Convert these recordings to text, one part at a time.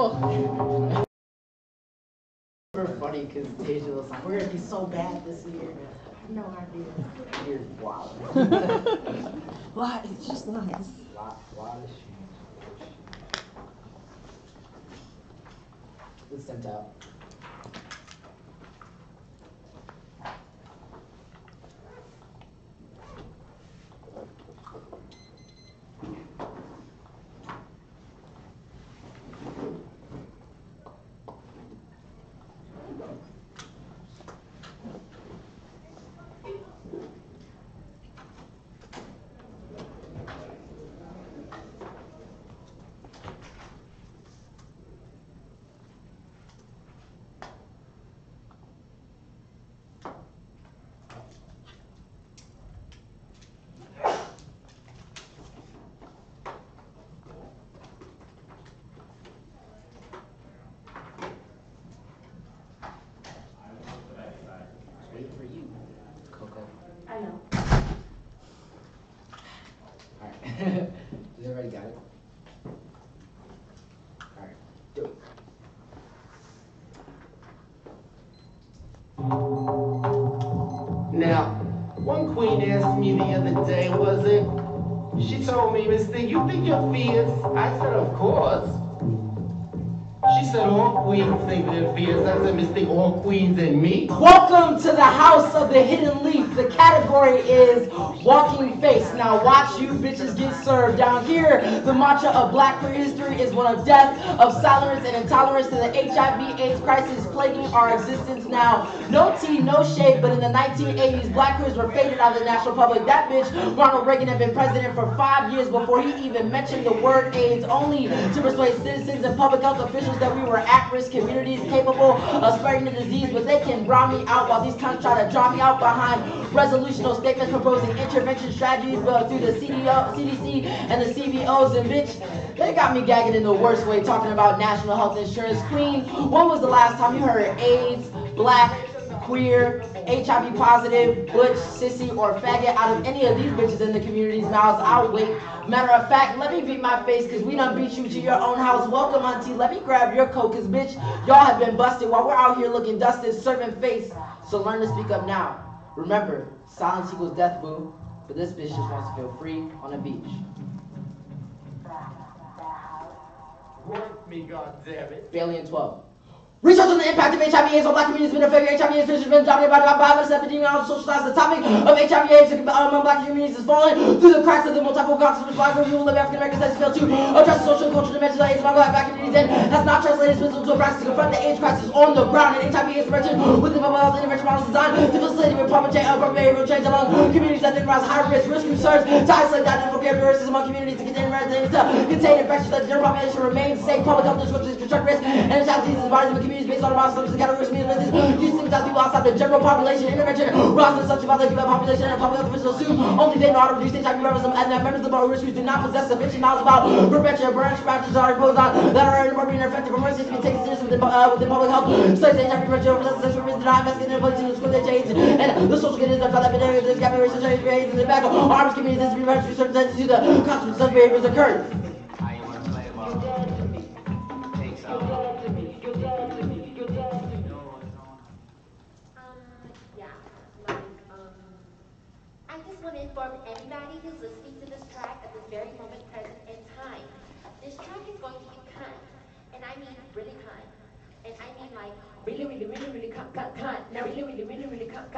Oh. We're funny because Deja was like, we're gonna be so bad this year. I have no idea. You're wild. Why? It's just nice. Lot of shit. It's sent out. I know. Alright. Does everybody got it? Alright, do it. Now, one queen asked me the other day, was it? She told me, Mister, you think you're fierce? I said, of course. She said, all queens think they're fierce. I said, Mister, all queens and me? Welcome to the House of the Hidden Leaf. The category is Walking Face. Now watch you bitches get served. Down here, the mantra of Black queer history is one of death, of silence and intolerance to the HIV/AIDS crisis plaguing our existence now. No tea, no shade, but in the 1980s, Black queers were faded out of the national public. That bitch, Ronald Reagan, had been president for 5 years before he even mentioned the word AIDS, only to persuade citizens and public health officials that we were at-risk communities capable of spreading the disease, but they can brown me out while these cunts try to draw me out behind resolutional statements proposing intervention strategies through the CDC and the CBOs. And bitch, they got me gagging in the worst way talking about national health insurance. Queen, when was the last time you heard AIDS, Black, queer, HIV positive, butch, sissy, or faggot out of any of these bitches in the community's mouths? I'll wait. Matter of fact, let me beat my face because we done beat you to your own house. Welcome, auntie. Let me grab your coat because, bitch, y'all have been busted while we're out here looking dusted, serving face. So learn to speak up now. Remember, silence equals death, boo. But this bitch just wants to feel free on a beach. Work me, goddammit. Alien 12. Research on the impact of HIV/AIDS on Black communities has been a failure. HIV/AIDS has been dominated by about 5 epidemiologists socialized. The topic of HIV/AIDS among Black communities is falling through the cracks of the multiple concepts of Black people live African American studies fail to address the social and cultural dimensions of AIDS among Black communities and has not translated its wisdom to a practice to confront the AIDS crisis on the ground. And HIV/AIDS prevention with the public health intervention models designed to facilitate appropriate behavioral change among communities that identify as high risk concerns to isolate the identical characteristics among communities to contain infections that the general population remains safe. Public health instructions construct risk and attack diseases bodies of the communities based on the rosters and categories of use stigmatize people outside the general population. Intervention rosters such about the population and public health officials assume only they know how to reduce HIV members and that members of the risk groups do not possess sufficient knowledge about prevention. Branch practices are imposed on that are inappropriate and effective emergencies to be taken seriously within public health. Studies HIV prevention over sexual risk do not investigate in place to discriminate AIDS and the social conditions that are that been this gap in research AIDS and the back of arms communities to be research to the consequences of behaviors occurred. I just want to inform anybody who's listening to this track at this very moment present in time. This track is going to be cunt, and I mean really cunt. And I mean like really cunt. Now really cunt. Now really cunt.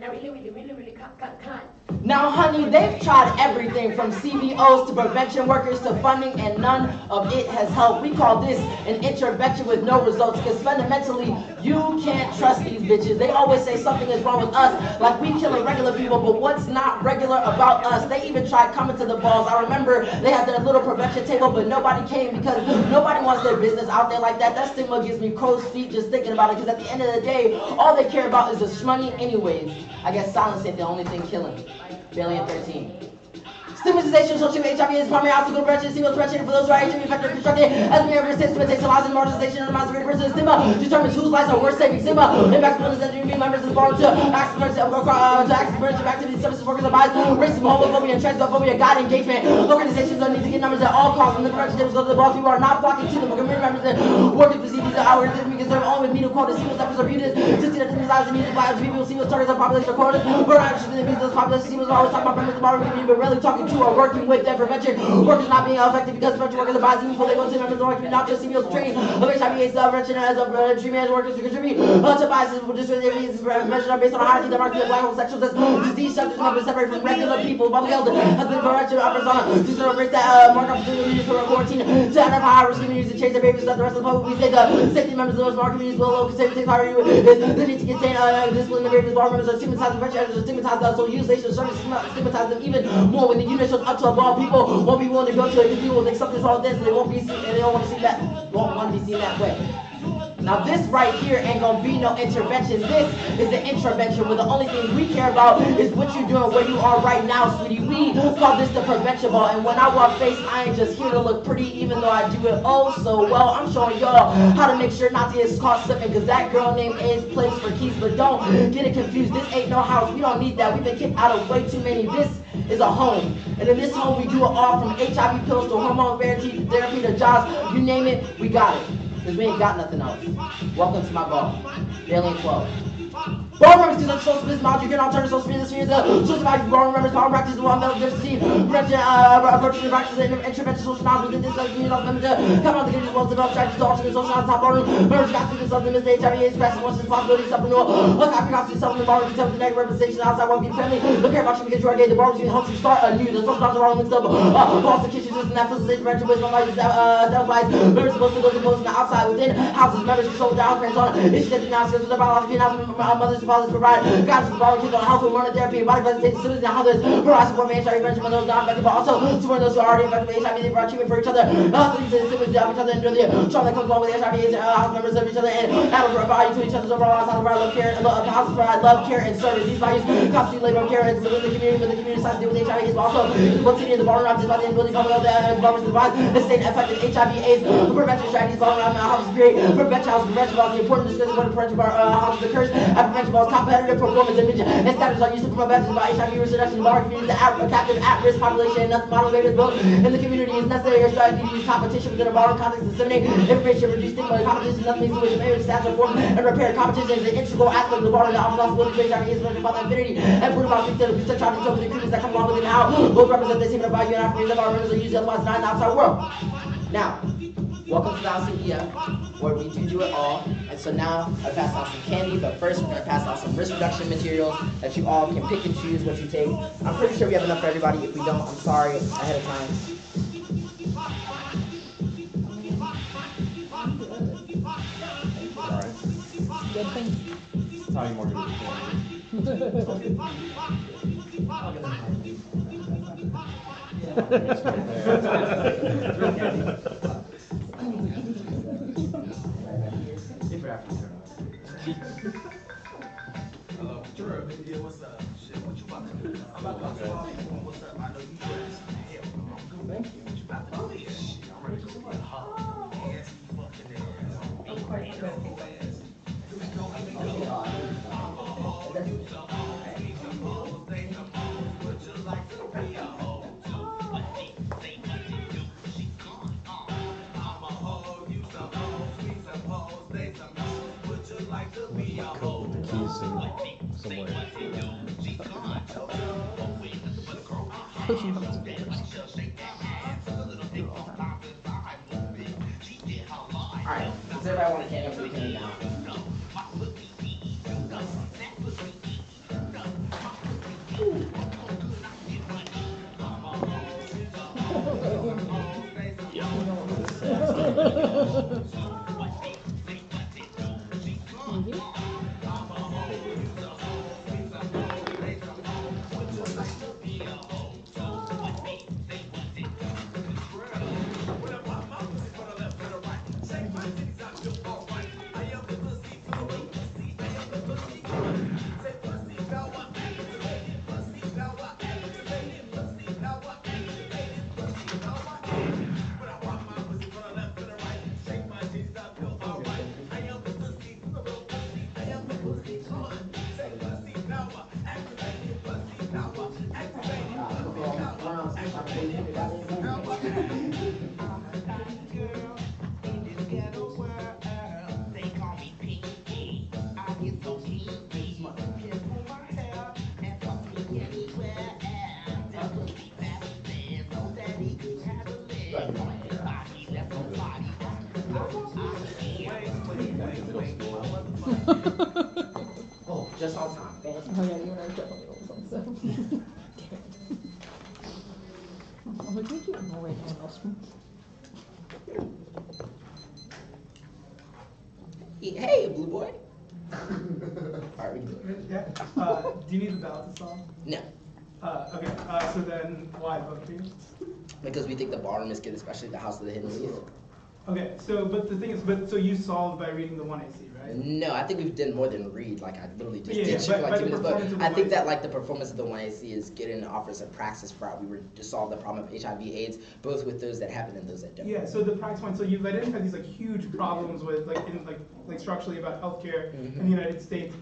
Now really cunt. Now, honey, they've tried everything from CBOs to prevention workers to funding, and none of it has helped. We call this an intervention with no results because fundamentally, you can't trust these bitches. They always say something is wrong with us, like we killing regular people, but what's not regular about us? They even tried coming to the balls. I remember they had their little prevention table, but nobody came because nobody wants their business out there like that. That stigma gives me crow's feet just thinking about it because at the end of the day, all they care about is the shmoney anyways. I guess silence ain't the only thing killing. Alien 13. Stigmatization, social HIV is primary obstacle to prevention. Female prevention for those who are HIV infected or constructed. As we ever since, stigmatization allows in marginalization and minds of person. Stigma determines whose lives are worth saving. Stigma impacts women's and community members in the forum to active activities, services, workers, and bias, racism, homophobia, and transphobia, God engagement. Organizations don't need to get numbers at all costs. And the prevention tables go to the boss. People are not flocking to them. Community members and workers to see these hours. We can serve only with meeting quotas. Females efforts are viewed as to see that the desires and needs of black people. Females targets of population are quotas. We're not interested in the needs of this population. Females are always talking about members of our community, but rarely talking to or working with them. Prevention workers not being effective because prevention workers are biased even before they go to members of our community. Not just females training of HIV/AIDS prevention as a treatment workers to contribute to biases for discrimination. Prevention are based on a hierarchy that marks the black homosexuals as disease subjects and separate from regular people. Public health has been prevention offers on to celebrate that mark opportunities for quarantine to identify high-risk communities and change their behaviors. That the rest of the public, we say the safety members of those of our communities will consider take priority is the need to contain discipline and behaviors. Bar members are stigmatized, prevention are stigmatized, so utilization of service stigmatize them even more. When the unit shows up to a ball, people won't be willing to go to it because people will accept this all this, and they won't be seen, and they don't want to see that, won't want to be seen that way. Now this right here ain't gonna be no intervention. This is an intervention where the only thing we care about is what you're doing where you are right now, sweetie. We call this the prevention ball. And when I walk face, I ain't just here to look pretty, even though I do it oh so well. I'm showing y'all how to make sure not to get caught slipping, because that girl named is place for keys. But don't get it confused. This ain't no house. We don't need that. We've been kicked out of way too many. This is a home. And in this home, we do it all from HIV pills to hormone therapy to jobs. You name it, we got it. Because we ain't got nothing else. Welcome to my ball. Alien 12. Bar members conduct social business models. You can alternative social business spheres. Social values, bar members, power practices, one mental diversity, prevention, approaches and practices, intervention, social knowledge within this community of members. Come on, the community will develop strategies to alternate social knowledge, top bar room. Members got to do something, Miss HIV, AIDS, practice, wants responsibility, self-renewal. Look after constantly self-renewal, bar room, contempt, the negative representation outside one being family. Look care about you because you are gay. The bar room helps you start anew. The social knowledge bar room links up. Foster kitchen system that facilitates prevention, wisdom, values, self-lies. Members supposed to go to post from the outside within houses. Members control the house parents on issues that do not skills with their biology, not mothers and fathers provide. Guidance for kids on how to learn therapy, body presentation, facilities, and how there's provide support for HIV prevention for those not infected, but also support those who are already infected with HIV. They provide treatment for each other, these symptoms of each other, and the trauma that comes along with HIV and house members of each other, and how to provide to each other's overall how to provide love, care, how to provide love, care, and service. These values constitute labor and care within the community, but the community decides to deal with HIV, but also what's in the bar around by the inability of public health and governments to provide the state effective HIV/AIDS prevention strategies, bar around houses create prevention houses, prevention laws, the important discussion when prevention houses occurs, and prevention laws, competitive performance, and standards are used to promote vaccines by HIV reduction in our community. The captive at-risk population and nothing model rate is built in the community is necessary. Your strategy to use competition within a borrowed context to disseminate information, reduce stigma. Competition is nothing to which maybe stats reform and repair. Competition is an integral aspect of the borrowed possibility to HIV is about affinity and prove about things that try to show the increases that come along with it. How both represent the same value and Africans of our members are used otherwise not in the outside world. Now, welcome to the ICEF, where we do it all. And so now I pass out some candy, but first we're going to pass out some risk reduction materials that you all can pick and choose what you take. I'm pretty sure we have enough for everybody. If we don't, I'm sorry ahead of time. All right. Good thing. Tell you more Hello, Drew. Yeah, what's up? Shit, what you about to do? I'm about to go off. What's up? I know you ready to hell. I'm good. Thank you. What you about to do? Shit, I'm ready to get hot. Ass fucking ass. Of course. Here we go. Here we go. Would you like to be a hoe? Say nothing, do she gone? I'm a hoe, you some hoes, we some hoes, they some hoes. Would you like to be a hoe? the keys somewhere. Alright, does everybody want a candy? I'm going to now. Oh, just on time. Thank you. Oh yeah, you and I definitely owe some stuff. I'm like, we keep more right now, Hey, blue boy. Alright, we can do it. Yeah. Do you need the ballot to solve? No, Okay. So then, why vote for you? because we think the ballroom is good, especially the House of the Hidden Leaf. Okay. So, but the thing is, so you solved by reading the 1AC, right? No, I think we've done more than read. Like I literally just Yeah, did yeah, shit for by like 2 the minutes. But performance of the I think 1AC. that like the performance of the 1AC is good and offers a praxis for how we were to solve the problem of HIV/AIDS, both with those that happen and those that don't. Yeah. So the praxis point. So you've identified these like huge problems with like structurally about healthcare in the United States,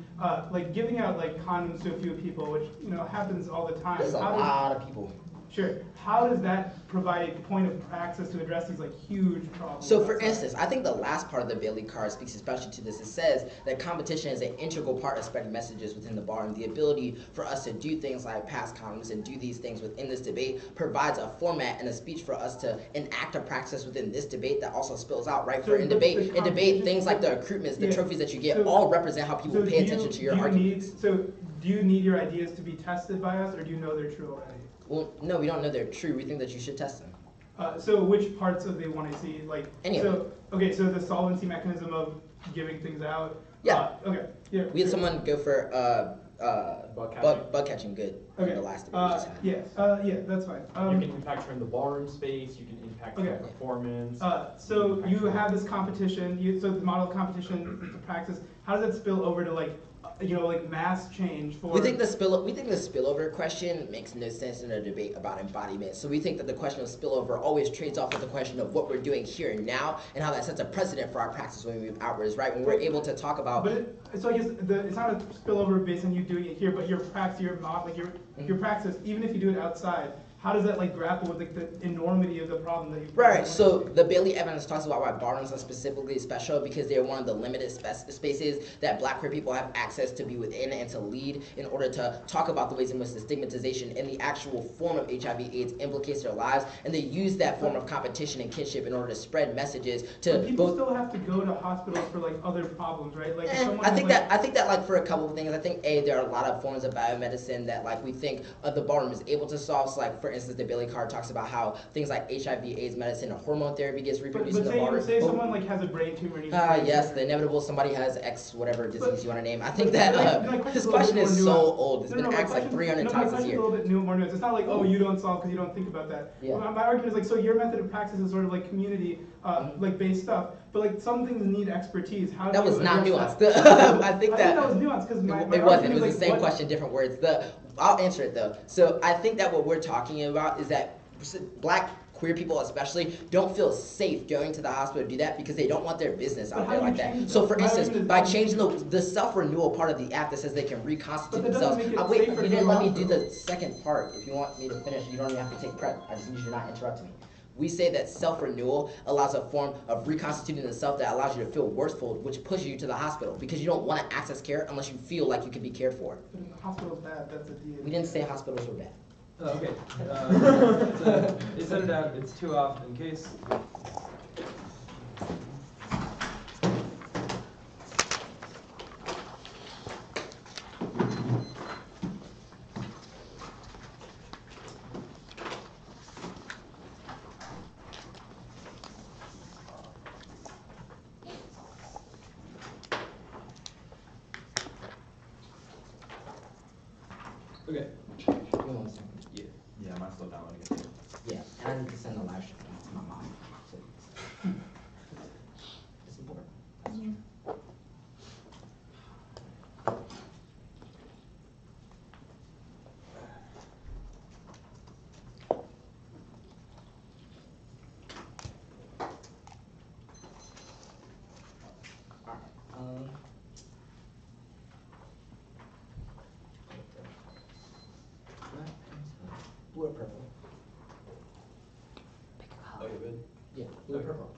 like giving out like condoms to a few people, which happens all the time. There's a lot of people. Sure. How does that provide a point of praxis to address these like huge problems? So for outside? instance, I think the last part of the Bailey card speaks especially to this. It says that competition is an integral part of spreading messages within the bar, and the ability for us to do things like pass condoms and do these things within this debate provides a format and a speech for us to enact a praxis within this debate that also spills out, right? For So in the debate, competition- things like the recruitments, the Yeah. trophies that you get, So- all represent how people So pay do attention to your do you arguments. do you need your ideas to be tested by us, or do you know they're true already? Well, no, we don't know they're true. We think that you should test them. So which parts of the 1AC, like, Any of so, okay, so the solvency mechanism of giving things out? Yeah. Okay, yeah. We had sure. someone go for bug catching good in Okay, the last debate we just had. yeah, that's fine. You can impact her in the ballroom space, you can impact her Okay. performance. So you have this competition, so the model of competition, the practice, how does that spill over to like mass change for? We think the spillover question makes no sense in a debate about embodiment. So we think that the question of spillover always trades off with the question of what we're doing here and now, and how that sets a precedent for our practice when we move outwards, right? When we're able to talk about. So I guess it's not a spillover based on you doing it here, but your practice, your practice, even if you do it outside, how does that like grapple with like the enormity of the problem that you? Right. So the Bailey evidence talks about why ballrooms are specifically special because they're one of the limited spaces that Black queer people have access to be within and to lead in order to talk about the ways in which the stigmatization and the actual form of HIV/AIDS implicates their lives, and they use that form of competition and kinship in order to spread messages to But people both. still have to go to hospitals for like other problems, right? Like if someone I has, think like, that like for a couple of things, I think there are a lot of forms of biomedicine that like we think the ballroom is able to solve. So like for instance, the Bailey card talks about how things like HIV/AIDS medicine and hormone therapy gets reproduced in the ballroom. say someone like has a brain tumor. And Yes, the inevitable. Somebody has X whatever disease you want to name. I think that my this question's a question little is bit more so nuanced. old. It's been my asked like question- 300 my times this question's year. a little bit more nuanced. It's not like, oh, you don't solve because you don't think about that. Yeah. My argument is like, so your method of practice is sort of like community, like based stuff, but like some things need expertise. How do That you was not address nuanced. that? I think I that think that was nuanced because my it wasn't. argument It was is the same like, question, different words. I'll answer it though. So I think that what we're talking about is that Black queer people especially don't feel safe going to the hospital to do that because they don't want their business out But how there do like you that. change So that? for My instance, argument is by how do you changing the self-renewal part of the act that says they can reconstitute But that doesn't themselves. make it Wait, safer you to didn't go let me to do hospital. the second part. If you want me to finish, you don't even have to take prep. I just need you to not interrupt me. We say that self-renewal allows a form of reconstituting the self that allows you to feel worthful, which pushes you to the hospital because you don't want to access care unless you feel like you can be cared for. But if the hospital's bad, that's a deal. We didn't say hospitals were bad. Okay. They set it out. It's 2 off in case. Okay. Give me 1 second. Yeah. Yeah, mine's still downloading it too. Yeah, and I need to send a live stream to my mom. So it's important. That's true. Alright, blue or purple? Pick a color. Oh, you're good? Yeah, blue or purple.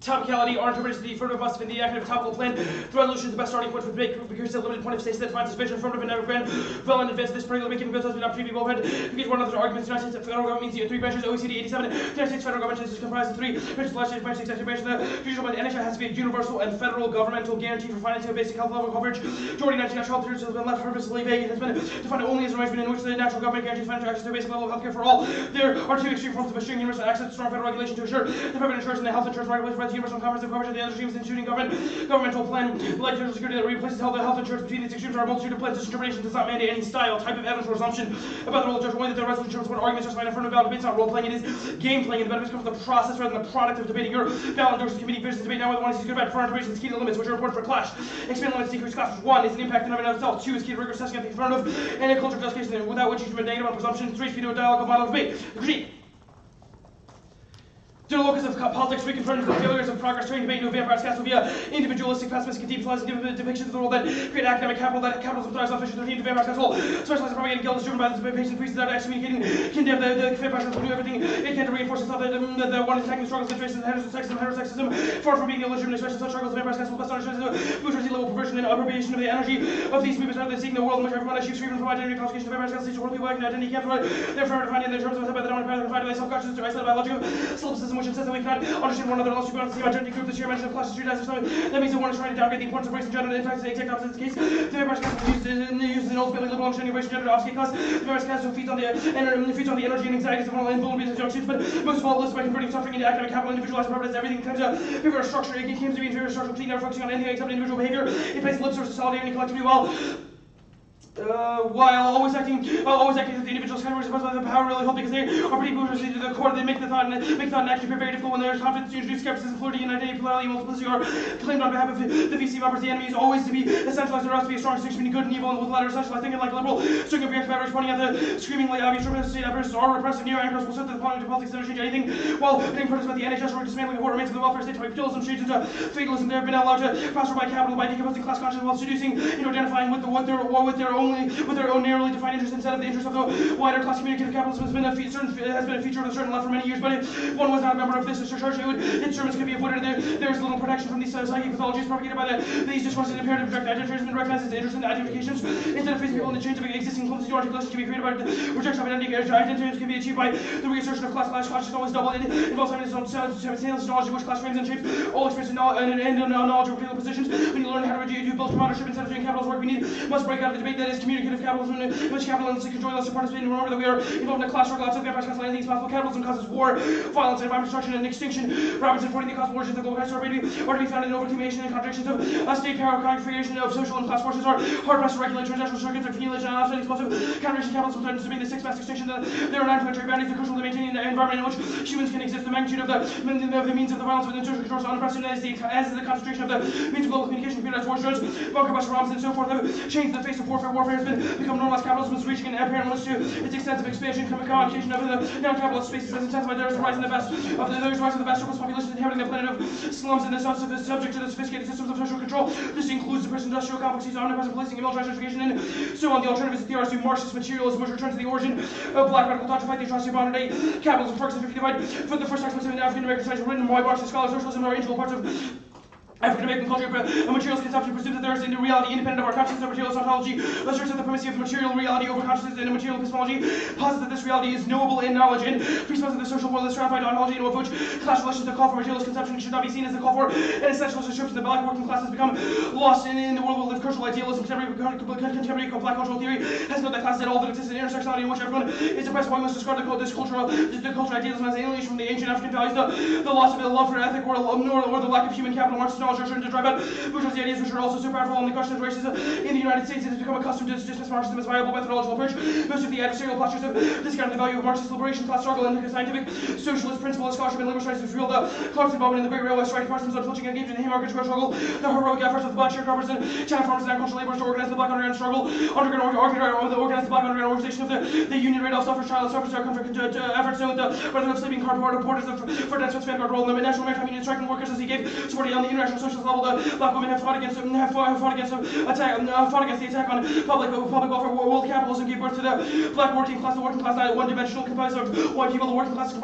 Topicality or interpretation of the affirmative must have been the active topical plan. The resolution is the best starting point for debate because the limited point of states that defines this vision, affirmative and never grand. Well in advance of this particular debate, given has been opportunity to be overhead. Because one of the arguments, the United States federal government means the three branches, OECD 87. The United States federal government is comprised of three branches, legislative branch, executive branch. The judicial branch, the NHS has to be a universal and federal governmental guarantee for financing of basic health level coverage. Majority 19 national health insurance has been left purposely vague. It has been defined only as an arrangement in which the national government guarantees financial access to a basic level of health care for all. There are two extreme forms of assuring universal access to strong federal regulation to assure the private insurance and the health insurance marketplace provides universal and comprehensive coverage. The other extremes including governmental plan like social security that replaces health insurance. Between these extremes are a multitude of plans. This interpretation does not mandate any style, type of evidence or assumption about the role of judgment. Only that the rest of the insurance arguments justify affirmative ballot debates, not role playing. It is game playing, and the benefits come from the process rather than the product of debating. Your ballot endorses committee business debate now whether one is good or bad. For interpretation is key to limits, which are important for clash. Expand limits, decrease costs. 1 is an impact in and of itself. 2 is key to rigorous testing of the affirmative and a culture of justification without which you should be negative on presumption. 3 is key to a dialogue of model debate. Critique. To the locus of politics, reconfirming the failures of progress, turning debate into a vampire's castle via individualistic, pessimistic, conceptualizing depictions of the world that create academic capital, that capitalism thrives on fiction, 13 to vampire's castle, specialized propaganda guild is driven by the patient priests that are excommunicating, condemn the vampire's castle to do everything it can to reinforce the thought that the one attacking the struggles of racism, heterosexism, far from being illegitimate expression of such struggles, the vampire's castle best understands the bourgeoisie level perversion and appropriation of the energy of these movements rather than seeking the world in which everyone achieves freedom from identity constitution. The vampire's castle teaches world people acting identity can't provide their affirmative finding their terms of by the dominant path confined by self-consciousness or isolated biological solipsism, which insists that we cannot understand one another unless we belong to the same identity group. This year mention of class street as something that means that one is trying to downgrade the importance of race and gender. In fact, the exact opposite is the case. The vampire's castle uses an ultimately liberal understanding of race and gender to obfuscate class. The vampire's castle feeds on the energy and anxieties of vulnerable vulnerabilities of young students, but most of all lists by converting suffering into academic capital, individualized purpose. Everything comes to favor of structure. It came to be in favor of structural critique, never focusing on anything except individual behavior. It places lip service to solidarity and collectivity while always acting as if the individual's categories are supposed to have the power really hold because they are pretty bourgeoisie to the core. They make thought and action very difficult when there's confidence to introduce skepticism, fluidity, and identity, plurality, multiplicity are claimed on behalf of the VC members. The enemy is always to be essentialized. There has to be a strong distinction between good and evil, and with the latter essentialized thinking like liberal, string of reaction batteries pointing at the screamingly obvious representative state apparatus or repressive neo-anchors will set the point to politics that change anything while being protested about the NHS or dismantling of what remains of the welfare state to make dualism shades into fatalism. They have been allowed to prosper by capital by decomposing class consciousness while seducing, identifying with their own narrowly defined interest instead of the interest of the wider class. Communicative capitalism has been a feature of the certain left for many years, but if one was not a member of this church, its sermons could be avoided. There is little protection from these psychic pathologies propagated by these discourses and imperative direct identification and recognizes interest in identifications instead of facing people in the chains of existing clumsy articulations can be created by rejection of identity. Identifications can be achieved by the reassertion of class consciousness always double. It involves simultaneous knowledge which class frames and shapes all experience and knowledge of particular positions. When you learn how to build commandership instead of doing capital's work, we must break out of the debate that is communicative capitalism, in which capitalism can join us to participate and remember that we are involved in a class struggle outside the vampire's castle. Anything is possible. Capitalism causes war, violence, environment destruction, and extinction. Robinson pointing the causal origins of the global catastrophe are to be found in overcumulation and contradictions of state power, creation of social and class forces are hard pressed to regulate transnational circuits of accumulation and offset explosive counteration. Capitalism threatens to be the sixth mass extinction. There are 9 planetary boundaries that are crucial to maintaining an environment in which humans can exist. The magnitude of the means of the violence within social control is unprecedented, as is the concentration of the means of global communication, computerized war drones, bunker buster bombs, and so forth have changed the face of warfare. Warfare has become normalized. Capitalism is reaching an apparent limit to its extensive expansion. Commodification of the non-capitalist spaces has intensified. There is a rise in the vast surplus population inhabiting the planet of slums and the subject to the sophisticated systems of social control. This includes the industrial complexes, omnipresent policing, and militarized education, and so on. The alternatives theorize to Marxist materialism, which returns to the origin of black radical thought to fight the atrocity of modern day capitalism. Ferguson 50 divide for the first time in African American studies written by Marxist scholars. Socialism are integral parts of African American culture. Materials consumption presumes that there is a reality independent of our consciousness. Our materialist ontology asserts that the primacy of material reality over consciousness and material epistemology posits that this reality is knowable in knowledge and presupposes that the social world is stratified ontology, and of which class relations that call for materialist consumption should not be seen as the call for an essentialist description. The black working class has become lost in the world of cultural idealism. Contemporary black cultural theory has noted that class is all that exists in intersectionality in which everyone is oppressed. One must describe this cultural idealism as alienation from the ancient African values, the loss of the love for ethic or the lack of human capital. Marxist knowledge are certain to drive out bourgeoisie ideas, which are also so powerful on the question of racism in the United States. It has become accustomed to dismiss Marxism as a viable methodological approach. Most of the adversarial postures have discounted the value of Marxist liberation, class struggle, and scientific socialist principle, scholarship, and liberal studies, which revealed the Clark's involvement in the Great Railway Strike, Parsons unflinching engagement in the Haymarket Square struggle, the heroic efforts of the black sharecroppers and China farmers and agricultural laborers to organize the black underground struggle, organize the black underground organization of the Union Radolf suffrage, child suffrage, efforts to the Brotherhood of Sleeping Car Porters for Dance Vanguard role in the National Maritime Union striking workers as he gave supporting on the international national socialist level, the black women have fought against the attack on public welfare, world capitalism gave birth to the black working class, not one-dimensional, comprised of white people. The working class is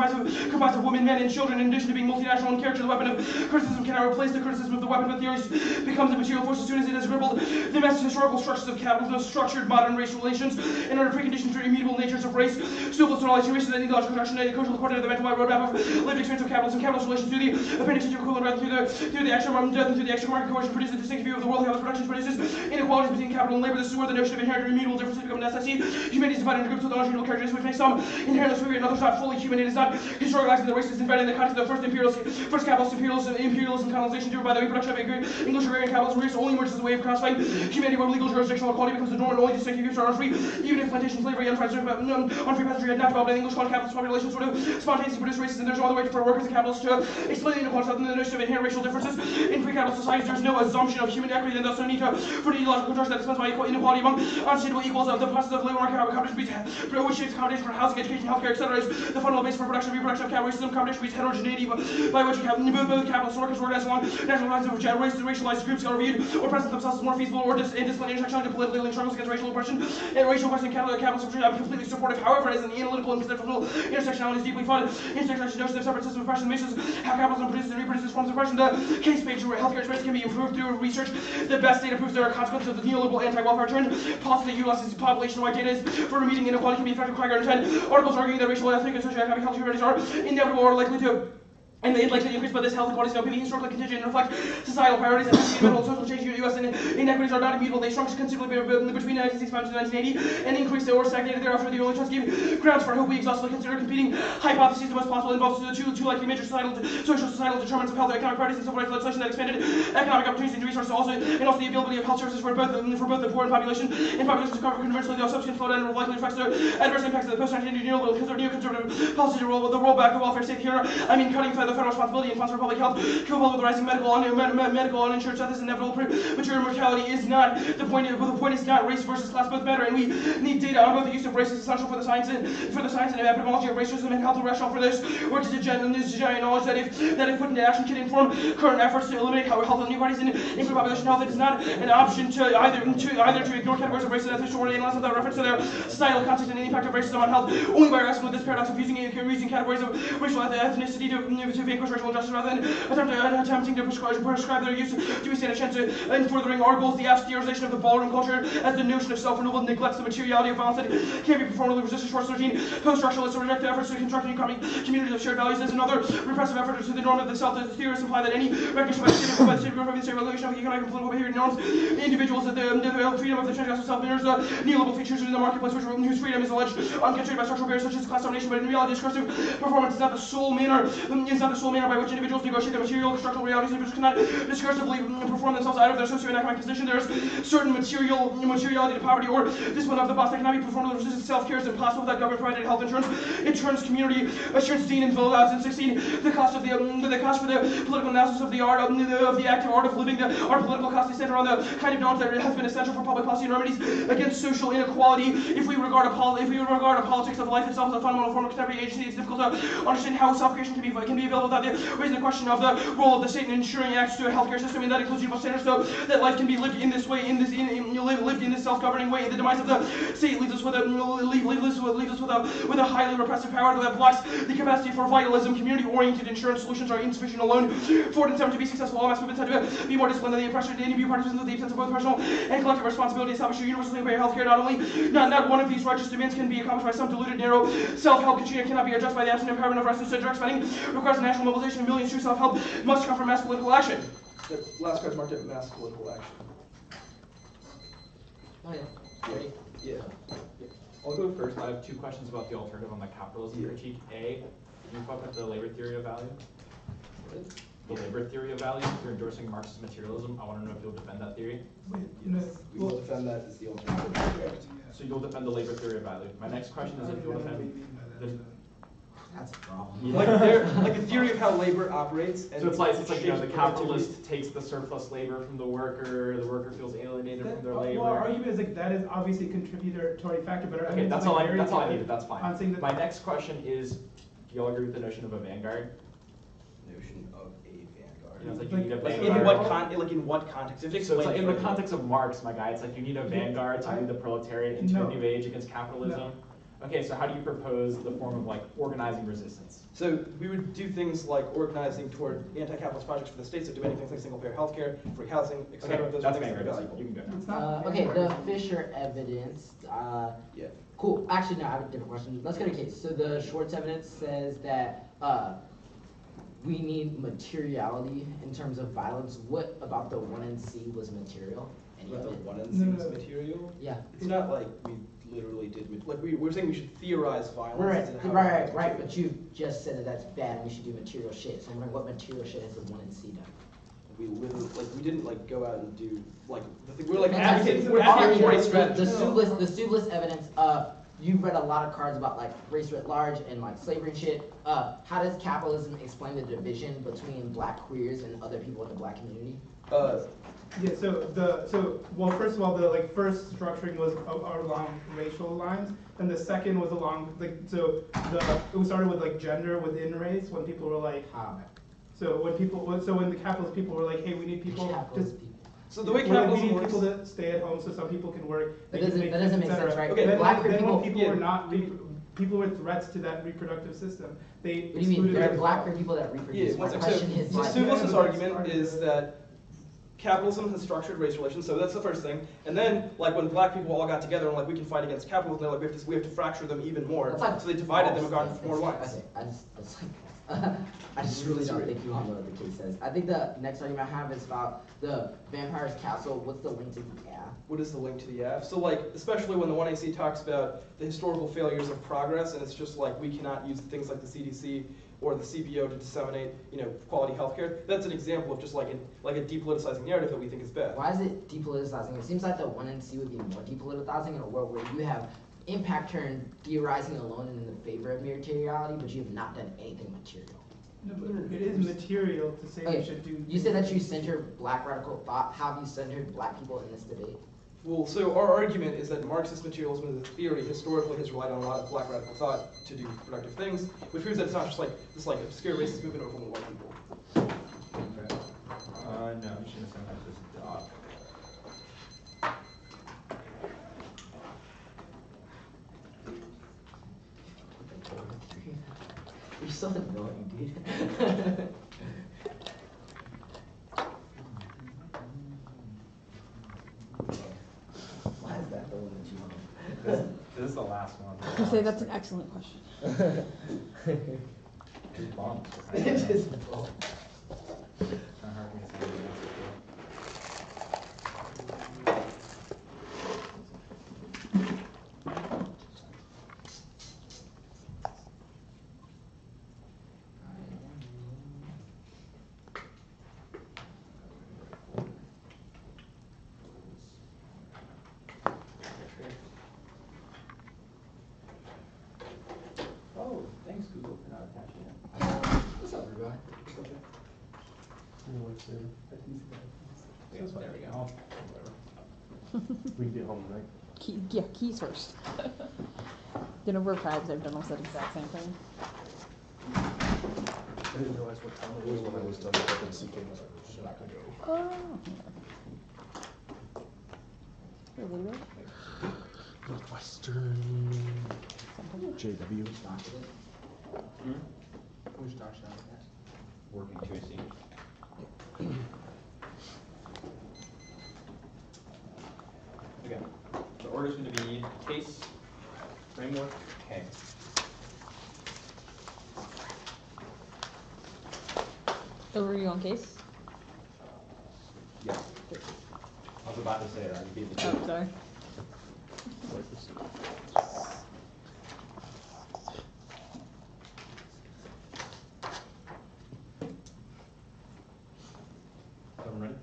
comprised of women, men, and children. In addition to being multinational in character, the weapon of criticism cannot replace the criticism of the weapon of theories becomes a material force as soon as it has crippled the massive historical structures of capitalism, structured modern racial relations, and under preconditions for immutable natures of race, civil personalization, races, and ideological production, and cultural coordinate of the mental roadmap of lived experience of capitalism, capitalist relations through the appendix to equivalent, rather through the extra market coercion produces a distinct view of the world, how its production produces inequalities between capital and labor. This is where the notion of inherent and immutable differences become a necessity. Humanity is divided into groups with unusual characteristics, which make some inherently superior and others not fully human. It is not historicizing the races invented in the context of the first capitalist imperialism colonization driven by the reproduction of English agrarian capitalism. Race only emerges as a way of crossfighting humanity where legal jurisdictional equality becomes the norm and only distinctive groups are unfree. Even if plantation slavery and unfree peasantry had not developed in English colony capitalist populations would have spontaneously produced races, and there's no other way for workers and capitalists to explain the inequalities other than the notion of inherent racial differences. In pre-capitalist societies, there's no assumption of human equity, and thus no need for the ideological construction that explains why inequality among unsustainable equals of the process of labor market competition which shapes accommodation for housing, education, healthcare, etc. is the fundamental base for production and reproduction of capital racism. Competition breeds heterogeneity by which both capitalists and workers organized along national lines of racialized groups are reviewed or present themselves as more feasible or disciplined intersectionality to politically linked struggles against racial oppression and racial oppression in capitalism. I'm completely supportive. However, as an analytical and conceptual intersectionality is deeply flawed. Intersectionality notion of separate systems of oppression misses how capitalism produces and reproduces forms of oppression. The case page where healthcare experience can be improved through research. The best data proves there are consequences of the neoliberal anti-welfare trend. Policy that utilizes population-wide data for remedying inequality can be effective. Craiger and 10 articles arguing that racial, ethnic, and socioeconomic health disparities are inevitable or likely to increase by this health inequalities can be historically contingent and reflect societal priorities and environmental social change. U.S. inequities are not immutable. They shrunk considerably between 1965 and 1980 and increased or stagnated thereafter. The only trust gave grounds for hope. We exhaustively consider competing hypotheses. The most possible involves two likely major societal determinants of health, economic priorities, and civil rights legislation that expanded economic opportunities and resources, and also the availability of health services for both the poor and population. In populations covered conventionally, the subsequent slowdown likely reflects the adverse impacts of the post-1980 neoconservative policies to roll back the welfare state. Here, I mean cutting the federal responsibility and funds for public health, coupled with the rising medical uninsured death, is inevitable. Mature mortality is not the point. The point is not race versus class, both matter, and we need data on both the use of race is essential for the science and epidemiology of racism and health and rational for this. Or to generate knowledge that if put into action can inform current efforts to eliminate health inequalities and improve population health. It is not an option to either to ignore categories of race and ethnicity or analyze without reference to their societal context and the impact of racism on health. Only by wrestling with this paradox of using categories of racial ethnicity to vanquish racial injustice rather than attempting to prescribe their use do we stand a chance in furthering our goals. The exteriorization of the ballroom culture as the notion of self-renewal neglects the materiality of violence that can be performed with resistance towards 13 post-structuralists who reject the efforts to construct new communities of shared values as another repressive effort to the norm of the self. The theorists imply that any recognition by the state of the state regulation of economic and political behavior norms individuals that the freedom of the transgressive self mirrors the neoliberal features in the marketplace whose freedom is alleged unconstrained by structural barriers such as class domination, but in reality discursive performance is not the sole manner by which individuals negotiate the material structural realities. Individuals cannot discursively perform themselves out of their socioeconomic position. There is certain materiality to poverty or discipline of the boss that cannot be performed with resistance. Self-care is impossible without government-provided health insurance. It turns community assurance in 2016. The cost for the political analysis of the active art of living. Our political cost is centered on the kind of knowledge that has been essential for public policy and remedies against social inequality. If we regard a politics of life itself as a fundamental form of contemporary agency, it's difficult to understand how self-creation can be available without raising the question of the role of the state in ensuring access to a healthcare system, and that includes universal standards, so that life can be lived in this way, lived in this self-governing way. The demise of the state leaves us with a highly repressive power that blocks the capacity for vitalism. Community-oriented insurance solutions are insufficient alone for an attempt to be successful. All mass movements have to be more disciplined than the oppressor. Any view participants with the sense of both personal and collective responsibility establish a universally fair healthcare. Not one of these righteous demands can be accomplished by some deluded, narrow self-help. Katrina cannot be addressed by the absent empowerment of rest. Instead, direct spending requires a national mobilization of millions. True self-help must come from mass political action. The last card's marked at mass political action. Oh yeah. Yeah. I'll go first. I have two questions about the alternative on the capitalism critique. A, can you fuck up the labor theory of value? The labor theory of value. If you're endorsing Marxist materialism, I want to know if you'll defend that theory. We will defend that as the alternative. So you'll defend the labor theory of value. My next question is if you'll defend That's a problem. Like the theory of how labor operates. And so it's like the capitalist takes the surplus labor from the worker feels alienated from their labor. Well, our argument is like that is obviously a contributory factor, but okay, that's all I needed. That's fine. That my next question is, do y'all agree with the notion of a vanguard? Notion of a vanguard. You know, it's like you need a Like, vanguard. In what context? If you So it's explain like it in the further. context of Marx, my guy, it's like you need a vanguard to lead the proletariat into No. a new age against capitalism. No. Okay, so how do you propose the form of like organizing resistance? So we would do things like organizing toward anti-capitalist projects for the states, so doing things like single-payer healthcare, free housing, etc. Okay, Those that's are things that are vanguard. valuable. You can go now. It's not Okay, the Fisher evidence. Yeah. Cool. Actually, no, I have a different question. Let's go to case. So the Schwartz evidence says that we need materiality in terms of violence. What about the 1 and C was material? Any But of the it? one and No, seems no. material. Yeah. It's not like we literally did. Like we're saying we should theorize violence. Right, and how right, it's right. material. But you just said that that's bad and we should do material shit. So I'm wondering what material shit has the 1 and C done? We literally we didn't like go out and do like the thing. We're like That's- advocating. that's- We're advocating for the, a strategy. the Sublist evidence, you've read a lot of cards about like race writ large and like slavery and shit. How does capitalism explain the division between black queers and other people in the black community? Yeah, well, first of all, the like first structuring was along racial lines, and the second was along it started with like gender within race when people were like, How? when the capitalist people were like, hey, we need people Capitalist people. So the way we're like, we capitalism need works. people to stay at home so some people can work. That they can doesn't- make that doesn't kids, make et cetera. sense, right? Okay, Then, black then people- when people yeah. were not people were threats to that reproductive system, they What do you mean? excluded There are them. black queer people that reproduce. Yeah, My one second. question So, is so like, Sublist's argument is that capitalism has structured race relations, so that's the first thing. And then, like, when black people all got together and like we can fight against capitalism, they're like we have to fracture them even more. that's like So they divided them and got false. more lines. Okay, I just really don't think you all know what the case says. I think the next argument I have is about the vampire's castle. What's the link to the app? What is the link to the F? So like, especially when the 1AC talks about the historical failures of progress, and it's just like we cannot use things like the CDC or the CBO to disseminate, quality healthcare. That's an example of just like a depoliticizing narrative that we think is bad. Why is it depoliticizing? It seems like the 1 and C would be more depoliticizing in a world where you have impact turn theorizing alone and in the favor of materiality, but you have not done anything material. No, but it is material to say we Okay, should do. you said that you center black radical thought. How have you centered black people in this debate? Well, so our argument is that Marxist materialism as a theory historically has relied on a lot of black radical thought to do productive things, which proves that it's not just like this like obscure racist movement over only white people. Okay. No, you shouldn't have said this dog. You're so annoying, dude. Why is that the one that you want? This is the last one. I say that's an excellent question. Just bombs. It just both. Oh, thanks Google for not attaching it. What's up, everybody? There we go. We can get home tonight. Keys first. The number of times I've done almost that exact same thing. I didn't realize what time it was when I was done with FNCK. I was like, shit, I could go. Oh. Wait, what about? Northwestern. JW. Who's Josh on this? Working to a scene. Okay. The order's going to be case, framework, okay. Overview on case? Yes. I was about to say that. You beat me to Oh, it. sorry. Everyone ready?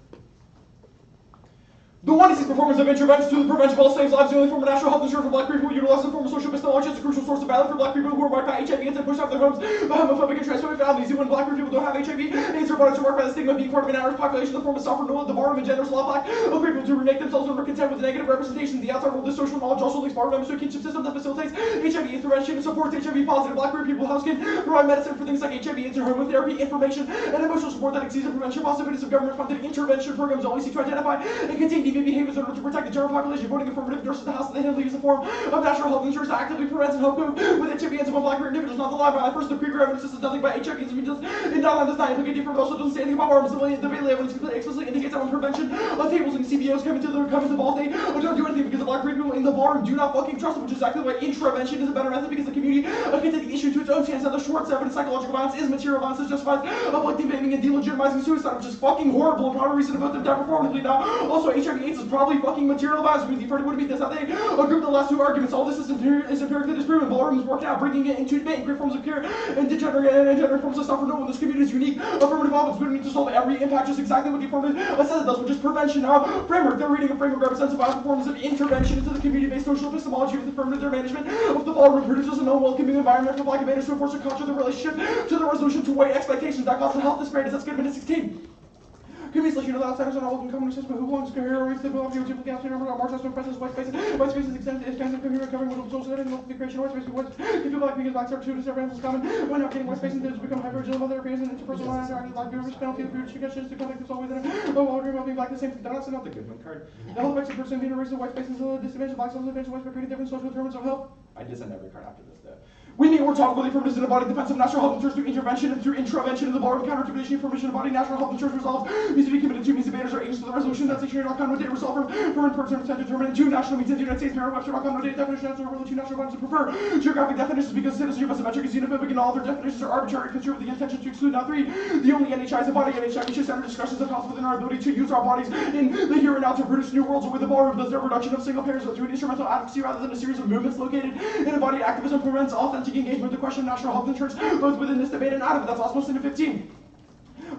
The 1AC performance of interventions to the prevention of all saves lives. The only form of national health insurance for black people utilizes the form of social epistemology as a crucial source of value for black people who are marked by HIV AIDS and pushed out their homes by homophobic and transphobic families. Even when black people don't have HIV AIDS, their bodies are marked by the stigma of being part of an at-risk population. The form of suffering the bottom and generous law black of people to remake themselves when we're content with the negative representation. The outside world is social knowledge also links part members to a kinship system that facilitates HIV AIDS prevention and supports HIV positive black queer people. House can provide medicine for things like HIV AIDS and hormotherapy, information, and emotional support that exceeds the prevention possibilities of government-funded intervention programs only seek to identify and contain deviant behaviors in order to protect the general population. Voting affirmative nurses the House that they leaves a form of natural health insurance that actively prevents and help with HIV AIDS among black queer individuals. Not the lie by that person, the pre-grade evidence does nothing by HIV AIDS and does not implicate the affirmative, also doesn't say anything about arms. The Bailey evidence explicitly indicates that when prevention of tables and CBOs come into the ball, they don't do anything because the black queer people in the ballroom do not fucking trust them, which is exactly why intervention is a better method because the community can take the issue to its own hands. Now the Schwartz evidence psychological violence is material violence that justifies afflicting, blaming, and delegitimizing suicide, which is fucking horrible and probably reason to vote them down performatively. Now, also HIV AIDS is probably fucking material violence. You've heard it would be this. How they group the last two arguments. All this is empirically disproven. Ballroom is worked out, bringing it into debate. Great forms of care and degenerate forms of suffering. No one. This community is unique. Affirmative violence. We don't need to solve every impact. Just exactly what the affirmative says it does, which is prevention. Now, framework. They're reading a framework represents a violent performance of intervention into the community-based social epistemology with affirmative their management of the ballroom produces an unwelcoming environment for black advantage to enforce or contra the relationship to the resolution to white expectations that cause the health disparities. That's good. Minute 16. Communities let you know that outsiders are not welcome common system who belongs to career or civil of people gaps in number of marginalized oppressors, white spaces extended coherent covering with social and the creation of white spaces, white people black because blacks are true to several is common. When not getting white spaces, they become hyper-vigilant about their appearance and interpersonal interactions like the penalty of food suggestions to conduct themselves within a while agreement of being black the same thing. That's not the good one card. The health effects of person being erased of white spaces, the disadvantage of blacks, the disadvantage of whites, creating different social determinants of health. I dissent every card after this though. We mean we're talking about the affirmatives in the body defense of natural health insurance through intervention and through intravention in the ballroom counter-articulation information of body natural health insurance resolves needs to be committed to means invaders are agents of the resolution that's dictionary.com no data resolved from in person to determine two national means in the United States Merriam-Webster.com no data definition that's over the two national bodies to prefer geographic definitions because citizenship is symmetric is xenophobic and all other definitions are arbitrary construed with the intention to exclude. Now 3, the only NHI is a body NHI we should center discussions of health within our ability to use our bodies in the here and now to produce new worlds with the ballroom does their reduction of single pairs through an instrumental advocacy rather than a series of movements located in a body activism prevents authentic engagement with the question of national health insurance both within this debate and out of it. That's also in 15.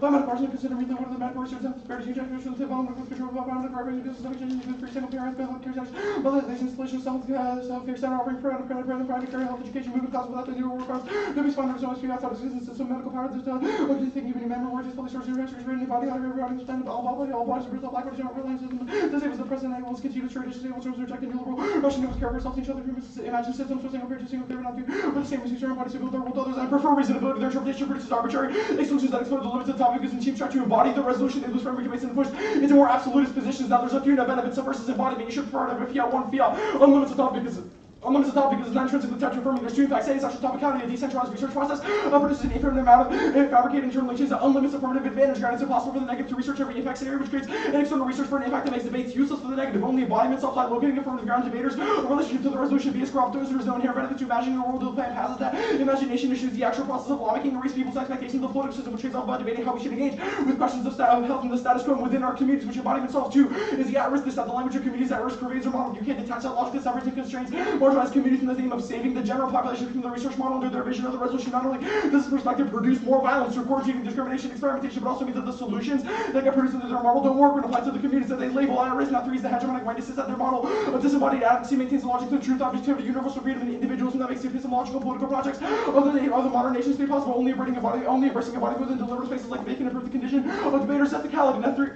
Biomedical person consider really one of the medical research and disparities in generation to biomedical control of biomedical preparation because systemic changes include free single parent health care centers, mobilization installation, self-care center offering private care, health education, movement classes without the new work costs, no be sponsors, always free outside of the system, medical power, there's what do you think even a member words is fully sourced research written in body, out of every body, understand all bodies are bruised, black bodies are real system, disables the president, will continue to church, disables to reject the liberal, Russian news care for self each other, imagine systems for single pair to single pair, not to, but the same as certain bodies to build their world others, and prefer reasonability, their interpretation produces arbitrary exclusions that explode the limits of the topic because in teams try to embody the resolution in this framework debates and push into more absolutist positions. Now there's a few benefits of versus embodiment. You should prefer to have a fiat, one fiat, unlimited topic because unlimited topic because it's not intrinsically tied to affirming. There's two impacts. A, sexual topicality, a decentralized research process produces an infinite amount of fabricated internal linkages that unlimits affirmative advantage. Granted, it's impossible for the negative to research every impact scenario, which creates an external research for an impact that makes debates useless for the negative. Only embodiment, self-taught, locating affirmative ground debaters, a relationship to the resolution B is corrupt. There is no inherent benefit to imagining a world of plan passes that imagination issues the actual process of lawmaking, erase people's expectations of the political system, which trades off about debating how we should engage with questions of health and the status quo within our communities, which embodiment solves. 2 is the at-risk. This that the language of communities at risk pervades our model. You can't detach that logic that separates and constrains marginalized communities in the name of saving the general population from the research model under their vision of the resolution. Not only does this perspective produce more violence through quarantining, discrimination, experimentation, but also means that the solutions that get produced under their model don't work when applied to the communities that they label at risk. Now 3 is the hegemonic whiteness that their model of disembodied advocacy maintains the logic of truth, objectivity, universal freedom, and individualism that makes the epistemological political projects of the modern nation state possible. Only embracing a body within deliberate spaces like debate can improve the condition of debaters' ethicality. Now 3.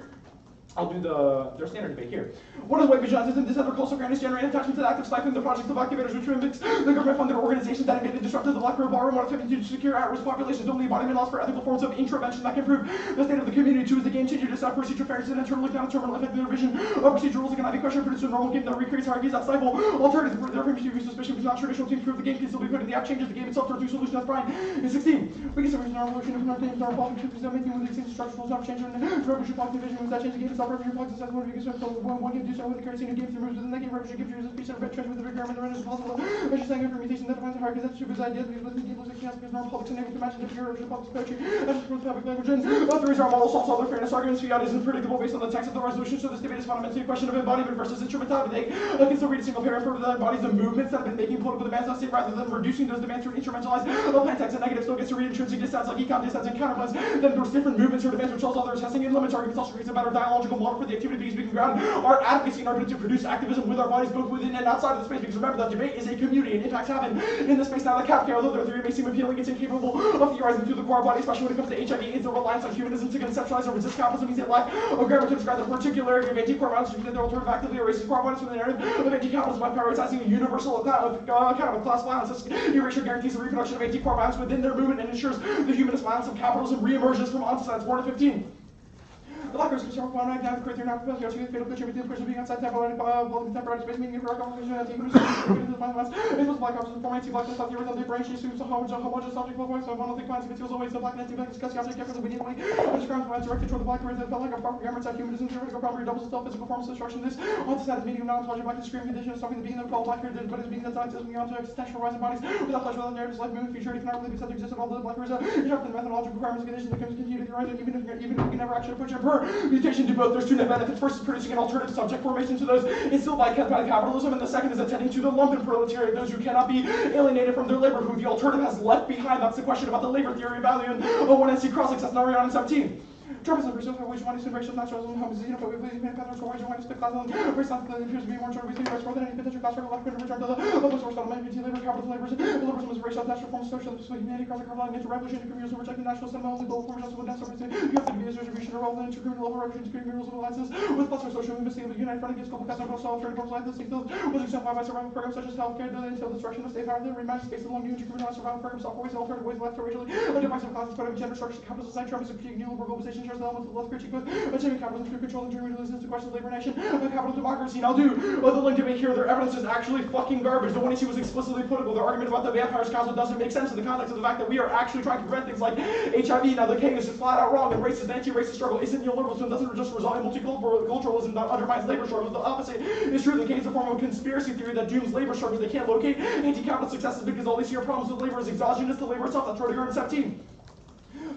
I'll do their standard debate here. What is white vigilantism? And dissent or cultural fairness generate attachment to the active stifling the projects of activators which mimics the government-funded organizations that invaded and disrupted the black queer ballroom while attempting to secure at-risk populations. Only embodiment laws for ethical forms of intervention that can improve the state of the community. 2 is the game changer to stop procedural fairness and internally non-terminal effect their vision of procedural rules that cannot be questioned, produce a normal game that recreates hierarchies that stifle alternatives for their primitive suspicion because non-traditional teams prove the game can still be put in the app changes the game itself to a solution that's fine. In 16, we can see reason our revolution if not names our politics is that making with the existing structural stuff change and revolution policy vision with that change the game itself revolution policy says one because so one can do so with the currency and games removes within that game revolution gives you a piece of red treasure with the requirement that is possible. But she's saying a permutation that defines hard because that's stupid idea because within games like because normal publics unable to imagine different revolution public poetry and just public language and the reason our model solves all their fairness arguments fiat is unpredictable based on the text of the resolution so this debate is fundamentally a question of embodiment versus instrumentality. They can still read a single paragraph that embodies the movements that have been making political demands on state rather than reducing those demands to an instrumentalized plain text and negative still gets to read intrinsic dissents like econ dissents and counterplans that endorse different movements or demands which also others testing and limits arguments also creates a better dialogical physical model for the activity being speaking ground, our advocacy and our ability to produce activism with our bodies both within and outside of the space, because remember that debate is a community and impacts happen in the space now that cap care, although their theory may seem appealing, it's incapable of theorizing through the core body, especially when it comes to HIV AIDS. The reliance on humanism to conceptualize and resist capitalism means that lack of grammar to describe the particularity of anti-core violence, that their alternative actively erases core bodies from the narrative of anti-capitalism by prioritizing a universal account of class violence. This erasure guarantees the reproduction of anti-core violence within their movement and ensures the humanist violence of capitalism re-emerges from onset. 4 to 15. The black girls concerned with one right now, the creator now proposed to fatal picture with the person being outside temporary temporary space, meaning for conversation and team it was black options for black stuff the original branch assumes a homogeneous subject of voice, so one of the kinds of materials always the black anti black discuss after carefully immediately describes when directed toward the black race that felt like a proper grammar attack humanism theoretical property doubles itself physical forms of destruction. This on the side of medium knowledge black extreme condition of something the being of called black hair but is being that's not moving on to existential horizon bodies without pleasure without narratives like moving future cannot really be said to exist at all. The black race interrupt the methodological requirements and conditions that can continue to theorize and even if we can never actually push it per mutation to both there's two net benefits. First is producing an alternative subject formation to those instilled by capitalism, and the second is attending to the lumpen proletariat, those who cannot be alienated from their labor, who the alternative has left behind. That's the question about the labor theory of value and 1NC cross-access, now we're on 17. Trump is a resource for which one is racial naturalism, homogeneous, but we believe in patterns for which one is the class of race clearly appears to be more sure we think more than any potential class struggle left in return to the local source of labor, capitalism, liberalism is racial natural form of socialism, so humanity across the carbon into revolution, communals who reject the national sentiment, only both forms of natural you have to be a distribution of all the intercriminal level revolutions, criminals of alliances with plus or social movements, the united front against global customer social alternative forms like this, was exemplified by survival programs such as healthcare, the until destruction of state power, the rematch space along new intercriminal survival programs, software ways and alternative ways left or racially, a divisive classes, but gender structure, capitalist society, Trump is a critique, neoliberal globalization shares the elements of the left critique with achieving capitalism through control and turning resistance to questions of labor nation, capital democracy. Now, the link debate here, their evidence is actually fucking garbage. The one issue was explicitly political. Their argument about the Vampires Council doesn't make sense in the context of the fact that we are actually trying to prevent things like HIV. Now, the king is just flat out wrong, and racist, anti-racist struggle isn't neoliberalism, doesn't just result in multiculturalism that undermines labor struggles. The opposite is true. The king is a form of conspiracy theory that dooms labor struggles. They can't locate anti-capitalist successes because all they see are problems with labor is exogenous to labor itself. That's Rodiger in 17.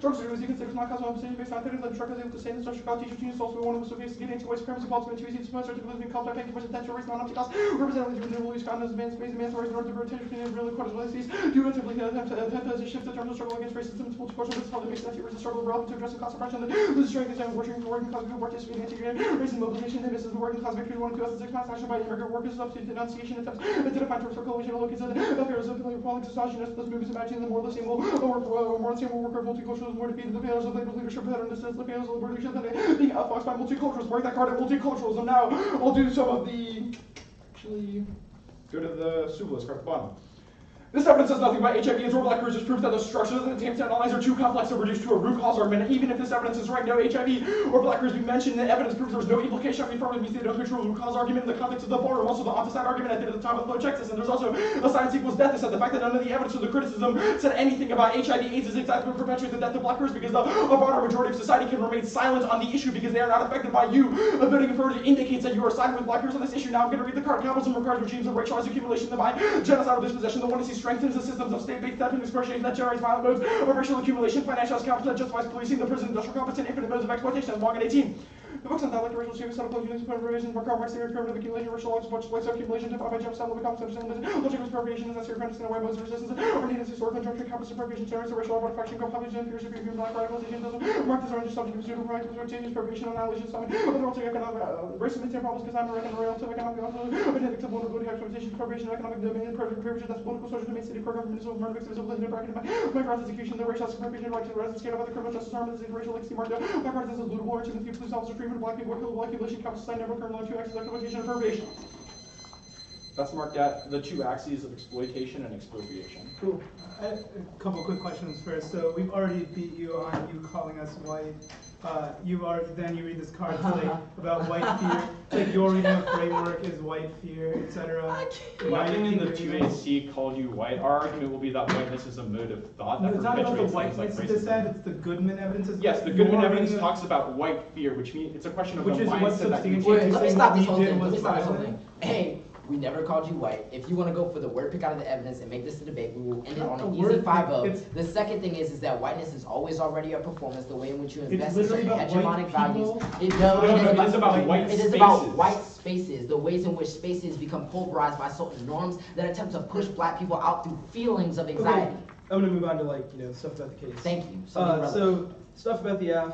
Drugs are you can say not causal obsession based on theories that drugs are able to say in the social called teacher genius also one of us face getting into waste crimes and cults and too easy to sponsor to believe in cult by paying for potential race non optic costs representative of the release condoms man space man stories in order to retain and really quarters of these do actively attempt to shift the terms of struggle against racism to multicultural. This is how they make anti-racist struggle relevant to addressing class oppression that loses strength and working for working class people participating in anti-racism race and mobilization and misses the working class victory 1 and 2006 mass action by immigrant workers up to denunciation attempts to define terms for coalition located affairs of politics misogynist those movements imagining the more the same will worker multiculturalism more defeated the failures of labor leadership pattern, this is the failures of labor leadership and being outfoxed by multiculturalism. Mark that card at multiculturalism. Now, I'll do some of the, actually, go to the super list card at the bottom. This evidence says nothing about HIV AIDS or black queers, is proof that the structures that attempt to analyze are too complex to reduce to a root cause argument. Even if this evidence is right, no HIV or black queers be mentioned, the evidence proves there was no implication of affirmative means they don't control the root cause argument in the context of the forum. Also, the opposite argument I did at the top of the flow checks this, and there's also a science equals death. They said the fact that none of the evidence or the criticism said anything about HIV AIDS is exactly what perpetuates the death of black queers because a broader majority of society can remain silent on the issue because they are not affected by you. Voting affirmative indicates that you are siding with black queers on this issue. Now I'm going to read the card. Capitalism requires regimes of racialized accumulation that by genocidal dispossession. The one to see strengthens the systems of state-based theft and expropriation that generates violent modes of racial accumulation, financialized capital that justifies policing, the prison industrial complex, and infinite modes of exploitation. As long at 18. The books on that, like the racial series, set up units, provisions, Karl Marx theory, primitive accumulation, racial laws, bunch of like accumulation, defined by Jefferson, the common substance, logic of appropriation, is necessary premise in a way modes of resistance, or needed historical conjunction, capitalist appropriation, generates a racial artifaction, co-population, fear, superior, black radicalization, doesn't mark this orange subject of pseudo practice, appropriation, annihilation, summon, other also economic, race and material problems, because I'm American, relative economic, identical to vulnerability, exploitation, appropriation, economic domain, privilege, that's political, social domain, city program, municipal, murder, victims, in bracket, migrant execution, the racial appropriation, right to the residence, scale of the criminal justice arm, the racial legacy marked out, black artists as lootable, or to the police officer, treatment of black people, kill black population, capital society, never criminal, 2 axes, exploitation, and appropriation. That's marked at the 2 axes of exploitation and expropriation. Cool. A couple quick questions first. So we've already beat you on you calling us white. You read this card like about white fear. Like your reading of framework is white fear, etc. Nothing in the 2AC called you white. Our argument will be that whiteness is a mode of thought that it's not about the perpetuates whiteness like it said, it's the Goodman evidence. Yes, the Goodman evidence talks about white fear, which means it's a question of which the is what mindset that you Wait, let me stop this whole thing. violent. Hey, we never called you white. If you want to go for the word pick out of the evidence and make this a debate, we will end it on an easy 5-0. The second thing is that whiteness is always already a performance, the way in which you invest in certain hegemonic values. It is about white spaces, the ways in which spaces become pulverized by certain norms that attempt to push black people out through feelings of anxiety. Okay. I'm gonna move on to stuff about the case. Thank you. So stuff about the AF.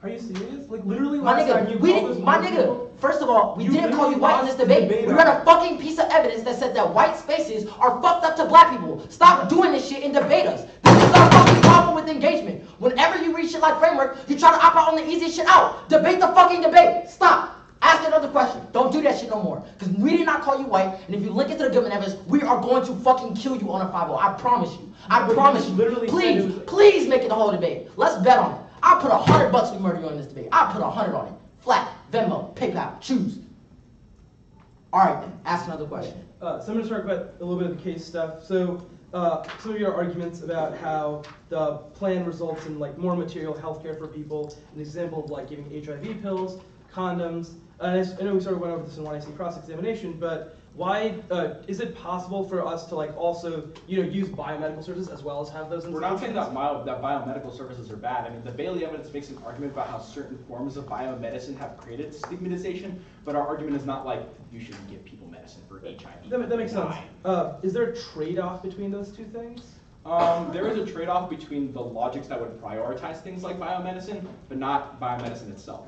Are you serious? Like literally My last time nigga, you we called us didn't, my white nigga, people? first of all, we You didn't call you literally white in this lost the debate. debate We on read it. a fucking piece of evidence that said that white spaces are fucked up to black people. Stop doing this shit and debate us. This is our fucking problem with engagement. Whenever you read shit like framework, you try to opt out on the easiest shit out. Debate the fucking debate. Stop. Ask another question. Don't do that shit no more. Because we did not call you white, and if you link it to the Goodman evidence, we are going to fucking kill you on a 5-0. I promise you. I promise you. literally said it Please, was- please make it the whole debate. Let's bet on it. I'll put $100 we murder you on this debate. I'll put 100 on it. Flat, Venmo, PayPal, choose. All right then, ask another question. So I'm going to talk about a little bit of the case stuff. So some of your arguments about how the plan results in like more material health care for people. An example of like giving HIV pills, condoms. And I know we sort of went over this in when I see cross-examination, but why is it possible for us to like also use biomedical services as well as have those? We're not saying that biomedical services are bad. I mean, the Bailey evidence makes an argument about how certain forms of biomedicine have created stigmatization, but our argument is not like you shouldn't give people medicine for HIV. That makes sense. Is there a trade-off between those two things? There is a trade-off between the logics that would prioritize things like biomedicine, but not biomedicine itself.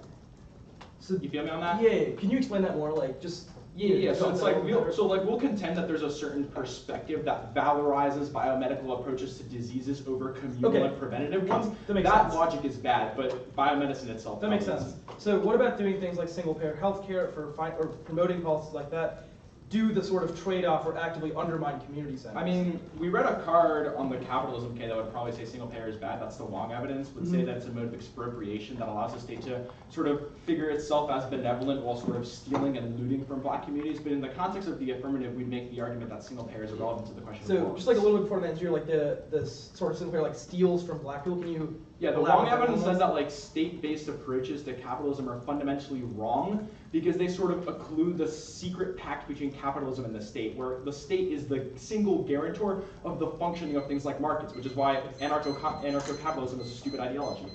So, you feel me on that? Yeah. Can you explain that more? Like just. Yeah. So it's like we'll contend that there's a certain perspective that valorizes biomedical approaches to diseases over communal and preventative ones. That logic is bad, but biomedicine itself. That makes sense. So what about doing things like single-payer healthcare or promoting policies like that? Do the sort of trade-off or actively undermine community centers? I mean, we read a card on the capitalism K that would probably say single payer is bad. That's the Wong evidence. Would say that it's a mode of expropriation that allows the state to sort of figure itself as benevolent while sort of stealing and looting from black communities. But in the context of the affirmative, we'd make the argument that single payer is irrelevant to the question. So just like a little bit before the answer, like the sort of single payer like steals from black people. Can you? Yeah, the Wong evidence says that like state-based approaches to capitalism are fundamentally wrong because they sort of occlude the secret pact between capitalism and the state, where the state is the single guarantor of the functioning of things like markets, which is why anarcho-capitalism is a stupid ideology.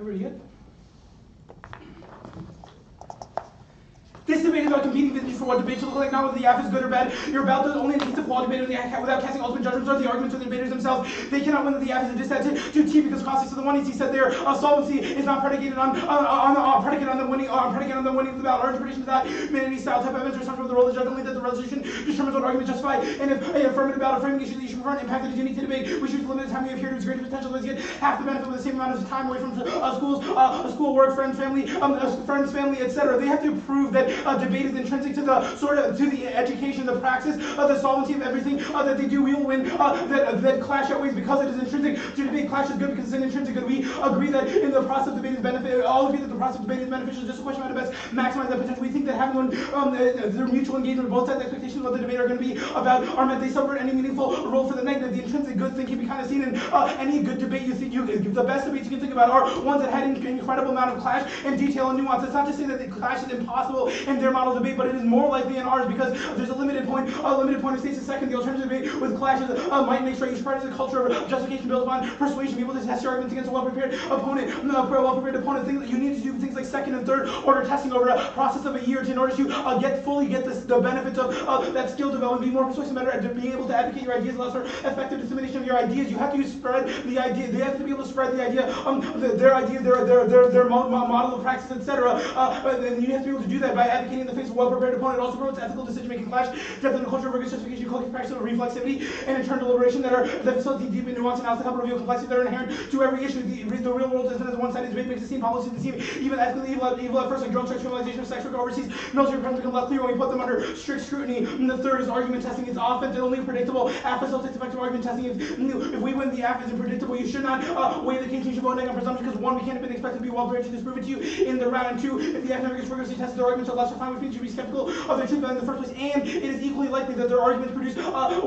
Everybody good? This debate is about competing visions for what debate should look like, not whether the app is good or bad. You're about to only in case of flawed debate without casting ultimate judgments or the arguments of the debaters themselves. They cannot win that the app is a disadvantage to T because concepts of the one he said their solvency is not predicated on the winning of the ballot. Our interpretation of that Manity style type of evidence responsible for the role of the judge only that the resolution determines what argument justify. And if an affirmative ballot framing issue that you should prefer an impact that is unique to debate, we should limit the time we have here to its greatest potential. Let's get half the benefit with the same amount of time away from school, work, friends, family, etc. They have to prove that debate is intrinsic to the education, the praxis, the solvency of everything that they do. We will win. That clash outweighs because it is intrinsic to debate. Clash is good because it's an intrinsic good. We agree that in the process of debate is benefit. All agree that the process of debate is beneficial. It's just a question of how to best maximize that potential. We think that having one, their mutual engagement, both sides' expectations of what the debate are going to be about are met. They subvert any meaningful role for the negative. The intrinsic good thing can be kind of seen in any good debate. You think the best debates you can think about are ones that had an incredible amount of clash and detail and nuance. It's not to say that the clash is impossible in their model debate, but it is more likely in ours because there's a limited point of states a second. The alternative debate with clashes might make sure each party has a culture of justification built upon persuasion, people to test your arguments against a well-prepared opponent. Things that you need to do things like second and third order testing over a process of a year in order to fully get the benefits of that skill development, be more persuasive, better at being able to advocate your ideas, less for effective dissemination of your ideas. You have to spread the idea. They have to be able to spread the idea, their idea, their model of practice, etc. And you have to be able to do that by advocating in the face of well-prepared opponent. It also promotes ethical decision-making, clash, depth and culture of rigorous justification, collective practice of reflexivity, and internal deliberation that facilitate deep and nuanced analysis to help reveal complexity that are inherent to every issue. The real world isn't as one-sided debate makes it seem policies to seem even ethically evil at first, like drone sex, criminalization of sex work overseas, military presence become less clear when we put them under strict scrutiny. And the third is argument testing. It's often only predictable. App facilitates effective argument testing. If we win, the app isn't predictable. You should not weigh the case. You should vote on presumption because one, we can't have been expected to be well-prepared to disprove it to you in the round. And two, if the app never gets rigorously tested, their arguments are less refined, which means you should be skeptical of their truth in the first place. And it is equally likely that their arguments produce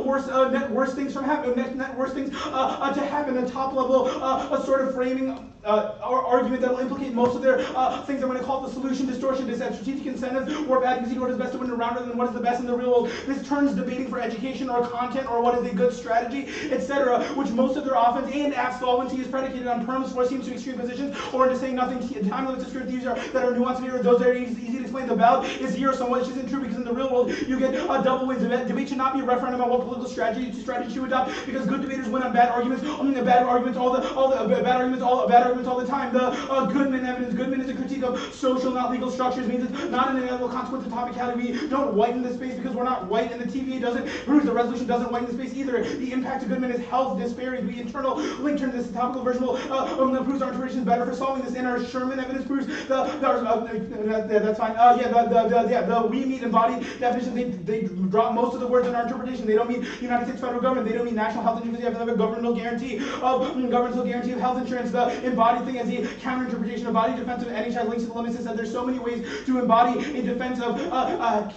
worse things to happen. A top level a sort of framing argument that will implicate most of their things. I'm going to call it the solution distortion, strategic incentives, or advocacy to what is best to win a round rather than what is the best in the real world. This turns debating for education or content or what is a good strategy, etc., which most of their offense and app solvency is predicated on perms forcing to extreme positions or into saying nothing. Time limits to these that are nuanced here, those that are easy to explain. The ballot is zero sum, which isn't true because in the real world you get double wins. Debate should not be a referendum on what political strategy to adopt because good debaters win on bad arguments. Bad arguments all the time. The Goodman evidence. Goodman is a critique of social, not legal structures. Means it's not an inevitable consequence of topicality. We don't whiten the space because we're not white, and the TVA doesn't prove the resolution doesn't whiten the space either. The impact of Goodman is health disparities. We internal link turn this topical version will proves our interpretation is better for solving this. And our Sherman evidence proves that's fine. The we meet embodied definition. They drop most of the words in our interpretation. They don't mean United States federal government. They don't mean national health insurance. You have to have a governmental guarantee of health insurance. The embodied thing as the counter interpretation. Embodied defense of NHI links to the limits. Is that there's so many ways to embody a defense of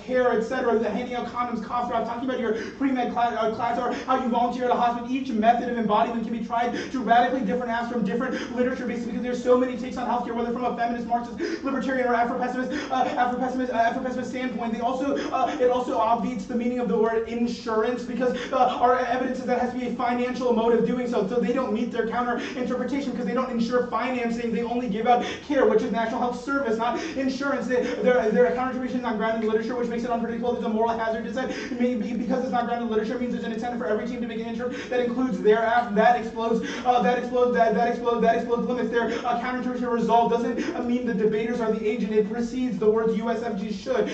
care, etc. Handing out condoms, cough drops, talking about your pre-med class or how you volunteer at a hospital. Each method of embodiment can be tried to radically different apps from different literature bases because there's so many takes on healthcare, whether from a feminist, Marxist, libertarian, or Afro-pessimist standpoint. It also obviates the meaning of the word insurance because our evidence is that has to be a financial mode of doing so. So they don't meet their counter interpretation because they don't insure financing. They only give out care, which is National Health Service, not insurance. Their counter interpretation is not grounded in literature, which makes it unpredictable. There's a moral hazard. Because it's not grounded in literature, it means there's an incentive for every team to make an intro that includes their app that explodes limits. Their counter interpretation result doesn't mean the debaters are the agent. It precedes the words USFG should.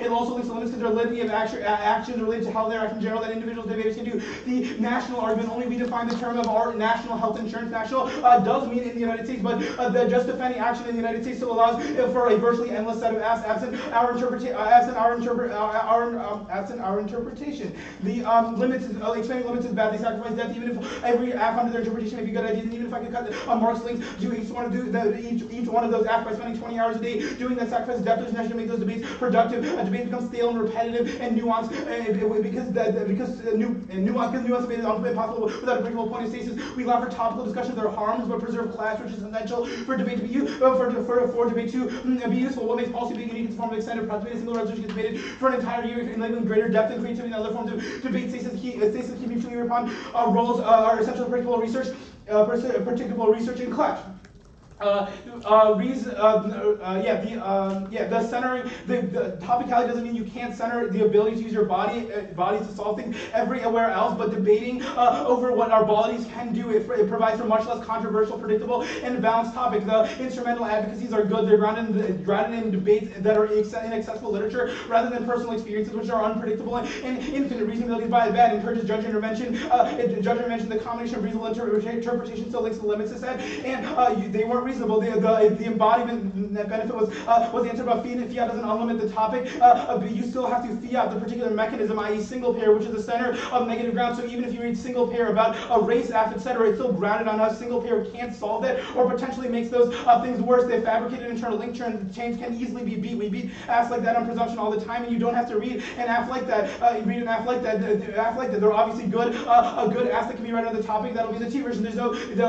It also links the limits to their litany of actions related to how their action in general that individuals debaters can do. The national argument only we define the term of our national health insurance. National does mean in the United States, but the just defending action in the United States still allows for a virtually endless set of apps absent our interpretation. The limits, expanding limits is bad. They sacrifice depth. Even if every app under their interpretation may be a good idea, and even if I could cut Mark's links, do each one of those apps by spending 20 hours a day doing that sacrifice depth. There's necessary to make those debates productive. Debates become stale and repetitive and nuanced because nuance debate is impossible without a predictable point of stasis. We allow for topical discussions that are harms but preserve class, which is essential for debate to be for debate to be useful. What makes policy being unique is the form of extended debate. A single resolution gets debated for an entire year, enabling greater depth and creativity in other forms of debate. Stasis key mutually agreed upon roles are essential for predictable research and clash. the centering, the topicality doesn't mean you can't center the ability to use your bodies to solve things everywhere else, but debating over what our bodies can do, it provides for much less controversial, predictable, and balanced topics. The instrumental advocacies are good. They're grounded in debates that are in accessible literature rather than personal experiences, which are unpredictable and infinite. Reasonability is bad. Encourages judge intervention. The combination of reasonable interpretation still links to the limits, it said, and they weren't reasonable. The embodiment benefit was answered about fiat, and fiat doesn't unlimit the topic, but you still have to fiat the particular mechanism, i.e. single pair, which is the center of negative ground. So even if you read single pair about a race app, etc., it's still grounded on how single pair can't solve that, or potentially makes those things worse. They fabricated internal link chains can easily be beat. We beat apps like that on presumption all the time, and you don't have to read an app like that. They're obviously good. A good app that can be right on the topic. That'll be the T version. There's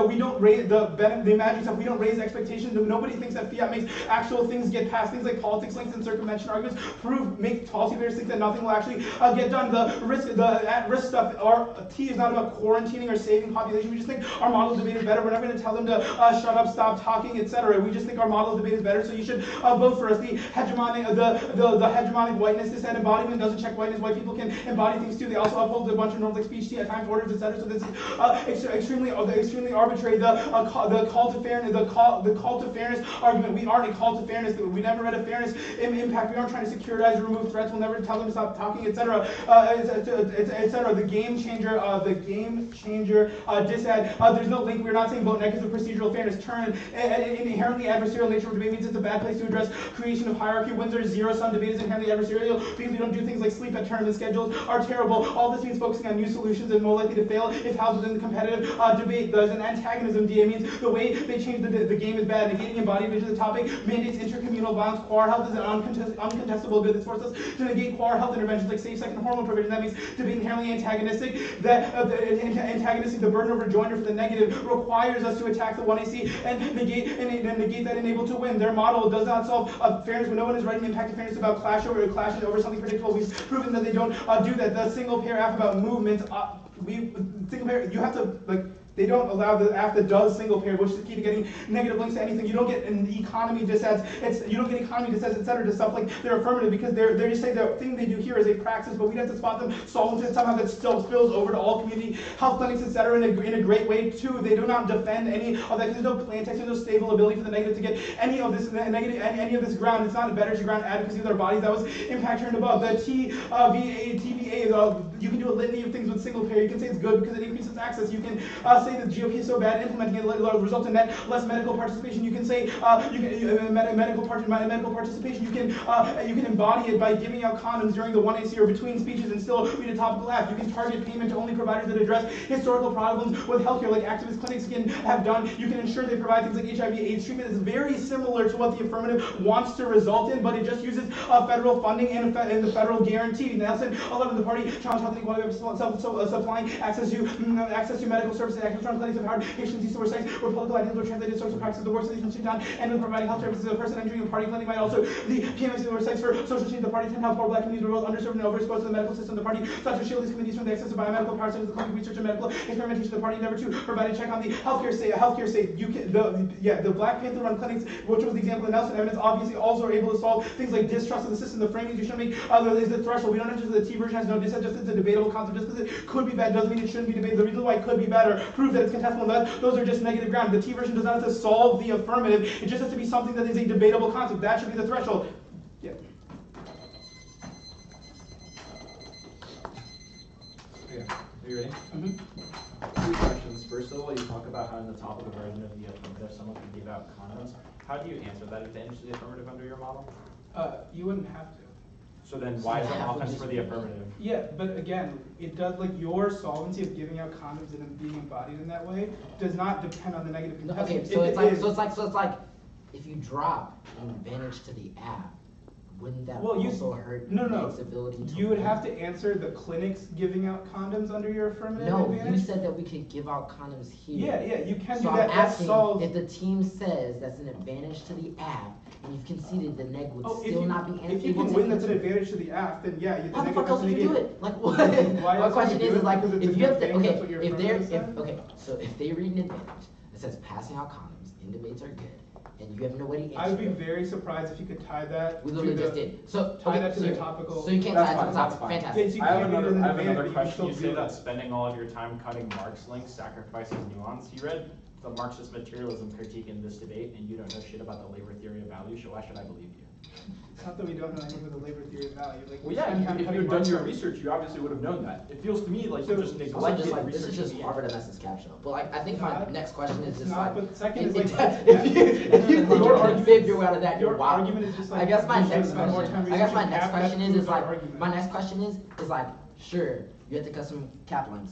we don't raise the magic stuff. We don't raise expectations. Nobody thinks that fiat makes actual things get passed. Things like politics links and circumvention arguments make policymakers think that nothing will actually get done. The at-risk stuff. Our T is not about quarantining or saving population. We just think our model of debate is better. We're never going to tell them to shut up, stop talking, etc. We just think our model of debate is better. So you should vote for us. The hegemonic whiteness is that embodiment doesn't check whiteness. White people can embody things too. They also uphold a bunch of norms like speech, at times orders, etc. So this is extremely arbitrary. The call to fairness argument. We aren't a call to fairness. We never read a fairness impact. We aren't trying to securitize or remove threats. We'll never tell them to stop talking, etc. Etc. The game changer disad. There's no link. We're not saying vote negative procedural fairness. Turn inherently adversarial nature of debate means it's a bad place to address creation of hierarchy. Windsor zero-sum debate is inherently adversarial because we don't do things like sleep at tournament schedules are terrible. All this means focusing on new solutions is more likely to fail if housed within the competitive debate. There's an antagonism. DA means the way they change the game is bad. Negating embodied vision of the topic mandates intercommunal violence. Quar health is an uncontestable good. This forces us to negate quar health interventions like safe sex and hormone provision. That makes debate inherently antagonistic. The burden of rejoinder for the negative requires us to attack the 1AC and negate that enable to win. Their model does not solve fairness when no one is writing impact of fairness about clashes over something predictable. We've proven that they don't do that. The single pair app about movements, single pair, you have to they don't allow the app that does single pair, which is the key to getting negative links to anything. You don't get an economy disads. You don't get economy disads, etc. to stuff like they're affirmative because they just say the thing they do here is a praxis, but we'd have to spot them solvents and somehow that still spills over to all community health clinics, etc. in a great way too. They do not defend any of that. There's no plain text. There's no stable ability for the negative to get any of this any of this ground. It's not better to ground advocacy with our bodies. That was impact turned above. The TVA, you can do a litany of things with single pair. You can say it's good because it increases access. You can say that GOP is so bad implementing it results in less medical participation. You can say medical participation. You can embody it by giving out condoms during the 1AC or between speeches and still read a topical app. You can target payment to only providers that address historical problems with healthcare, like activist clinics can have done. You can ensure they provide things like HIV/AIDS treatment. It's very similar to what the affirmative wants to result in, but it just uses federal funding and the federal guarantee. Nelson, 11, the party challenge health inequality by supplying access to medical services, access to clinics of hard patients, these sites where political ideas were translated social practices, the worst of these done, and with providing health services, a person entering a party clinic might also the PMS were sites for social change. The party 10 how poor black communities were both underserved and overexposed to the medical system. The party sought to shield these communities from the access to biomedical power centers, the clinical research and medical experimentation. The party never to provide a check on the healthcare state. You can the Black Panther run clinics, which was the example of Nelson evidence, obviously also are able to solve things like distrust of the system. The framing you should make is the threshold. We don't enter the T version has no dissent, just it's a debatable concept. Just because it could be bad doesn't mean it shouldn't be debated. The reason why it could be bad or prove that it's contestable, those are just negative ground. The T version does not have to solve the affirmative. It just has to be something that is a debatable concept. That should be the threshold. Yeah. Okay. Are you ready? Mm-hmm. Two questions. First of all, you talk about how in the top of the version of the affirmative, someone can give out condoms. How do you answer that advantage to the affirmative under your model? You wouldn't have to. So then why is it offense for the affirmative? Yeah, but again, it does your solvency of giving out condoms and being embodied in that way does not depend on the negative contestant. Okay, so it's like if you drop an advantage to the app, wouldn't that also hurt its ability to you would have to answer the clinics giving out condoms under your affirmative advantage? You said that we could give out condoms here. Yeah, you can so do that. I'm asking if the team says that's an advantage to the app, and you've conceded the neg would still not be able to. If you can win that's an advantage to the app, then yeah, how the fuck else would you do it? Like what? My question is like if you have to so if they read an advantage that says passing out condoms in debates are good, and you have no way to answer I would be it. very surprised if you could tie that. We literally to just the, did. So, tie that to so the topical. So you can't That's tie it to fine, the that's topic. fine. Fantastic. Yes, you I have can't do it in another, the I have debate, another but you question. still You do say it. that spending all of your time cutting Marx links sacrifices nuance. You read the Marxist materialism critique in this debate, and you don't know shit about the labor theory of value, so why should I believe you? It's not that we don't know anything about the labor theory of value. Like, Well, yeah, spend time if cutting you'd done Marx your on- research, you obviously would have known that. It feels to me like you just I like neglected this, like, research. this is just in the Harvard end. MS's caption. But like, I think my Not- next question is it's just not, like, but second if, is if, like- if you think Your you can argument- figure out of that, you're Your wild. argument is just like. I guess my we should next spend more question. time I guess my researching next cap, that question is proves our like, argument. my next question is like, sure, you have to cut some cap links.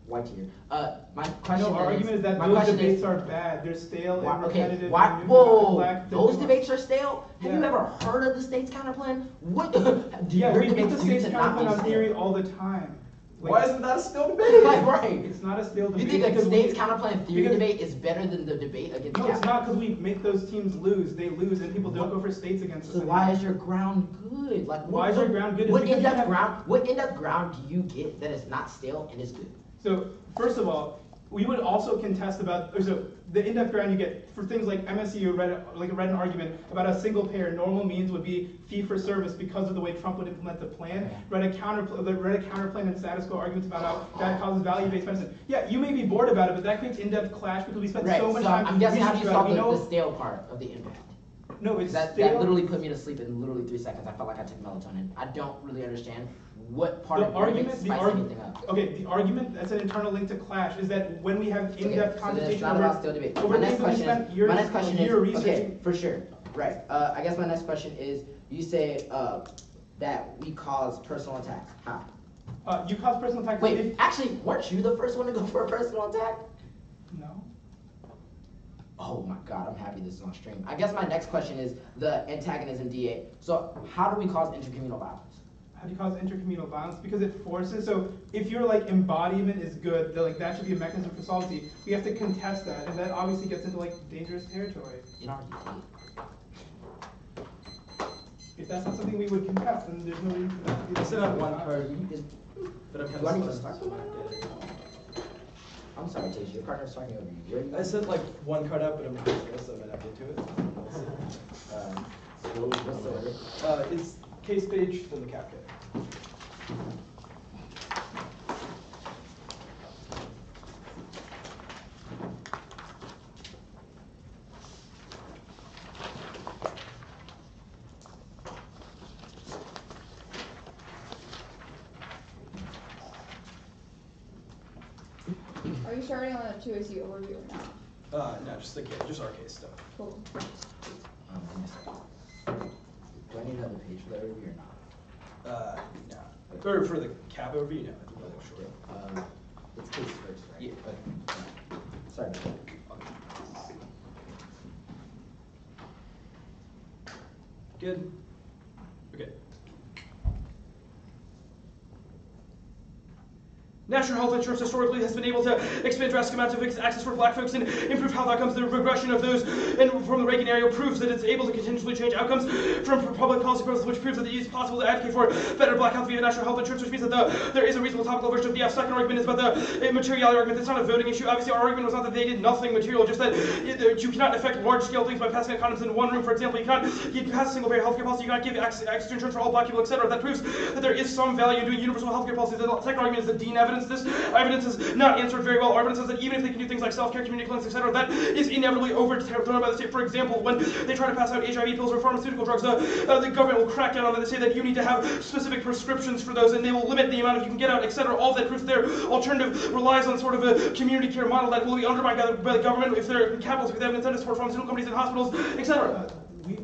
White here. My question No, our argument is that my those question debates is, are bad. They're stale why, and okay, repetitive. why, and whoa, lack the those nuance. debates are stale? Have you Yeah. ever heard of the state's counterplan? What, do Yeah, your we beat debates the do state's to not be counterplan on stale? theory all the time. Like, Why isn't that a still debate? Like, right. It's not a stale debate. You think a because state's we- counterplan theory because- debate is better than the debate against No, it's cap? not because we make those teams lose. They lose, and people don't go for states against us. So why is your ground good? Like, Why is your ground good? Is What because you in-depth have- ground? What in-depth ground do you get that is not stale and is good? So first of all, we would also contest about so the in-depth ground you get for things like MSU read an argument about a single payer normal means would be fee for service because of the way Trump would implement the plan. Read a counterplan and status quo arguments about how that causes value-based medicine. Yeah, you may be bored about it, but that creates in-depth clash because we spend Right. so much So time. I'm guessing how do you researching solve about it. the stale part of the impact? No, it's That stale. literally put me to sleep in literally 3 seconds. I felt like I took melatonin. I don't really understand what part The of argument, spice the argument, anything up. okay, the argument that's an internal link to clash is that when we have in-depth Okay, so then it's conversation not over, about stale debate. over My next things that we question spent is, years, my next question a year is, okay, researching. for sure, right. I guess my next question is, you say that we cause personal attacks. How? You cause personal attack. Wait, actually, weren't you the first one to go for a personal attack? No. Oh my god, I'm happy this is on stream. I guess my next question is the antagonism DA. So how do we cause intercommunal violence? How do you cause intercommunal violence? Because it forces, so if your like embodiment is good, then like that should be a mechanism for solvency. We have to contest that, and that obviously gets into like dangerous territory. You know, If that's not something we would contest, then there's no reason for that. I still have one card, but I'm do kind I of need to start? I'm sorry, Tasha, your partner's talking over you. Where are you? I set like one card up, but I'm pretty slow, so I might not get to it. So what's the order? It's case page, then the cap kit. Are you starting on a 2AC overview or not? No, just the case, just our case stuff. Cool. Give me a second. Do I need another page for that review or not? No. Or for the cap overview, no, I think that's short. It's case first, right? Yeah. Sorry about that. Good. Okay. National health insurance historically has been able to expand drastic amounts of access for black folks and improve health outcomes. The regression of those and from the Reagan era proves that it's able to continually change outcomes from public policy process, which proves that it is possible to advocate for better black health via national health insurance, which means that there is a reasonable topical version of the second argument is about the materiality argument. It's not a voting issue. Obviously, our argument was not that they did nothing material, just that you cannot affect large-scale things by passing condoms in one room, for example. You cannot pass a single-payer healthcare policy. You cannot give access to insurance for all black people, etc. That proves that there is some value in doing universal healthcare policy. The second argument is the Dean evidence. This evidence is not answered very well. Our evidence says that even if they can do things like self-care, community clinics, etc., that is inevitably overthrown by the state. For example, when they try to pass out HIV pills or pharmaceutical drugs, the government will crack down on that. They say that you need to have specific prescriptions for those, and they will limit the amount of you can get out, etc. All that proves their alternative relies on sort of a community care model that will be undermined by the government if they're capitalists, if they have incentives for pharmaceutical companies and hospitals, etc.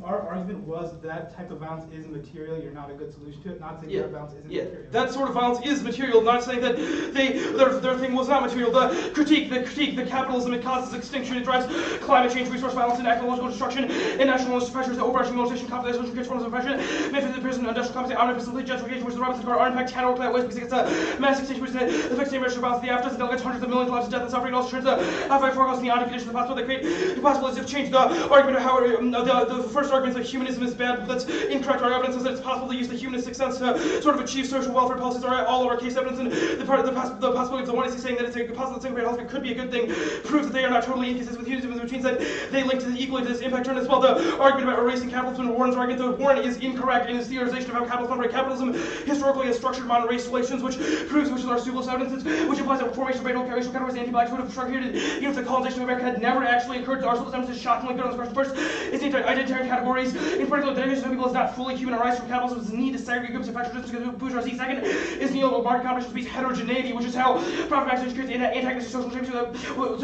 Our argument was that type of violence is material. You're not a good solution to it. Not saying that violence isn't material. That sort of violence is material. Not saying that their thing was not material. The critique, the capitalism it causes extinction, it drives climate change, resource violence, and ecological destruction, and nationalist pressures, the overarching mobilization, capitalization, creates forms of oppression, manifested in prison, industrial compensation, omnibus, complete gentrification, which the Robinson Car are in fact cannot work that way because it's a mass extinction, which affects the racial balance of the after, and delegates hundreds of millions of lives of death and suffering. It also turns the halfway forecast and the conditions of the possible that create the possibilities of change. The argument of how the first argument is that humanism is bad, but that's incorrect. Our evidence is that it's possible to use the humanistic sense to sort of achieve social welfare policies. All of our case evidence and the possibility of the one is saying that it's possible that single-payer healthcare could be a good thing proves that they are not totally inconsistent with humanism, which means that they link to equally to this impact turn as well. The argument about erasing capitalism and Warren's argument that Warren is incorrect in his theorization of how capitalism historically has structured modern race relations, which proves, which is our pseudo evidence, which implies that formation of racial categories anti-blacks would have structured even if the colonization of America had never actually occurred. Our pseudo evidence is shockingly good on this question. First is the identitarian categories. In particular, the definition of people is not fully humanized from capitalism's need to segregate groups and factors to bourgeoisie. Second is neoliberal market competition speaks heterogeneity, which is how profit maximization creates antagonistic social change so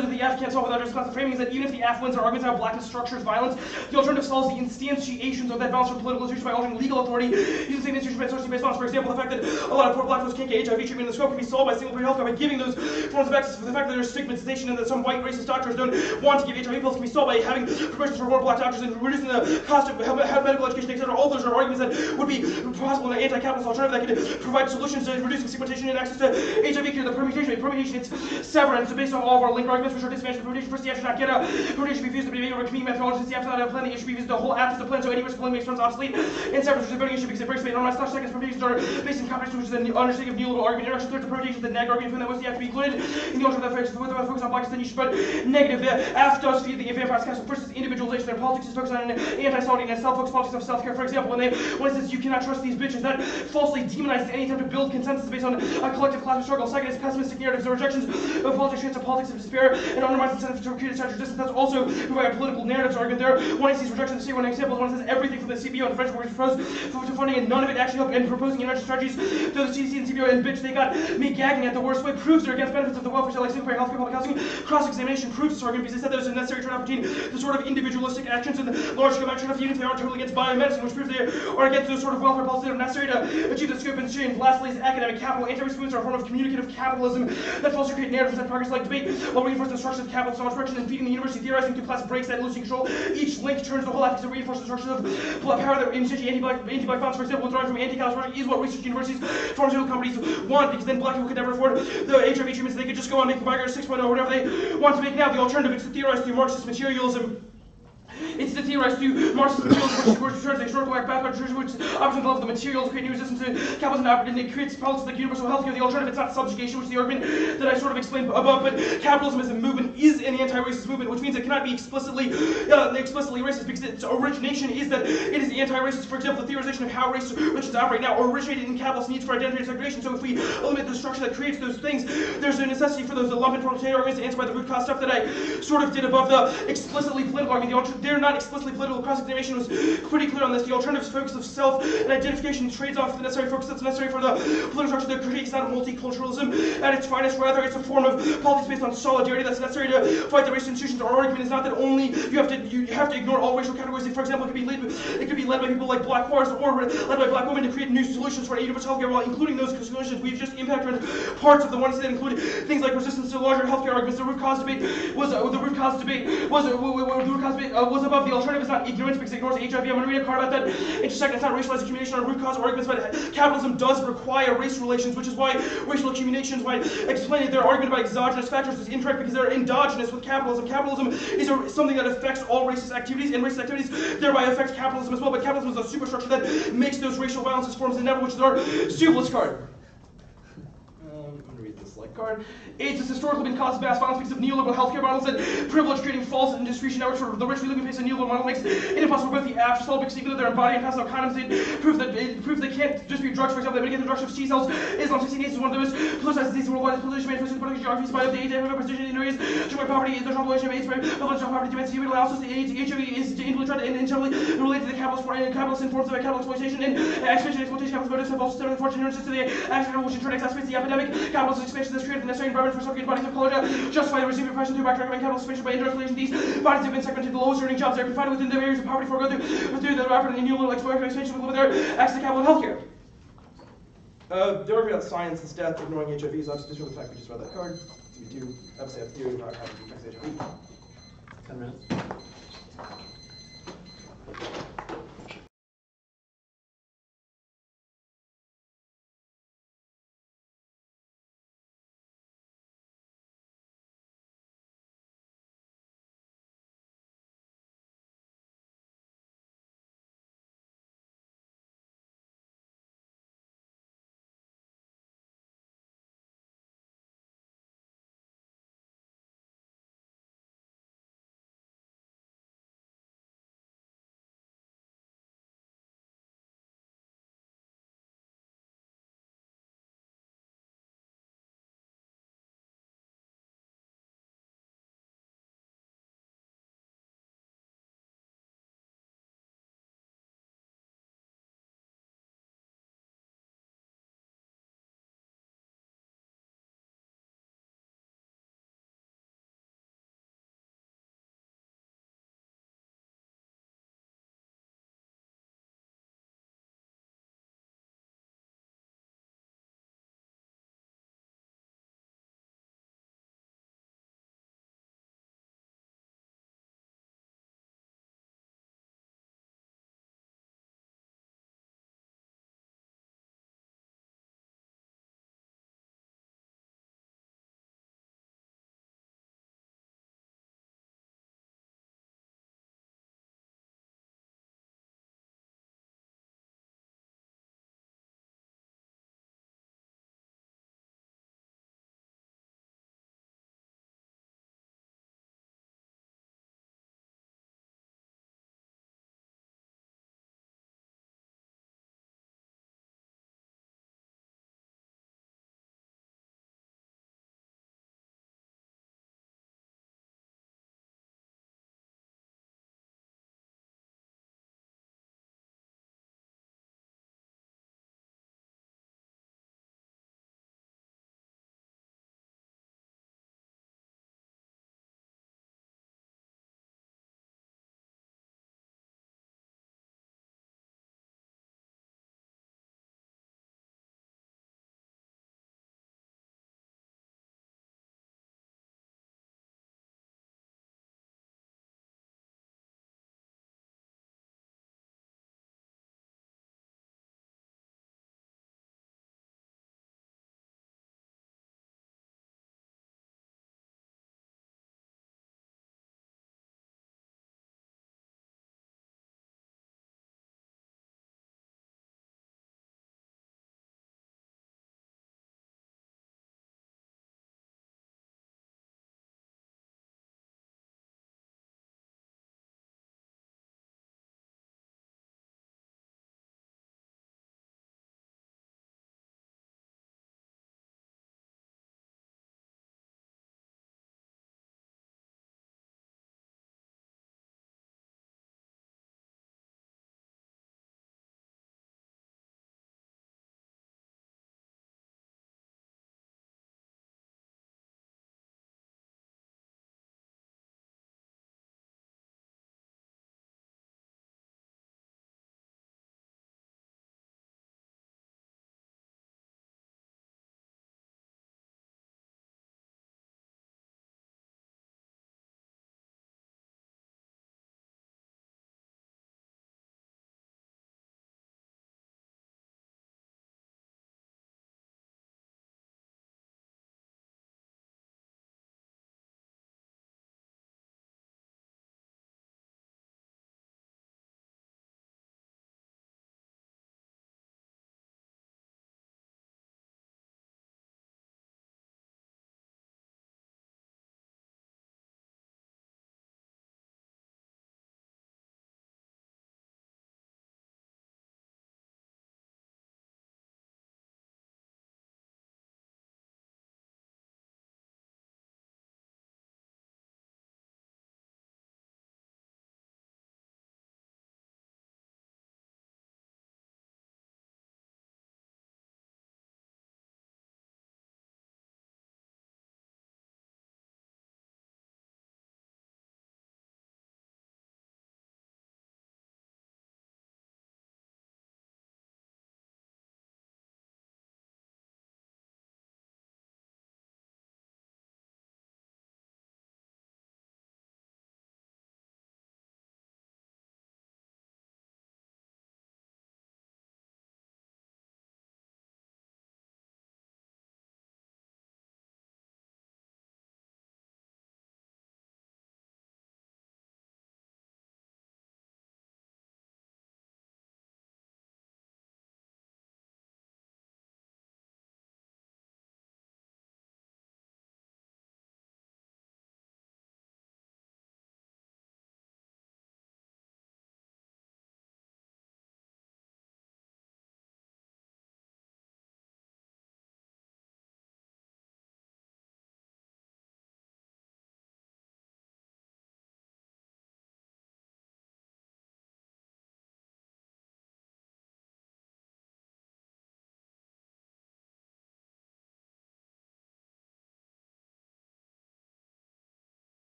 that the F can't solve without just class. The framing is that even if the F wins our arguments how blackness structures violence, the alternative solves the instantiations of that violence from political institutions by altering legal authority using the same institution by socially based violence. For example, the fact that a lot of poor black folks can't get HIV treatment in the scope can be solved by single-payer healthcare by giving those forms of access. For the fact that there's stigmatization and that some white racist doctors don't want to give HIV pills can be solved by having promotions for more black doctors and reducing the cost of medical education, etc. All those are arguments that would be possible in an anti-capitalist alternative that could provide solutions to reducing stigmatization and access to HIV care. The permutation, it's severance. So based on all of our linked arguments, which are disadvantage of permutation, first the F should not get a permutation be fused to behavior or community methodology. Since the F is not a plan, it should be used the whole app is the plan, so any risk of makes terms obsolete. And severance, which is a voting issue because it breaks the normalized slash seconds. Permutations are based in competition, which is an understanding of neoliberal argument. Interaction third, the permutation, the neg argument, that was the F to be included in the alternative that focus on blackness, then you should put negative. The F does feed the vampire's castle. First is individualization. Their politics is focused on an anti-solidity and self-focused politics of self-care. For example, when it says you cannot trust these bitches, that falsely demonizes any attempt to build consensus based on a collective class struggle. Second is pessimistic narratives. The rejections of politics creates a politics of despair and undermines incentives to create a sense of distance. That's also provide political narratives argument there. One sees rejections. See one example. One says everything from the CBO and French were proposed to funding and none of it actually helped. And proposing intervention strategies to the CDC and CBO and bitch they got me gagging at the worst way proves they're against benefits of the welfare state like single-payer healthcare, public housing. Cross-examination proves this argument because they said that it's a necessary trade-off between the sort of individualistic actions and the large-scale action of even if they aren't totally against biomedicine, which proves they are against those sort of welfare policies that are necessary to achieve the scope and change. Lastly is academic capital. Anti-race movements are a form of communicative capitalism that also create narratives that progress like debate while reinforcing the structures of capital so much direction and feeding the university theorizing to class breaks that losing control. Each link turns the whole axis to reinforce the structures of power that instantiate anti-black violence. For example, withdrawing from anti-Catholic project is what research universities, pharmaceutical companies want because then black people could never afford the HIV treatments. They could just go on making Viagra 6.0 or whatever they want to make now. The alternative is to theorize through Marxist materialism. It's to theorize through Marxist materialism, which returns the historical background, which options love the materials, create new resistance to capitalism, and it creates politics like universal healthcare. The alternative, it's not subjugation, which is the argument that I sort of explained above, but capitalism as a movement is an anti-racist movement, which means it cannot be explicitly racist because its origination is that it is anti-racist. For example, the theorization of how race relations operate now originated in capitalist needs for identity and segregation. So if we eliminate the structure that creates those things, there's a necessity for those lumpen proletariat arguments to answer by the root cause stuff that I sort of did above the explicitly political argument. They're not explicitly political. Cross-examination was pretty clear on this. The alternative's focus of self and identification trades off the necessary focus that's necessary for the political structure that critiques not multiculturalism at its finest. Rather, it's a form of politics based on solidarity that's necessary to fight the racist institutions. Our argument is not that only you have to ignore all racial categories. For example, it could be led by people like black bars or led by black women to create new solutions for universal healthcare. While including those solutions, we've just impacted parts of the ones that include things like resistance to larger healthcare arguments. The root cause debate was above. The alternative is not ignorance because it ignores HIV. I'm going to read a card about that in just a second. It's not racialized accumulation or root cause arguments, but capitalism does require race relations, which is why racial accumulations, why explaining their argument about exogenous factors is incorrect because they're endogenous with capitalism. Capitalism is something that affects all racist activities, and racist activities thereby affect capitalism as well. But capitalism is a superstructure that makes those racial violences forms in never, which is our stupidest card. I'm going to read this like card. AIDS has historically been caused by mass violence because of neoliberal healthcare models and privilege creating false and distribution networks for the rich. We live in face of neoliberal model makes it impossible for both the after cells because even though they're embodying pass out condoms, it proves they can't distribute drugs. For example, they mitigate the destruction of T cells. Islam 16 AIDS is one of the most politicized diseases worldwide. It's politically manifested in political geographies by the AIDS precision in areas shown by poverty, the population of AIDS, population of poverty, dementia, will also the AIDS, HIV is intellectually and internally related to the capitalist forms of capital exploitation and expansion exploitation. Capitalist motives have also stemmed the fortune to the accident which in turn exacerbates the epidemic. Capitalist expansion has created the necessary environment for subjugated bodies of color to justify the regime of oppression through back recommend capital expansion by indirect relation. These bodies have been segmented. The lowest earning jobs are confined within the areas of poverty for through the rapid and neoliberal expansion with their access to capital and healthcare. The argument about science is death, ignoring HIV is obviously just for the fact we just read that card. We do obviously have theory about how to detect HIV. 10 minutes.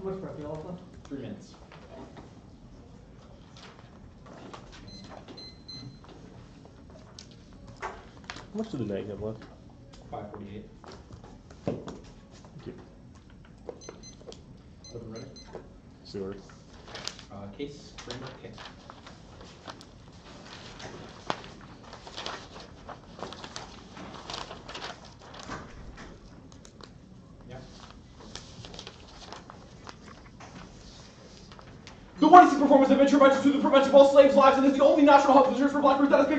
What's prep y'all left? 3 minutes. How much did the neg have left? 548. Thank you. Open ready. Sewer. Case, framework, case. Yeah. The Odyssey performance adventure matches to the prevention of all slaves' lives and is the only national health insurance for black groups that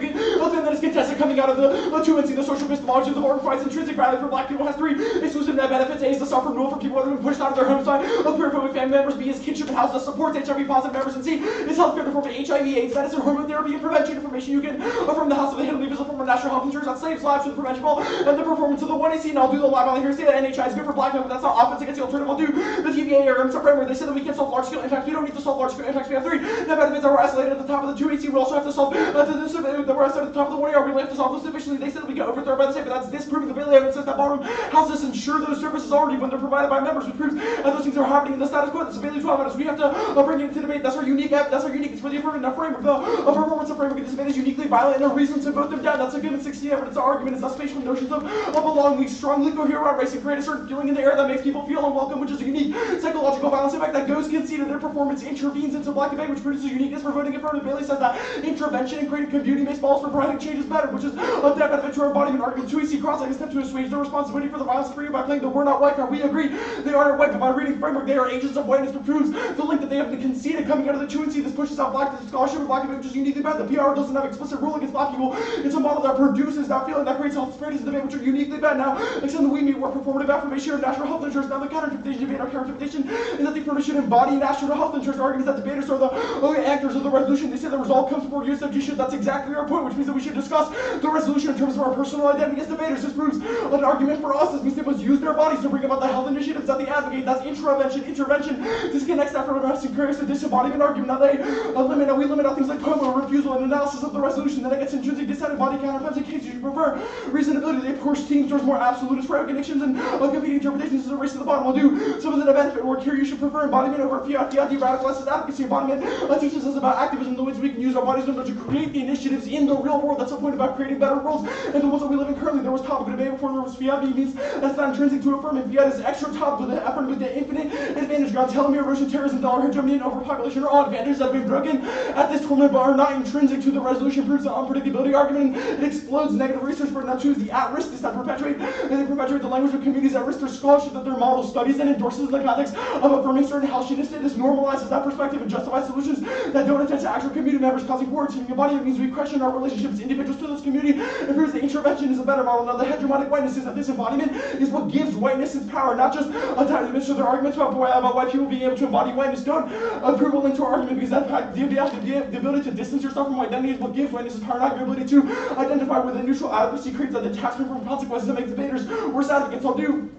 is contested coming out of the 2NC, the social epistemology of the war provides intrinsic value for black people, has 3 exclusive net benefits. A is the suffer rule for people who have been pushed out of their homes by queer-phobic family members. B is kinship and house that supports HIV-positive members. And C is healthcare to form HIV/AIDS medicine, hormone therapy, and prevention information you get from the House of the Hidden Leaf is a form of national health insurance that saves lives for the prevention of all and the performance of the 1AC. And I'll do the live on here. Say that NHI is good for black men, but that's not offense against the alternative. I'll do the TVA or framework. They said that we can't solve large-scale impacts. We don't need to solve large-scale impacts. We have 3 net benefits that were isolated at the top of the 2AC. We also have to solve that were isolated at the top of the 1AR. We have to solve those sufficiently. They said that we get overthrown by the state, but that's disproving the Bailey evidence says that bottom houses ensure those services already when they're provided by members, which proves that those things are happening in the status quo. That's the Bailey 12 evidence. We have to bring it to debate. That's our unique. It's for the affirmative framework. The performance of framework of this debate is uniquely violent and a reason to vote them down. That's a given 60 evidence. Our argument is that spatial notions of belonging strongly cohere around race and create a certain feeling in the air that makes people feel unwelcome, which is a unique psychological violence effect that goes conceded. Their performance intervenes into black debate, which produces uniqueness for voting affirmative. Bailey says that intervention and creating community-based balls for providing change is better, which is a dead benefit to our embodiment argument. 2AC cross-leg is attempt to assuage the responsibility for the violence free by playing the we're not white card. We agree they aren't white, but by reading framework, they are agents of whiteness, but proves the link that they have conceded coming out of the 2NC. This pushes out black scholarship and black debate, which is uniquely bad. The PR doesn't have explicit rule against black people. It's a model that produces that feeling that creates health disparities in debate, which are uniquely bad. Now, extend the we meet where performative affirmation of national health insurance. Now, the counter-interpretation debate, our counter-interpretation is that the affirmative should embody national health insurance. Arguments that debaters are the actors of the resolution. They say the result comes before USFG should. That's exactly our point, which means that we should discuss the resolution in terms of our personal identity as debaters. This proves an argument for us. This means they must use their bodies to bring about the health initiatives that they advocate. That's intervention. Disconnects that from an creates a disembodiment argument. Now we limit out things like promo, refusal, and analysis of the resolution. Then it gets intrinsic dissent, body counterparts in cases you prefer. Reasonability, they push teams towards more absolutist predictions and competing interpretations is a race to the bottom. We'll do some of the benefit work here. You should prefer embodiment over fiat. Fiat de-radicalizes advocacy. Embodiment teaches us about activism, the ways we can use our bodies in order to create the initiatives in the real world. That's the point about creating better worlds and the ones that we live in currently. There was topic debate before there was fiat. Means that's not intrinsic to affirming. Fiat is extra top with the effort with the infinite advantage ground. Telomere erosion, terrorism, dollar hegemony, and overpopulation are all advantages that have been broken at this tournament but are not intrinsic to the resolution. Proves the unpredictability argument. It explodes negative research burden. Now choose the at-risk this time perpetuate and they perpetuate the language of communities at risk. Their scholarship that their model studies and endorses in the context of affirming certain health status normalizes that perspective and justifies solutions that don't attach to actual community members causing poor teaming embodiment means we question our relationships individuals to this community and proves that intervention is a better model. Now the hegemonic whiteness is that this embodiment is what gives whiteness its power, not just a time to their arguments about white people being able to embody whiteness. Don't prove a link to our argument because that the ability to distance yourself from identity is what gives whiteness its power, not your ability to identify with a neutral adequacy creates a detachment from consequences that make debaters worse advocates. I'll do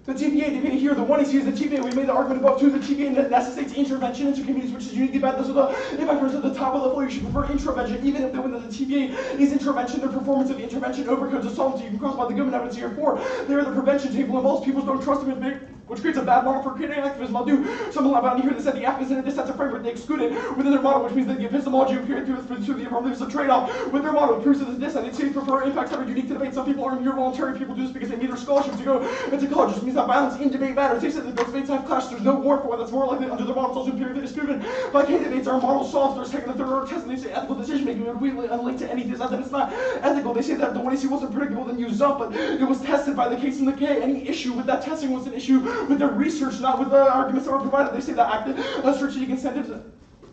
the TVA debate here, the one issue is the TVA. We made the argument above too. The TVA necessitates intervention into communities, which is uniquely bad. Those are the impactors at the top of the floor. You should prefer intervention, even if the TVA is intervention. The performance of the intervention overcomes the solvency. You can cross by the government evidence here. 4, they're the prevention table, and most people don't trust them, which creates a bad model for creating activism. I'll do something about here that said the activists in this sense of framework they exclude it within their model, which means that the epistemology appeared through the affirmative is a trade-off with their model. It proves that this and they prefer impacts that are unique to debate. Some people are voluntary. People do this because they need their scholarship to go into college, which means that violence in debate matters. They said that those debates have clashed. There's no warrant for one that's more likely under their models. Also empirically disproven by candidates. Our model solves their second and third order tests, and they say ethical decision making would be unlinked to any design that it's not ethical. They say that the 1AC wasn't predictable, then use up, but it was tested by the case in the K. Any issue with that testing was an issue with their research, not with the arguments that were provided. They say that strategic incentives.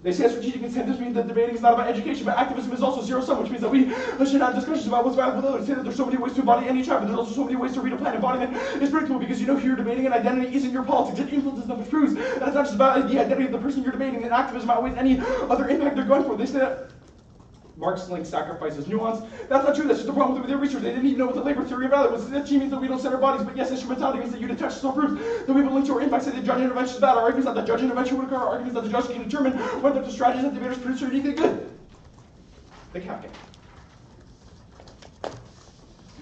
They say strategic incentives mean that debating is not about education, but activism is also zero-sum, which means that we should have discussions about what's valuable. They say that there's so many ways to embody any tribe, but there's also so many ways to read a plan. Embodiment is predictable because you know who you're debating, and identity isn't your politics. It influences them, which proves that it's not just about the identity of the person you're debating, and activism outweighs any other impact they're going for. They say that Marx links sacrifices nuance. That's not true. That's just the problem with their research. They didn't even know what the labor theory of value was. That means that we don't set our bodies, but yes, instrumentality means that you detach yourself proves that we have a link to our impact. Say the judge intervention is bad. Our arguments that the judge intervention would occur. Our arguments that the judge can determine whether the strategies that debaters produce are uniquely good. The cap game.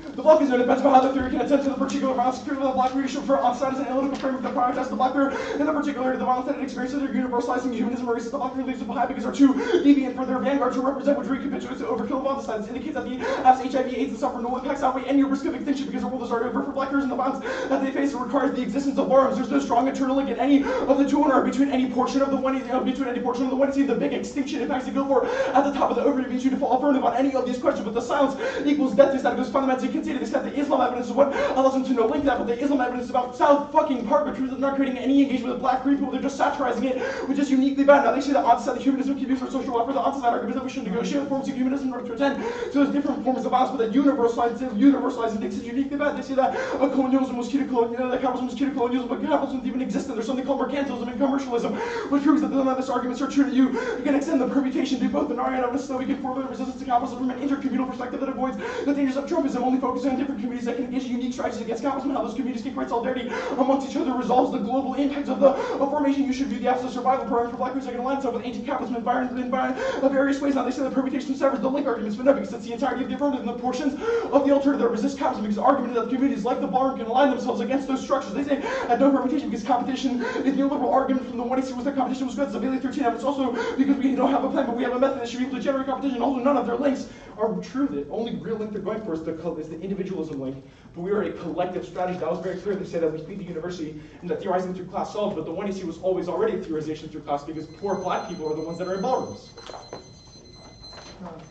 The block is known depends on how the theory can attend to the particular violence experience of the black reader for onside as an analytical framework that prioritizes the black reader in the particular the violence that it experiences they're universalizing humanism or racism the black reader leaves it behind because they're too deviant for their vanguard to represent which recapitulates the overkill of all sides. Indicates that the apps HIV, AIDS, and suffer no impacts outweigh any risk of extinction because the world is already over for black readers and the violence that they face requires the existence of arms. There's no strong internal link in any of the two or between any portion of the one between any portion of the one. The big extinction impacts to go for at the top of the overview means you to fall affirmative on any of these questions, but the silence equals death is that it goes fundamentally conceded except the Islam evidence is what allows them to no link that, but the Islam evidence about South fucking Park, but truth is not creating any engagement with black people, they're just satirizing it, which is uniquely bad. Now they say that onside the humanism can be used for social welfare, the onside argument that we should negotiate with forms of humanism in order to attend to those different forms of violence, but that universalizing things is uniquely bad. They say that colonialism was key to colonialism, that capitalism was key to colonialism, but capitalism didn't even exist, and there's something called mercantilism and commercialism, which proves that none of this arguments are true to you. You can extend the permutation to both binary and evidence so we can formulate resistance to capitalism from an intercommunal perspective that avoids the dangers of Trumpism, only focusing on different communities that can engage in unique strategies against capitalism, how those communities can create solidarity amongst each other resolves the global impacts of the formation. You should view the absolute survival program for black people that can align itself with anti-capitalism environment in various ways. Now they say the permutation severs the link arguments, but no, because it's the entirety of the affirmative and the portions of the alternative that resist capitalism, because the argument that the communities like the barn can align themselves against those structures. They say at no permutation because competition is neoliberal argument from the 1AC was that competition was good as a Bailey 13 evidence. Also because we don't have a plan, but we have a method that should be able to generate competition. Also, none of their links are true. The only real link they're going for is the individualism link. But we are a collective strategy. That was very clear. They say that we feed the university and that theorizing through class solves, but the 1AC was always already a theorization through class because poor black people are the ones that are in ballrooms.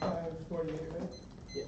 5:48, right? Yeah.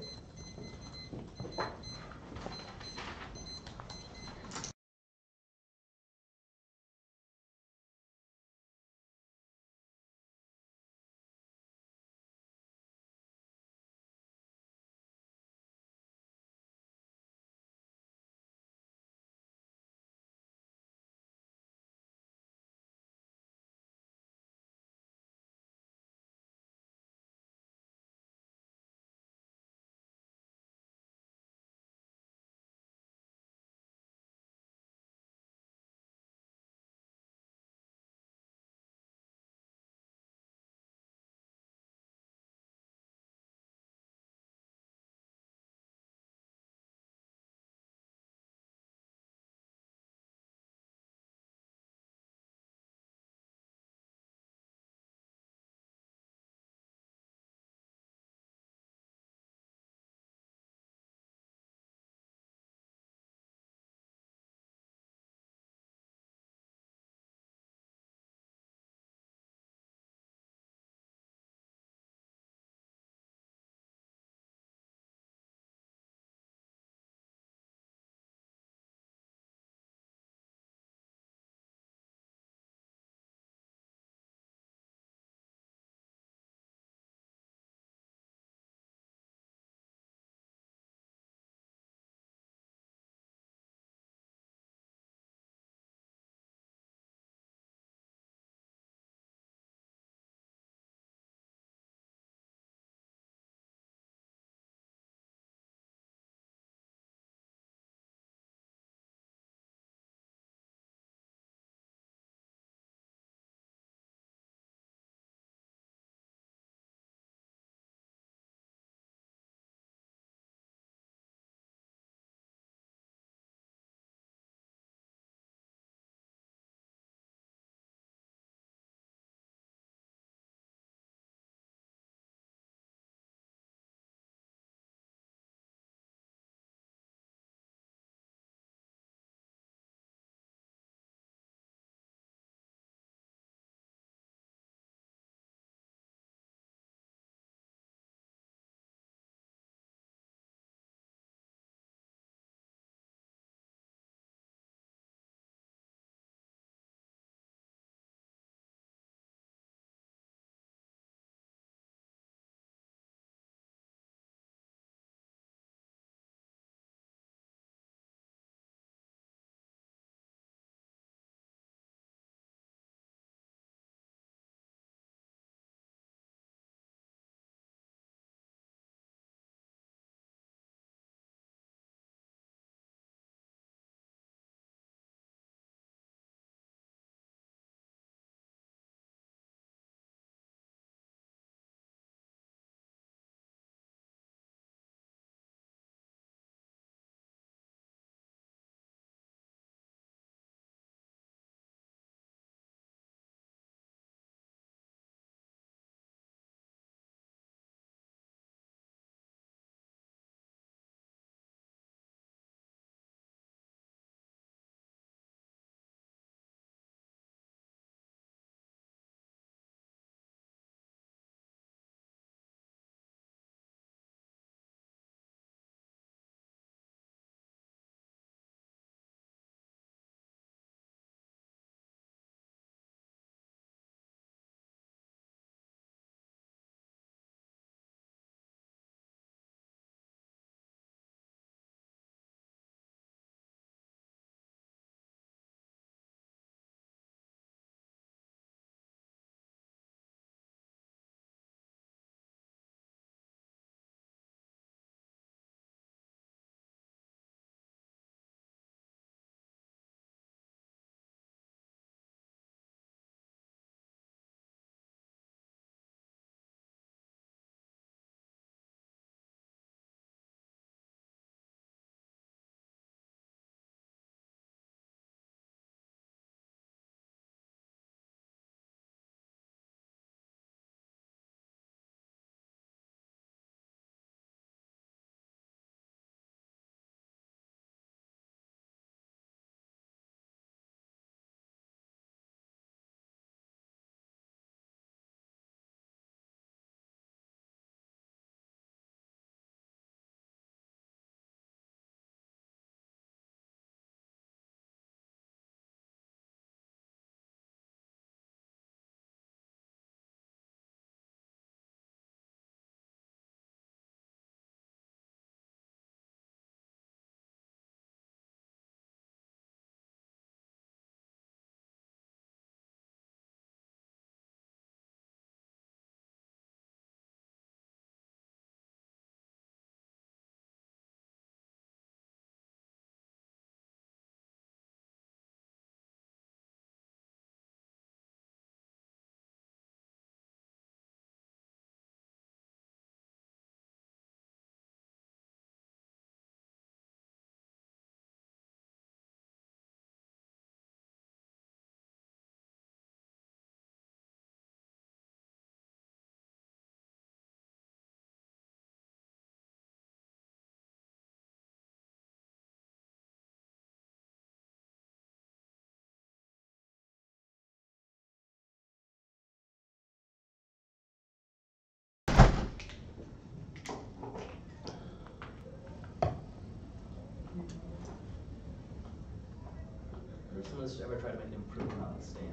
Or someone's ever tried to make an improvement on the stand?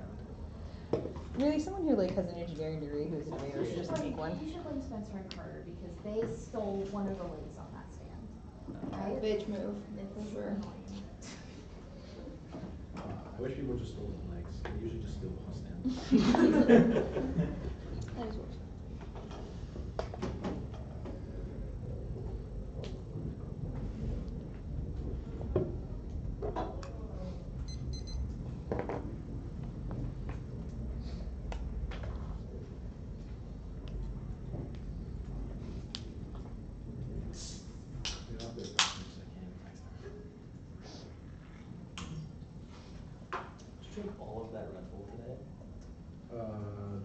Really, someone who like has an engineering degree who's a debater should just make one. You should blame Spencer and Carter because they stole one of the legs on that stand. Right? Bitch move, for sure. I wish people just stole the legs. They usually just steal the whole stand. That is worse. Did you drink all of that Red Bull today?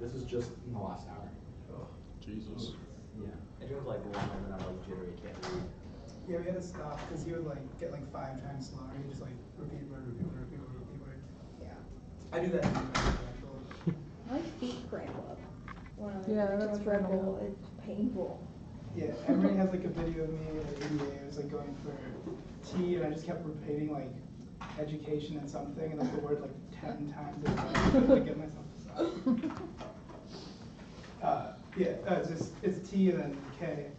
This is just in the last hour. Oh, Jesus. Yeah. I drink like one and then I'm like jittery, can't read. Yeah, we had to stop because he would like get like 5 times slower. He just like repeat word, repeat word, repeat word, repeat word. Yeah. I do that actually. My feet cramp up when I Yeah, that's drink Red normal. Bull. It's painful. Yeah, everybody has like a video of me at ABA. I was like going for tea and I just kept repeating like education and something and like the word like 10 times a day to get myself to stop. It's T and then K.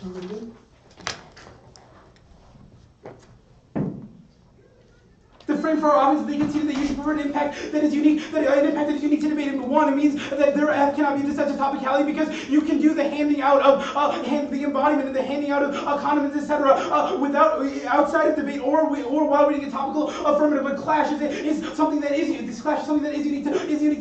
Everybody good? The frame for our audience, they conceded that you should prefer an impact that is unique, an impact that is unique to debate. And one, it means that their F cannot be the sense of topicality because you can do the handing out of the embodiment and the handing out of condiments, etc. Outside of debate or while reading a topical affirmative. But clash is something that is unique. This clash is something that is unique to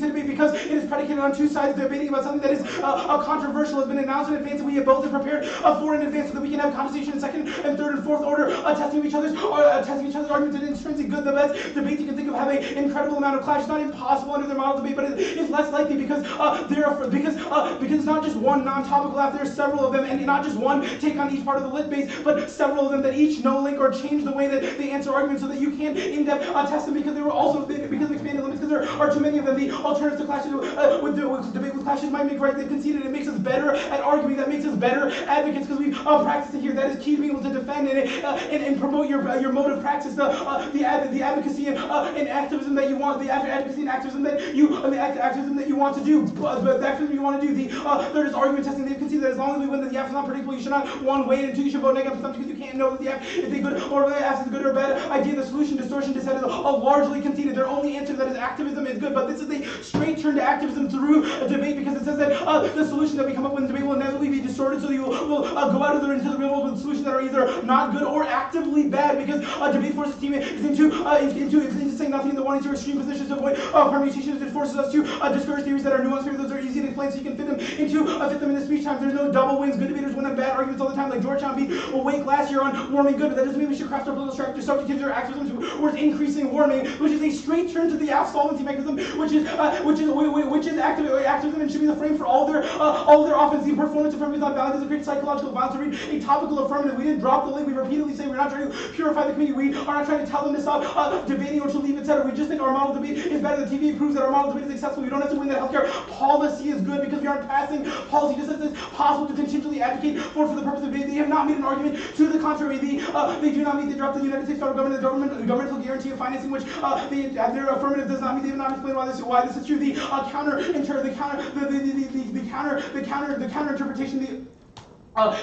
debate because it is predicated on two sides debating about something that is controversial, has been announced in advance, and we have both prepared for in advance so that we can have conversation in second and third and fourth order, testing each other's arguments and intrinsic good. The best debate you can think of have an incredible amount of clash. It's not impossible under their model debate, but it is less likely because it's not just one non-topical app. There are several of them, and not just one take on each part of the lit base, but several of them that each no link or change the way that they answer arguments so that you can in-depth test them because they were also because of expanded limits because there are too many of them. The alternatives to clashes with debate with clashes might make right. They've conceded it makes us better at arguing. That makes us better advocates because we practice it here. That is key to being able to defend and promote your mode of practice. The advocacy and activism that you want, the advocacy and activism that you want to do, the activism you want to do. The third is argument testing. They've conceded that as long as we win, that the app is not predictable. You should not wait until you should vote negative for something because you can't know that the app is a good or the app is a good or bad idea. The solution, distortion, dissent is largely conceded. Their only answer to that is activism is good, but this is a straight turn to activism through a debate because it says that the solution that we come up with in debate will inevitably be distorted, so you will go out into the real world with solutions that are either not good or actively bad because debate forces team is into saying nothing in the one into extreme positions to avoid permutations. It forces us to discourage theories that are nuanced. Those are easy to explain, so you can fit them in the speech times. There's no double wins. Good debaters win on bad arguments all the time, like Georgetown beat Wake last year on warming good, but that doesn't mean we should craft our political strategy substitutes or activism towards increasing warming, which is a straight turn to the absolvency mechanism, which is activism and should be the frame for all their offense. The performance affirmative is not valid. Doesn't create psychological violence. To read a topical affirmative, we didn't drop the link. We repeatedly say we're not trying to purify the community. We are not trying to tell them to stop debating or to leave, etc. We just think our model debate is better. The TV proves that our model debate is successful. We don't have to win that healthcare policy is good because we aren't passing policy just as it's possible to continually advocate for the purpose of debate. They have not made an argument to the contrary. They do not meet the draft of the United States federal government, the governmental guarantee of financing, which their affirmative does not meet. They have not explained why this is true. The counter interpretation.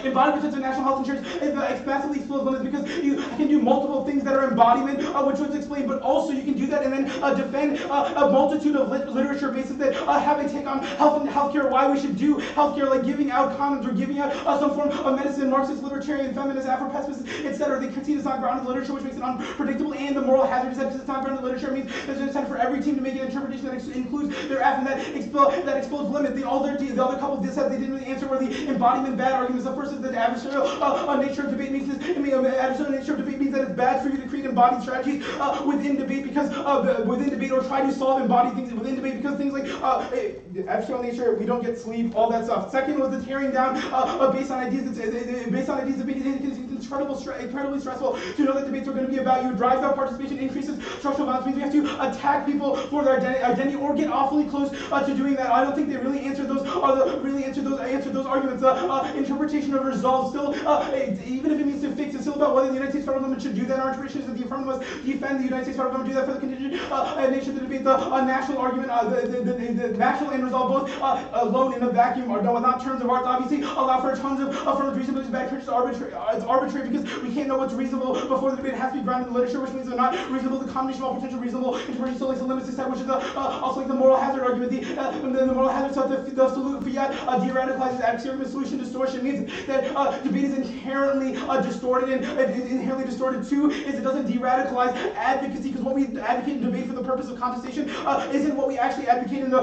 Embodiment of national health insurance expansively explodes limits because you can do multiple things that are embodiment, which was explained, but also you can do that and then defend a multitude of literature bases that have a take on health and healthcare, why we should do healthcare, like giving out condoms or giving out some form of medicine, Marxist, libertarian, feminist, Afro-pessimist, etc. They concede it's not grounded in literature, which makes it unpredictable, and the moral hazard is that because it's not grounded in literature, it means there's an incentive for every team to make an interpretation that includes their F and that explodes limit. The other couple did say they didn't really answer where the embodiment bad arguments. The first is that the adversarial nature of debate means that it's bad for you to create embodied strategies within debate because within debate or try to solve embodied things within debate because things like extra nature, we don't get sleep, all that stuff. Second was the tearing down based on ideas. Based on ideas, it's incredibly stressful to know that debates are going to be about you. Drives up participation, increases structural violence, means we have to attack people for their identity or get awfully close to doing that. I don't think they really answered those arguments. Interpretation of resolve still, even if it means to fix, it's still about whether the United States federal government should do that. Our interpretation is that the affirmative must defend the United States federal government, do that for the contingent nature of the debate. The national argument, the national end result, both alone in a vacuum are not terms of art. Obviously, allow for tons of affirmative reason, but it's bad church. It's arbitrary because we can't know what's reasonable before the debate. It has to be grounded in literature, which means they're not reasonable. The combination of all potential reasonable interpretation still likes the limits set, which is also like the moral hazard argument. The moral hazard stuff, the absolute fiat de-radicalizes axiom solution distortion means that debate is inherently distorted, and inherently distorted too is it doesn't de-radicalize advocacy, because what we advocate in debate for the purpose of contestation isn't what we actually advocate in the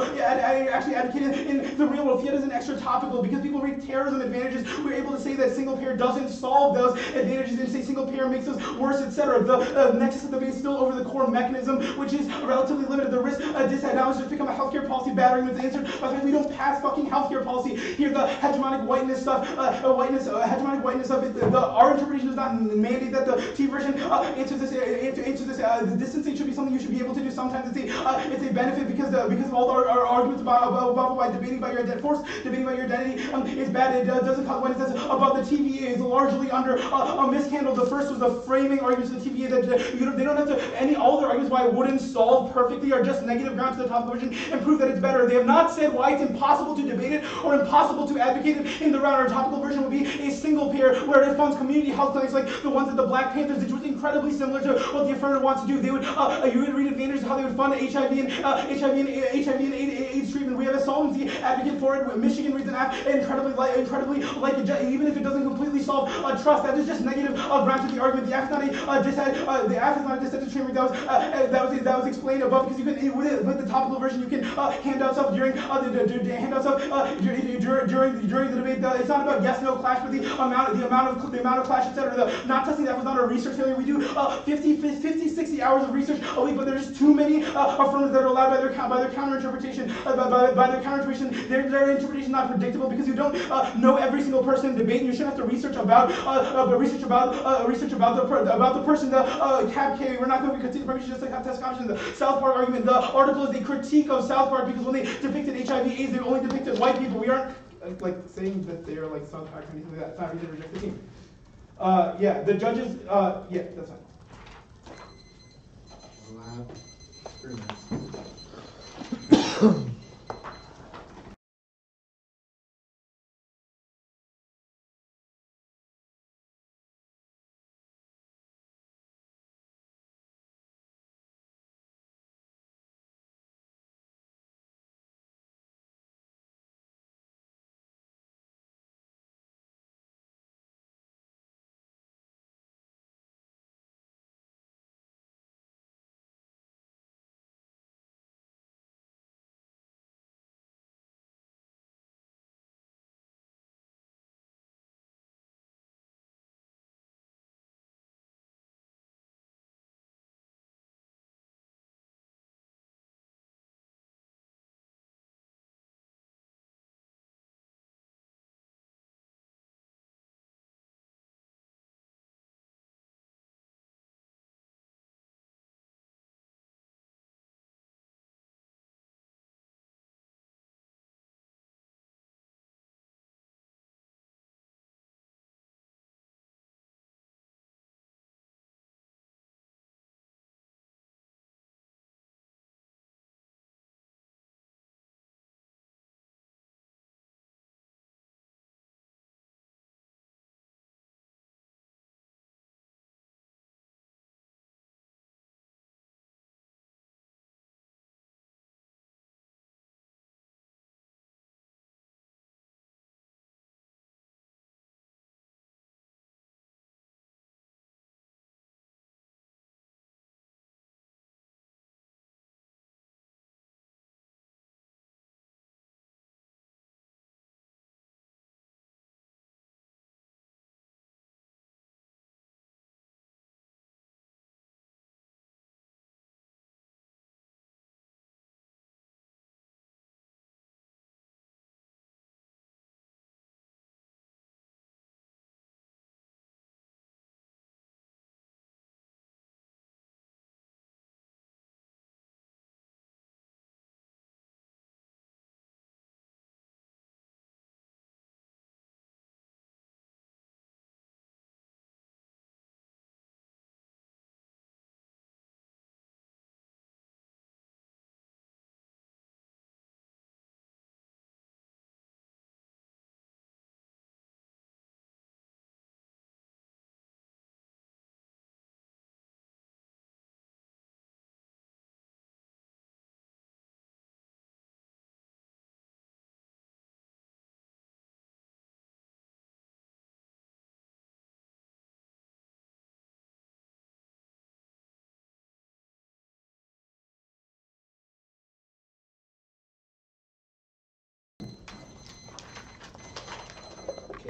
real world. Fiat is an extra topical because people read terrorism advantages. We're able to say that single payer doesn't solve those advantages, and say single payer makes us worse, etc. The nexus of the debate is still over the core mechanism, which is relatively limited. The risk disadvantage has become a healthcare policy battering with the answer. We don't pass fucking healthcare policy here. The hegemonic whiteness stuff, hegemonic whiteness of it. Our interpretation does not mandate that the T version answers this. The distancing should be something you should be able to do. Sometimes it's a benefit because of all our arguments about why debating about your identity is bad. It doesn't cause whiteness. About the TVA is largely under a mishandle. The first was the framing arguments of the TVA that they don't have to all their arguments why it wouldn't solve perfectly are just negative grounds to the top version and prove that it's better. They have not said why it's impossible to debate it or impossible to advocate it in the round. Our topical version would be a single payer where it funds community health clinics like the ones that the Black Panthers did, which was incredibly similar to what the affirmative wants to do. They would you would read advantages of how they would fund HIV and AIDS treatment. We have a solvency advocate for it. Michigan reads an app incredibly like it, even if it doesn't completely solve trust. That is just negative grounds to the argument. The app is not a dissented framework that was explained above, because you can with the topical version you can hand out stuff during during the debate. It's not about yes no clash, but the amount of clash, etc. Not testing that was not a research failure. We do 50, 60 hours of research a week, but there's just too many affirmatives that are allowed by their counter interpretation. By their counter interpretation, their interpretation is not predictable because you don't know every single person in debate, and you shouldn't have to research about the person. The Cab K, we're not going to critique permission, just like have test competition. The South Park argument, the article is a critique of South Park because when they depicted HIV/AIDS, they only depicted white people. We aren't like saying that they are like South Park or anything like that. It's not reason to reject the team. Yeah, the judges. Yeah, that's fine. We'll have 3 minutes.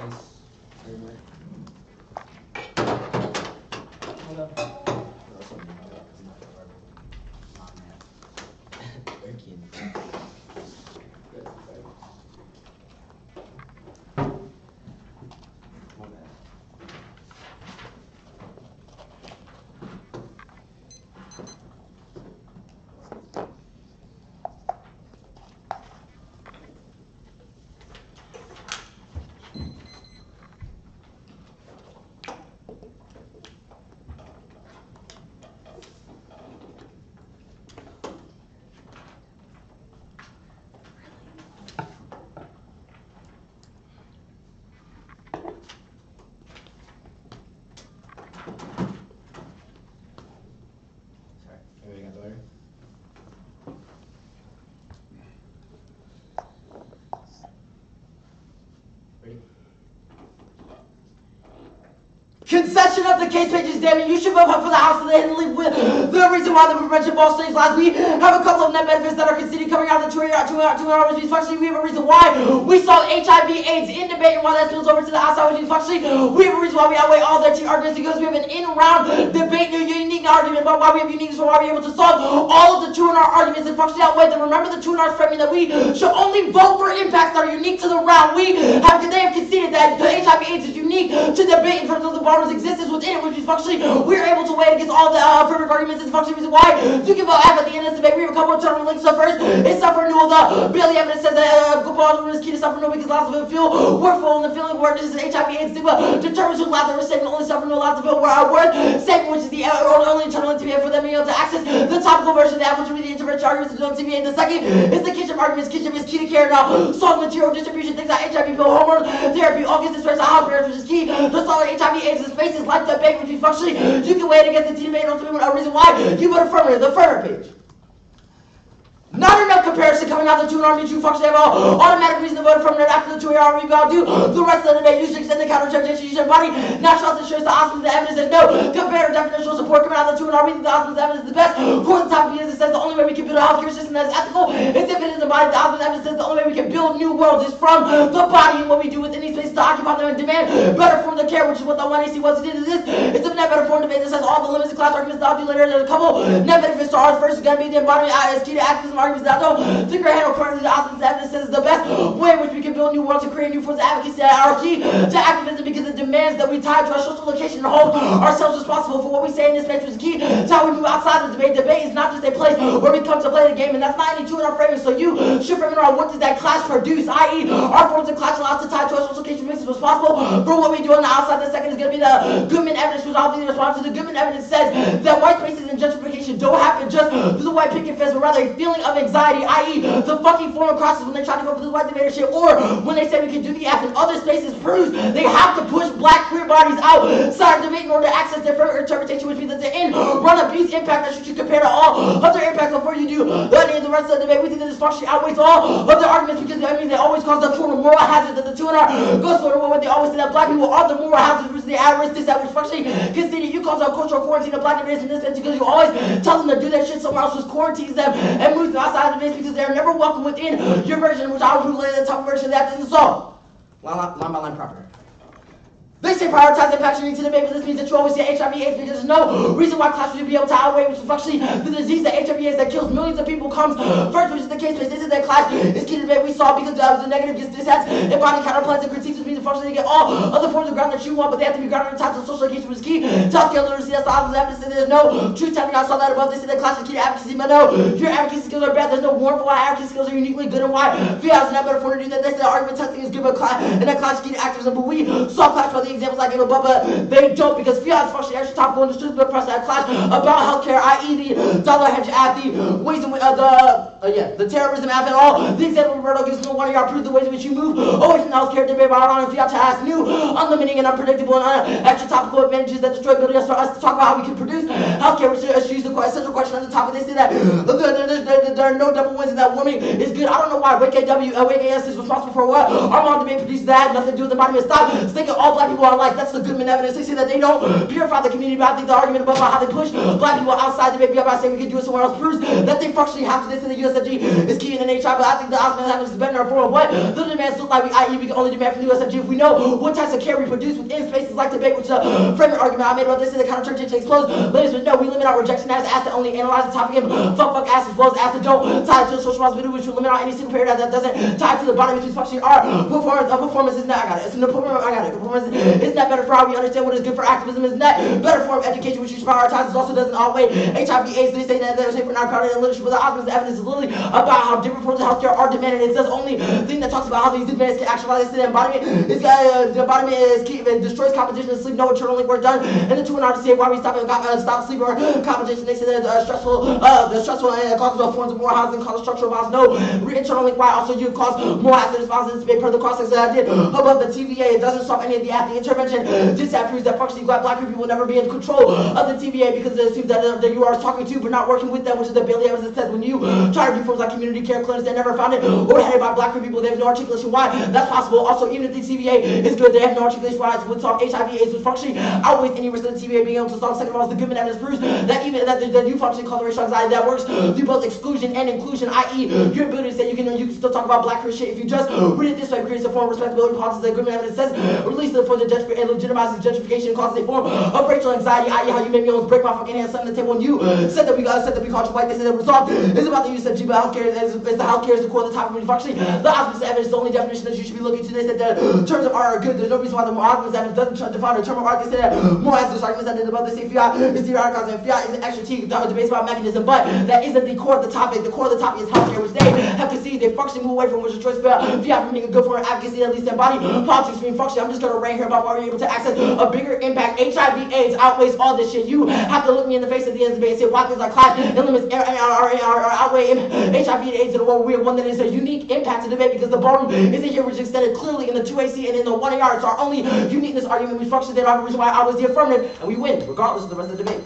case anyway. Hold on. Very keen. Everything got the letter? Ready? Concession of the case pages, damn it, you should vote for the House of the Hidden Leaf with the reason why the prevention of all slaves lies. We have a couple of net benefits that are conceded coming out of the 2 hours, which functionally we have a reason why we saw HIV AIDS in debate and why that spills over to the outside, which functionally we have a reason why we outweigh all their arguments because we have an in-round debate, unique argument about why we have uniqueness and why we're able to solve all of the 2 arguments and functionally outweigh them. Remember the 2 framing that we should only vote for impacts that are unique to the round. They have conceded that the HIV AIDS is unique to debate in terms of the existence within it, which is functionally we're able to weigh against all the perfect arguments and functionally reason why you can vote at the end of this debate. We have a couple of terminal links. So first, it's self-renewal. The Bailey evidence says that alcohol is key to self-renewal because lots of it feel worthful in the feeling where this is HIV AIDS stigma determines who allows the statement only self-renewal allows to feel worth statement, which is the only internal link to be able for them being able to access the topical version of the app, which will be the intervention arguments on TV. And the second is the kitchen arguments. Kitchen is key to care now. Solid material distribution, things like HIV pill, hormone therapy, all gets dispensed to house parents, which is key. The solid HIV AIDS spaces like the bank, which is functionally you can weigh it against the team made ultimately a reason why you vote affirmative, the first page. Not enough comparison coming out the 2 army, 2 functionally have all automatic reason to vote affirmative after the 2 army we all do. The rest of the debate, you should extend the counter objection, you should body national health insurance, the hospital, the evidence says no. Comparative definitional support coming out of the 2 army, the hospital's evidence is the best. For the top because it says the only way we can build a healthcare system that is ethical is if it is the body. The hospital's evidence says the only way we can build new worlds is from the body and what we do within these spaces to occupy them and demand better form of care, which is what the 1AC was to do to this. It's a net better form debate that says all the limits of class arguments that I'll do later. There's a couple net benefits to ours. First is going to be the embodiment as key to activism arguments that don't think or handle currently the hospital's evidence says the best way in which we can build new worlds and create new forms of advocacy that are key to activism because it demands that we tie to our social location and hold ourselves responsible for what we say in this space, which is key to how we move outside the debate. Debate is not just a place where we come to play the game, and that's not any 2 in our framing. So you should frame it around what does that class produce, i.e. our forms of class allow us to tie to our social location makes us responsible for what we do on the outside. The second is going to be the Goodman evidence, which I'll be the response to. The Goodman evidence says that white spaces and gentrification don't happen just through the white picket fence, but rather a feeling of anxiety, i.e. the fucking foreign crosses when they try to go for this white debatership, or when they say we can do the app in other spaces proves they have to push black queer bodies outside of debate in order to access their further interpretation, which means that the end run abuse impact that you should compare to all other impacts before you do any of the rest of the debate. We think that this functionally outweighs all of the arguments because that means they always cause the form of moral hazard that the 2 goes for when they always say that black people are the moral hazard, which is the at-risk this that which functionally conceded you cause a cultural quarantine of black debaters in this space because you always tell them to do that shit somewhere else, which quarantines them and moves them outside of the base because they're never welcome within your version, which I'll prove later, the top version of that is the song. Line by line proper. They say prioritize impact unique to the debate, but this means that you always say HIV AIDS because there's no reason why class should be able to outweigh which is functionally the disease that HIV AIDS that kills millions of people comes first, which is the case. They said that class is key to the debate we saw because the negative gets dissets and body counterplans and critiques, which means that functionally they get all other forms of ground that you want, but they have to be grounded in types of social education, which is key to healthcare literacy. That's the opposite evidence. There's no true testing. I saw that above. They said that class is key to advocacy, but no, your advocacy skills are bad. There's no warrant for why advocacy skills are uniquely good and why females are not better for to do that. They said that argument testing is good, but class and that class is key to activism, but we saw class by the examples I gave above. They don't because fiat functionally actually topical in the students but press that class about healthcare, i.e. the dollar hedge at the ways in which the terrorism app and all. The example Roberto gives no one of y'all prove the ways in which you move away from the healthcare debate by allowing fiat to ask new, unlimiting and unpredictable and extra topical advantages that destroy ability for us to talk about how we can produce healthcare, which is the central question on the topic. They say that there are no double wins and that warming is good. I don't know why Wake AS is responsible for what. Our mom debate produces that, nothing to do with the body. Stop sticking all black people people are like, that's the Goodman evidence. They say that they don't purify the community, but I think the argument about how they push black people outside the baby up by saying we can do it somewhere else proves that they functionally have to. They say the USFG is key in the NHI, but I think the Osmond evidence is better in our form of what the demands look like, i.e. we can only demand from the USFG if we know what types of care we produce within spaces like debate, which is a framing argument I made about this in the counter church takes close. Ladies but no, we limit our rejection as to only analyze the topic and fuck ass as well as to don't tie to the social responsibility, which will limit out any single period that doesn't tie to the body, which is functioning our performance is not, I got it. Performance is not better for how we understand what is good for activism, is not better form of education, which we should prioritize, also doesn't outweigh HIV, AIDS. They say that they're safe for non-crowded and literature, but the Osmond evidence is literally about how different forms of healthcare are demanded. It's the only thing that talks about how these demands can actualize. The embodiment is the embodiment is key. It destroys competition and sleep. No internal link work done. And the two are not to say why we stop sleep or competition. They say that the stressful and causes forms of more housing cause structural violence. No internal link. Why also you cause more hazardous violence. Per the cross section that I did above the TVA, it doesn't solve any of the intervention. This proves that functionally black people will never be in control of the TVA because it seems that you are talking to but not working with them, which is the Bailey evidence that says when you try to do forms like community care clinics that never found it or headed by black people, they have no articulation why that's possible. Also, even if the TVA is good, they have no articulation why it would solve HIV AIDS, which functionally outweighs any risk of the TVA being able to solve. Second of all, the Goodman evidence proves that even that the new functioning called racial anxiety that works through both exclusion and inclusion, i.e. your ability to say you can still talk about black Christian if you just read it this way, creates a form of respectability policies that Goodman evidence says release for the gentrification and legitimizes gentrification causes a form of racial anxiety, i.e. how you made me almost break my fucking hand on the table when you said that we called you white. They said that resolved is about the use of GBL healthcare is the healthcare is the core of the topic of functioning. The Osmond evidence is the only definition that you should be looking to. They said that terms of art are good. There's no reason why the Osmond evidence doesn't define a term of art. They said that more hazardous arguments that above. They say fiat is theoretic and fiat is extra T debates about mechanism, but that isn't the core of the topic. The core of the topic is healthcare, which they have conceded they functionally move away from, which is choice fiat from being a good form of advocacy at least embody politics being functioning. I'm just gonna rant here about why we're able to access a bigger impact. HIV AIDS outweighs all this shit. You have to look me in the face at the end of the debate and say why things like climate and limits are outweigh HIV and AIDS in the world. We have one that is a unique impact to the debate because the ballroom isn't here, which is extended clearly in the 2AC and in the 1AR. It's our only uniqueness argument. We function. They don't have a reason why I was the affirmative, and we win regardless of the rest of the debate.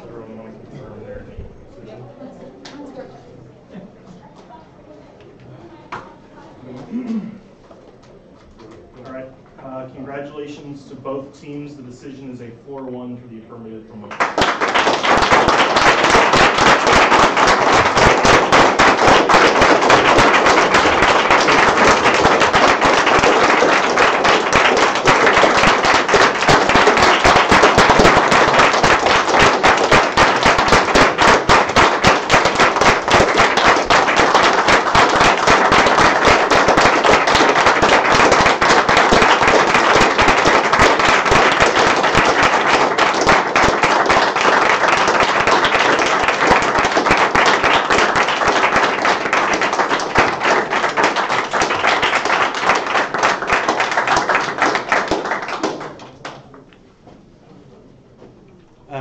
Everyone want to confirm their decision? All right. Congratulations to both teams. The decision is a 4-1 for the affirmative from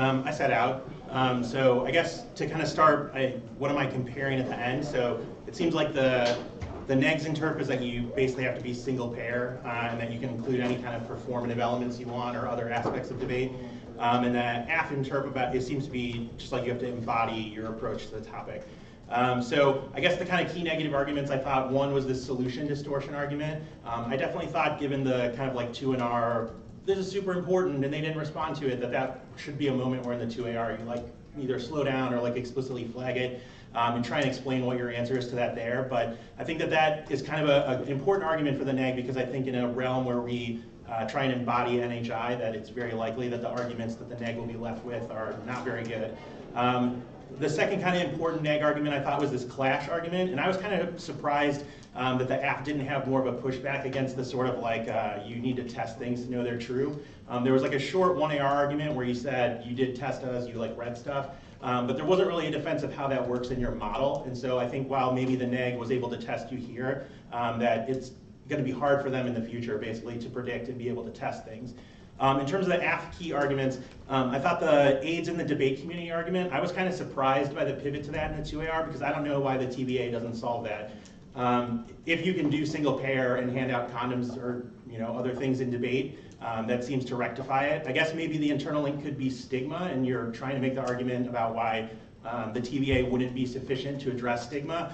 I sat out. So I guess to kind of start, what am I comparing at the end? So it seems like the negs interp is that you basically have to be single pair, and that you can include any kind of performative elements you want or other aspects of debate. And the AF interp it seems to be just like you have to embody your approach to the topic. So I guess the kind of key negative arguments I thought, one was this solution distortion argument. I definitely thought, given the kind of like 2NR, this is super important and they didn't respond to it, that should be a moment where in the 2AR you like either slow down or like explicitly flag it and try and explain what your answer is to that there. But I think that is kind of an important argument for the neg, because I think in a realm where we try and embody NHI, that it's very likely that the arguments that the neg will be left with are not very good. The second kind of important neg argument I thought was this clash argument, and I was kind of surprised that the app didn't have more of a pushback against the sort of like, you need to test things to know they're true. There was like a short 1AR argument where you said you did test us, you like read stuff, but there wasn't really a defense of how that works in your model. And so I think while maybe the neg was able to test you here, that it's going to be hard for them in the future basically to predict and be able to test things. In terms of the AF key arguments, I thought the AIDS in the debate community argument, I was kind of surprised by the pivot to that in the 2AR, because I don't know why the TBA doesn't solve that. If you can do single pair and hand out condoms or other things in debate, that seems to rectify it. I guess maybe the internal link could be stigma, and you're trying to make the argument about why the TBA wouldn't be sufficient to address stigma.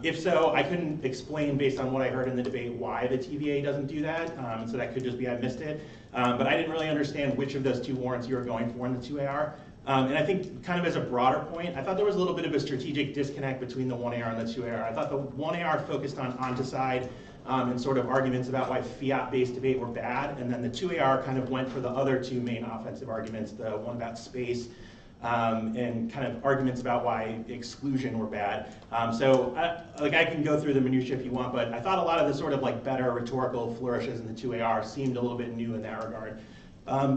If so, I couldn't explain based on what I heard in the debate why the TVA doesn't do that, so that could just be I missed it. But I didn't really understand which of those two warrants you were going for in the 2AR. And I think kind of as a broader point, I thought there was a little bit of a strategic disconnect between the 1AR and the 2AR. I thought the 1AR focused on onticide and sort of arguments about why fiat-based debate were bad, and then the 2AR kind of went for the other two main offensive arguments, the one about space and kind of arguments about why exclusion were bad. So I can go through the minutiae if you want, but I thought a lot of the sort of like better rhetorical flourishes in the 2AR seemed a little bit new in that regard.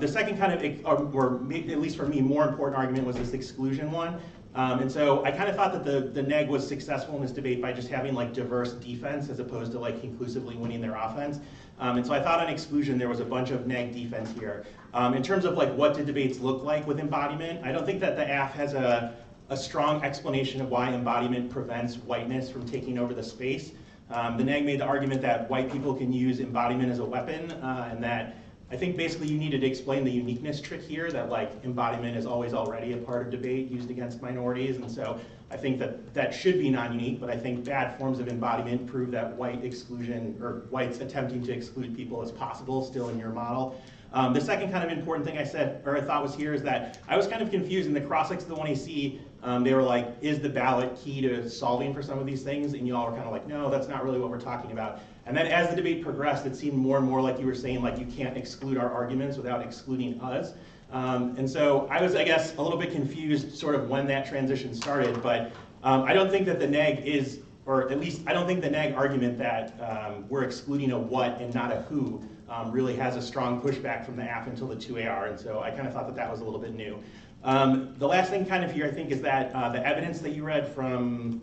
The second kind of, or at least for me, more important argument was this exclusion one. And so I kind of thought that the neg was successful in this debate by just having like diverse defense as opposed to like conclusively winning their offense. And so I thought on exclusion there was a bunch of neg defense here. In terms of like what do debates look like with embodiment, I don't think that the AF has a strong explanation of why embodiment prevents whiteness from taking over the space. The neg made the argument that white people can use embodiment as a weapon, and that I think basically you needed to explain the uniqueness trick here, that like embodiment is always already a part of debate used against minorities, and so I think that should be non-unique, but I think bad forms of embodiment prove that white exclusion, or whites attempting to exclude people is possible still in your model. The second kind of important thing I said, or I thought was here, is that I was kind of confused in the cross-ex of the 1AC. They were like, is the ballot key to solving for some of these things? And you all were kind of like, no, that's not really what we're talking about. And then as the debate progressed, it seemed more and more like you were saying, like, you can't exclude our arguments without excluding us. And so I was, I guess, a little bit confused sort of when that transition started, but I don't think that the neg is, or at least I don't think the neg argument that we're excluding a what and not a who really has a strong pushback from the AF until the 2AR, and so I kind of thought that that was a little bit new. The last thing kind of here I think is that the evidence that you read from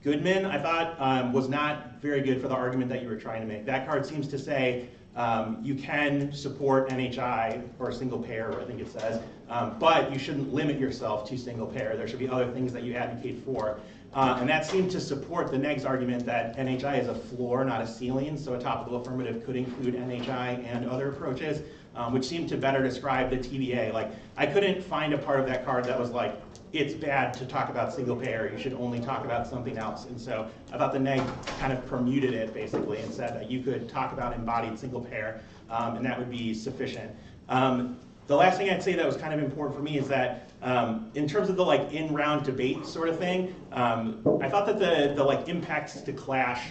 Goodman, I thought was not very good for the argument that you were trying to make. That card seems to say you can support NHI or single payer, I think it says, but you shouldn't limit yourself to single payer. There should be other things that you advocate for. And that seemed to support the next argument that NHI is a floor, not a ceiling, so a topical affirmative could include NHI and other approaches, which seemed to better describe the TVA. Like, I couldn't find a part of that card that was like, it's bad to talk about single payer, you should only talk about something else. And so I thought the neg kind of permuted it basically and said that you could talk about embodied single payer, and that would be sufficient. The last thing I'd say that was kind of important for me is that in terms of the like in-round debate sort of thing, I thought that the like impacts to clash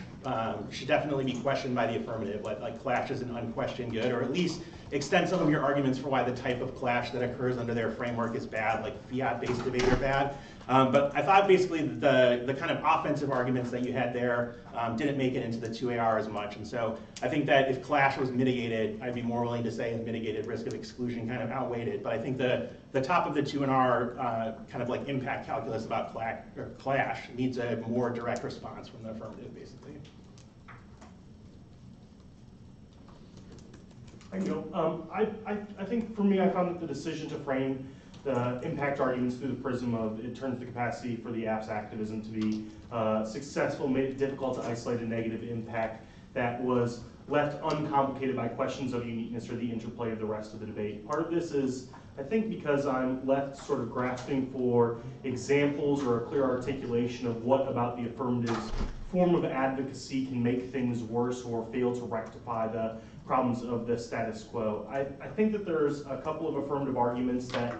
should definitely be questioned by the affirmative. Like clash is an unquestioned good, or at least extend some of your arguments for why the type of clash that occurs under their framework is bad, like fiat-based debate are bad. But I thought basically the kind of offensive arguments that you had there didn't make it into the 2AR as much. And so I think that if clash was mitigated, I'd be more willing to say a mitigated risk of exclusion kind of outweighed it. But I think the top of the 2R kind of like impact calculus about clash needs a more direct response from the affirmative, basically. Thank you. I think for me, I found that the decision to frame the impact arguments through the prism of it turns the capacity for the app's activism to be successful made it difficult to isolate a negative impact that was left uncomplicated by questions of uniqueness or the interplay of the rest of the debate. Part of this is, I think, because I'm left sort of grasping for examples or a clear articulation of what about the affirmative's form of advocacy can make things worse or fail to rectify the problems of the status quo. I think that there's a couple of affirmative arguments that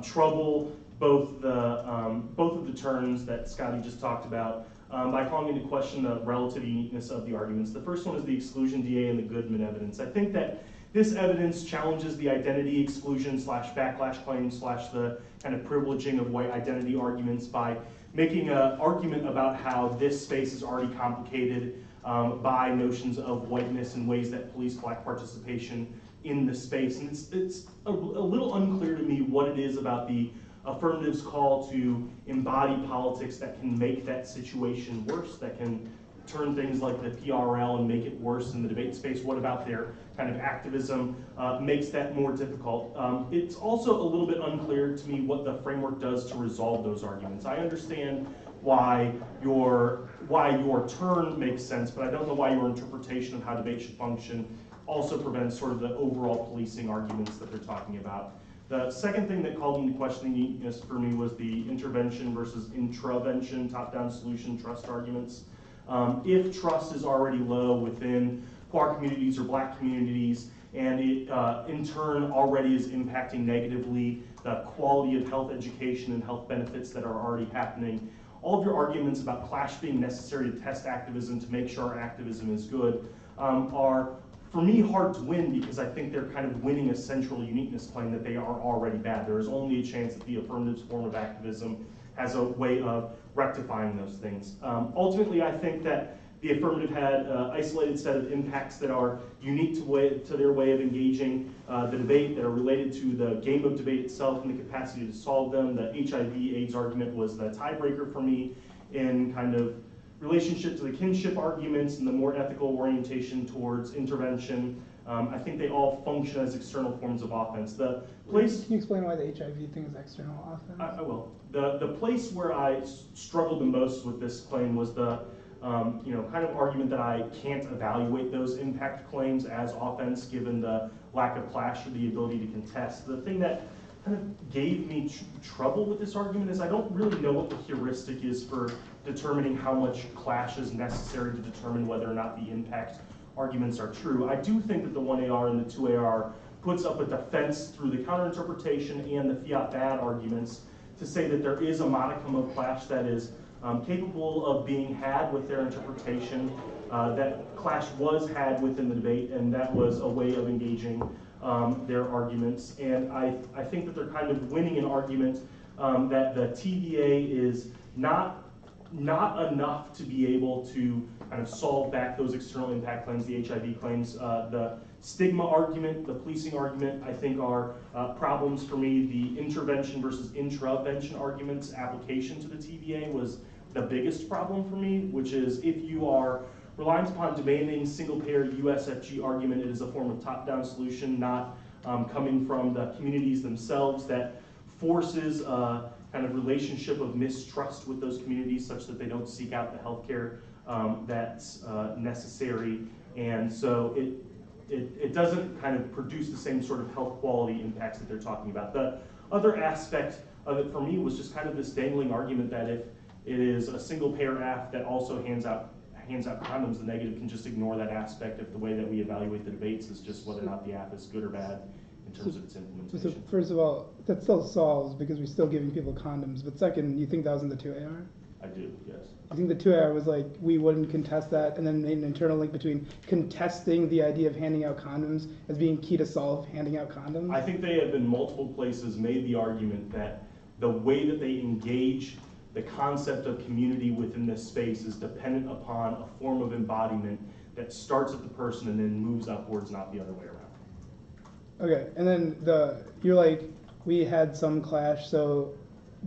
trouble both of the terms that Scotty just talked about by calling into question the relative uniqueness of the arguments. The first one is the exclusion DA and the Goodman evidence. I think that this evidence challenges the identity exclusion / backlash claims / the kind of privileging of white identity arguments by making an argument about how this space is already complicated by notions of whiteness in ways that police black participation in the space. And it's a little unclear to me what it is about the affirmative's call to embody politics that can make that situation worse, that can turn things like the PRL and make it worse in the debate space. What about their kind of activism makes that more difficult? It's also a little bit unclear to me what the framework does to resolve those arguments. I understand why your turn makes sense, but I don't know why your interpretation of how debate should function also prevents sort of the overall policing arguments that they're talking about. The second thing that called into question the uniqueness for me was the intervention versus intravention, top-down solution trust arguments. If trust is already low within poor communities or black communities, and it in turn already is impacting negatively the quality of health education and health benefits that are already happening, all of your arguments about clash being necessary to test activism to make sure our activism is good are, for me, hard to win because I think they're kind of winning a central uniqueness claim that they are already bad. There is only a chance that the affirmative's form of activism has a way of rectifying those things. Ultimately, I think that the affirmative had an isolated set of impacts that are unique to their way of engaging the debate, that are related to the game of debate itself and the capacity to solve them. The HIV/AIDS argument was the tiebreaker for me in kind of relationship to the kinship arguments and the more ethical orientation towards intervention. I think they all function as external forms of offense. The place. Can you explain why the HIV thing is external offense? I will. The place where I struggled the most with this claim was the kind of argument that I can't evaluate those impact claims as offense given the lack of clash or the ability to contest. The thing that kind of gave me trouble with this argument is I don't really know what the heuristic is for determining how much clash is necessary to determine whether or not the impact arguments are true. I do think that the 1AR and the 2AR puts up a defense through the counterinterpretation and the fiat bad arguments to say that there is a modicum of clash that is capable of being had with their interpretation, that clash was had within the debate, and that was a way of engaging their arguments. And I think that they're kind of winning an argument that the TVA is not enough to be able to kind of solve back those external impact claims, the HIV claims. The stigma argument, the policing argument, I think are problems for me. The intervention versus intravention arguments application to the TVA was the biggest problem for me, which is if you are relying upon demanding single-payer USFG argument, it is a form of top-down solution, not coming from the communities themselves, that forces a kind of relationship of mistrust with those communities such that they don't seek out the healthcare that's necessary. And so it doesn't kind of produce the same sort of health quality impacts that they're talking about. The other aspect of it for me was just kind of this dangling argument that if it is a single-payer app that also hands out condoms, the negative can just ignore that aspect of the way that we evaluate the debates is just whether or not the app is good or bad in terms of its implementation. So first of all, that still solves because we're still giving people condoms. But second, you think that was in the 2AR? I do, yes. I think the 2AR was like, we wouldn't contest that, and then made an internal link between contesting the idea of handing out condoms as being key to solve handing out condoms? I think they have in multiple places made the argument that the way that they engage the concept of community within this space is dependent upon a form of embodiment that starts at the person and then moves upwards, not the other way around. Okay, and then you're like, we had some clash, so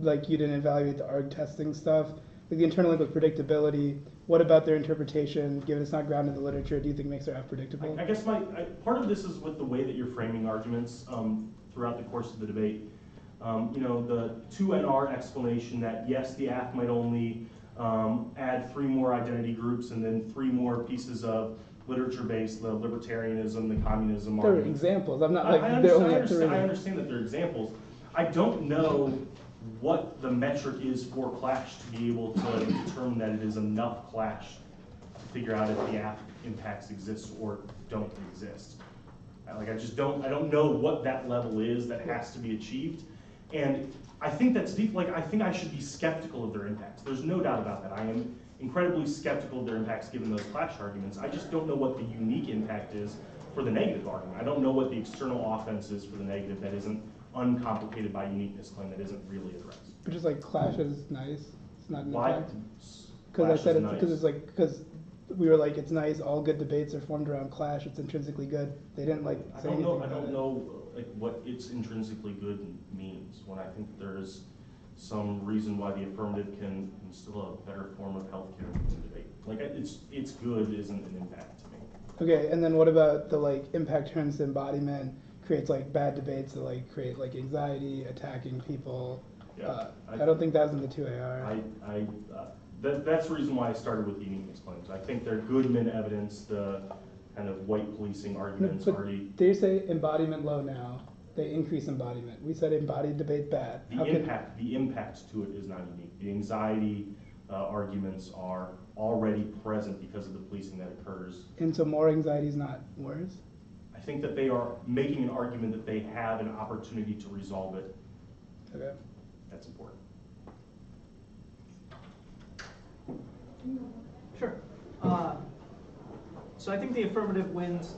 like you didn't evaluate the ARG testing stuff. Like the internal link with predictability, what about their interpretation, given it's not grounded in the literature, do you think makes their app predictable? I guess part of this is with the way that you're framing arguments throughout the course of the debate. You know, the 2NR explanation that yes, the app might only add 3 more identity groups and then 3 more pieces of literature-based, the libertarianism, the communism. They're examples. I'm not like I they're only understand that they're examples. I don't know what the metric is for clash to be able to determine that it is enough clash to figure out if the app impacts exist or don't exist. Like I don't know what that level is that has to be achieved. And I think that's deep, like I think I should be skeptical of their impacts. There's no doubt about that. I am incredibly skeptical of their impacts given those clash arguments. I just don't know what the unique impact is for the negative argument. I don't know what the external offense is for the negative that isn't uncomplicated by uniqueness claim that isn't really addressed. But just like clash is nice. It's not an Why? impact. Because I said it's nice. because it's like because we were like it's nice. All good debates are formed around clash. It's intrinsically good. They didn't like say anything about it. I don't know like what it's intrinsically good means when I think there's some reason why the affirmative can instill a better form of healthcare in the debate. Like it's good isn't an impact to me. Okay, and then what about the like impact turns to embodiment, creates like bad debates that like create like anxiety, attacking people. Yeah, I don't think that's in the 2AR. That's the reason why I started with the uniqueness claims. I think they're Goodman evidence, the kind of white policing arguments already. They say embodiment low now. They increase embodiment. We said embodied debate bad. The impact to it is not unique. The anxiety arguments are already present because of the policing that occurs. And so more anxiety is not worse? I think that they are making an argument that they have an opportunity to resolve it. Okay. That's important. Sure. So I think the affirmative wins.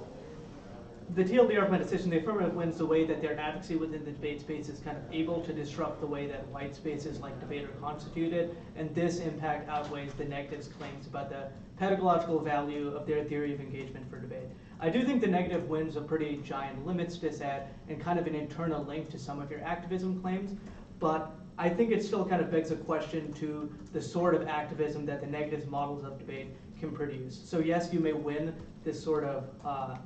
The TLDR of my decision, the affirmative wins the way that their advocacy within the debate space is kind of able to disrupt the way that white spaces like debate are constituted, and this impact outweighs the negatives claims about the pedagogical value of their theory of engagement for debate. I do think the negative wins a pretty giant limits dissat and kind of an internal link to some of your activism claims, but I think it still kind of begs a question to the sort of activism that the negatives models of debate can produce. So yes, you may win this sort of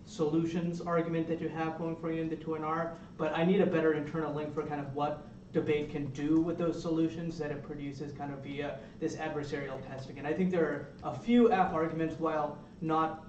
solutions argument that you have going for you in the 2NR, but I need a better internal link for kind of what debate can do with those solutions that it produces kind of via this adversarial testing. And I think there are a few F arguments, while not,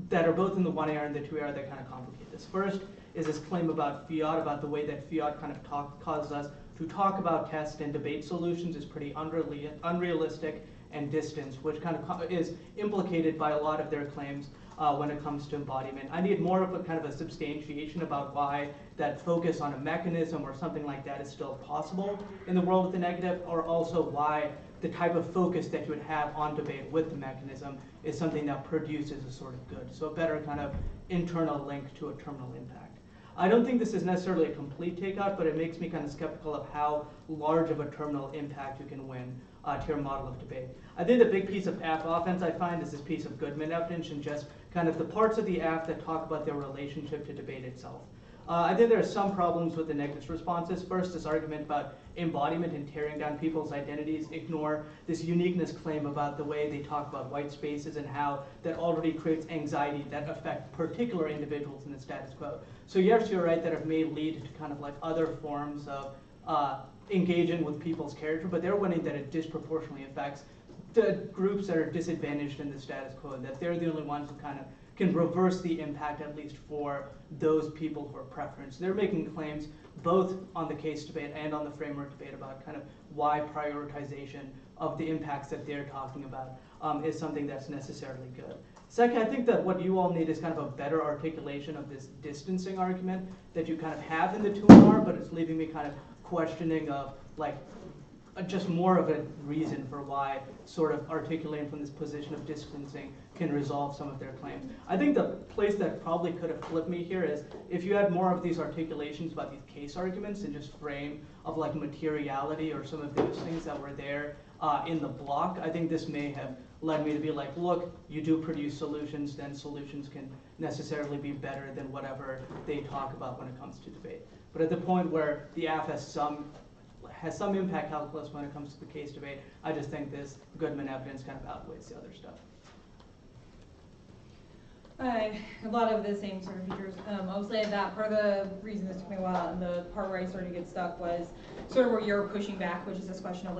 that are both in the 1AR and the 2AR that kind of complicate this. First is this claim about fiat, about the way that fiat kind of causes us to talk about test and debate solutions is pretty unrealistic and distant, which kind of is implicated by a lot of their claims when it comes to embodiment. I need more of a kind of a substantiation about why that focus on a mechanism or something like that is still possible in the world of the negative, or also why the type of focus that you would have on debate with the mechanism is something that produces a sort of good. So a better kind of internal link to a terminal impact. I don't think this is necessarily a complete takeout, but it makes me kind of skeptical of how large of a terminal impact you can win to your model of debate. I think the big piece of app offense I find is this piece of Goodman evidence and just kind of the parts of the app that talk about their relationship to debate itself. I think there are some problems with the negative responses. First, this argument about embodiment and tearing down people's identities ignore this uniqueness claim about the way they talk about white spaces and how that already creates anxiety that affect particular individuals in the status quo. So yes, you're right that it may lead to kind of like other forms of engaging with people's character, but they're winning that it disproportionately affects the groups that are disadvantaged in the status quo, that they're the only ones who kind of can reverse the impact, at least for those people who are preference. They're making claims both on the case debate and on the framework debate about kind of why prioritization of the impacts that they're talking about is something that's necessarily good. Second, I think that what you all need is kind of a better articulation of this distancing argument that you kind of have in the 2NR, but it's leaving me kind of questioning of like just more of a reason for why sort of articulating from this position of distancing can resolve some of their claims. I think the place that probably could have flipped me here is if you had more of these articulations about these case arguments and just frame of like materiality or some of those things that were there in the block, I think this may have led me to be like, look, you do produce solutions, then solutions can necessarily be better than whatever they talk about when it comes to debate. But at the point where the AF has some impact calculus when it comes to the case debate, I just think this Goodman evidence kind of outweighs the other stuff. A lot of the same sort of features. I'll say that part of the reason this took me a while and the part where I started to get stuck was sort of where you're pushing back, which is this question of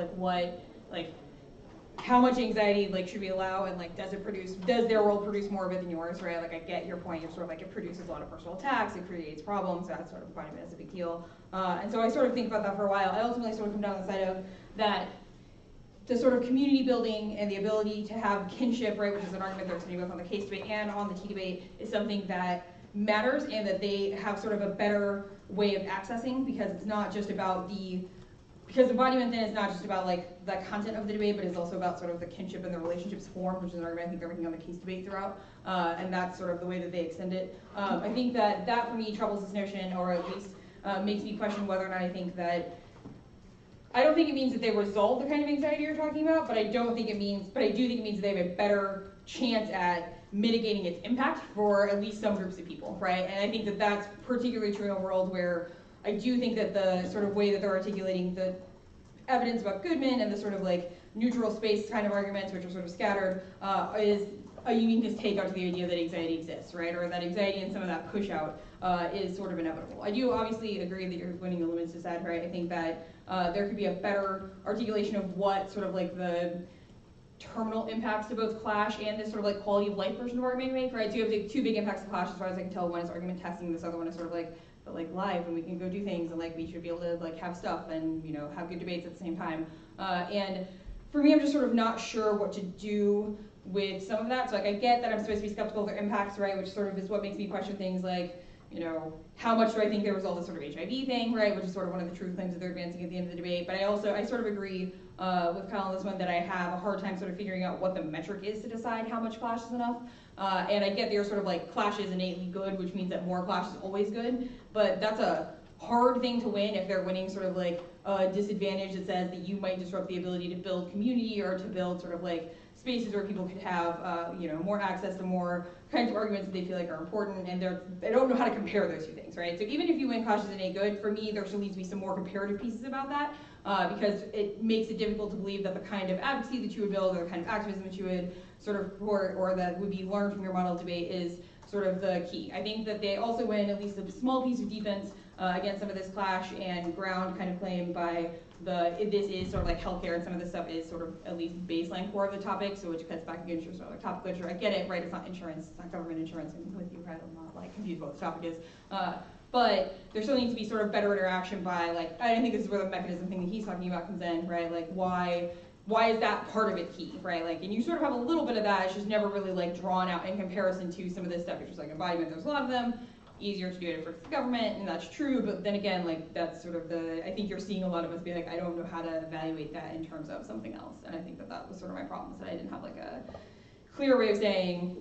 how much anxiety should we allow, and does their world produce more of it than yours, right? Like I get your point, you're sort of like it produces a lot of personal attacks, it creates problems, that's sort of embodiment as a big deal. And so I sort of think about that for a while. I ultimately sort of come down the side of that the sort of community building and the ability to have kinship, right, which is an argument that's both on the case debate and on the T debate, is something that matters and that they have sort of a better way of accessing, because it's not just about because embodiment then is not just about the content of the debate, but it's also about sort of the kinship and the relationships formed, which is an argument I think they're making on the case debate throughout, and that's sort of the way that they extend it. I think that for me troubles this notion, or at least makes me question whether or not I don't think it means that they resolve the kind of anxiety you're talking about, but I do think it means that they have a better chance at mitigating its impact for at least some groups of people, right? And I think that that's particularly true in a world where I do think that the sort of way that they're articulating the evidence about Goodman and the sort of neutral space kind of arguments, which are sort of scattered, is a uniqueness take onto the idea that anxiety exists, right? Or that anxiety and some of that push out is sort of inevitable. I do obviously agree that you're winning the limits to said, right? I think that there could be a better articulation of what sort of the terminal impacts to both Clash and this sort of quality of life version of argument make, right? So you have the two big impacts of Clash as far as I can tell. One is argument testing, this other one is sort of live, and we can go do things, and we should be able to have stuff and have good debates at the same time. And for me, I'm just sort of not sure what to do with some of that. So I get that I'm supposed to be skeptical of their impacts, right? Which sort of is what makes me question things how much do I think they resolve this sort of HIV thing, right? Which is sort of one of the truth claims that they're advancing at the end of the debate. But I sort of agree with Kyle on this one that I have a hard time sort of figuring out what the metric is to decide how much Clash is enough. And I get that you're sort of Clash is innately good, which means that more Clash is always good. But that's a hard thing to win if they're winning sort of a disadvantage that says that you might disrupt the ability to build community or to build sort of spaces where people could have more access to more kinds of arguments that they feel are important, and they don't know how to compare those two things, right? So even if you win Clash is innate good, for me there still needs to be some more comparative pieces about that, because it makes it difficult to believe that the kind of advocacy that you would build or the kind of activism that you would sort of support or that would be learned from your model debate is sort of the key. I think that they also win at least a small piece of defense against some of this Clash and ground kind of claim by this is sort of healthcare, and some of this stuff is sort of at least baseline core of the topic, so which cuts back against your sort of topic literature. I get it, right? It's not insurance, it's not government insurance. I'm with you, right? I'm not confused what the topic is. But there still needs to be sort of better interaction by I think this is where the mechanism thing that he's talking about comes in, right? Why is that part of it key, right? And you sort of have a little bit of that, it's just never really drawn out in comparison to some of this stuff, which is embodiment, there's a lot of them. Easier to do it for the government, and that's true, but then again, that's sort of I think you're seeing a lot of us be I don't know how to evaluate that in terms of something else, and I think that was sort of my problem, is that I didn't have a clear way of saying,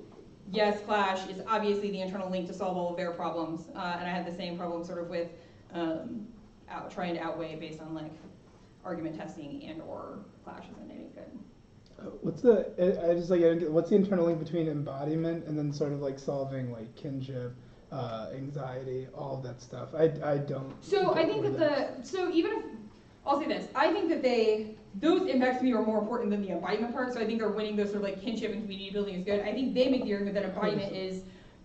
yes, Clash is obviously the internal link to solve all of their problems, and I had the same problem sort of with trying to outweigh based on argument testing and or Clash isn't any good. What's the internal link between embodiment and then sort of solving kinship anxiety, all of that stuff. I don't. So I get think where that so even if, I'll say this, I think that those impacts to me are more important than the embodiment part, so I think they're winning those sort of like kinship and community building is good. I think they make the argument that embodiment is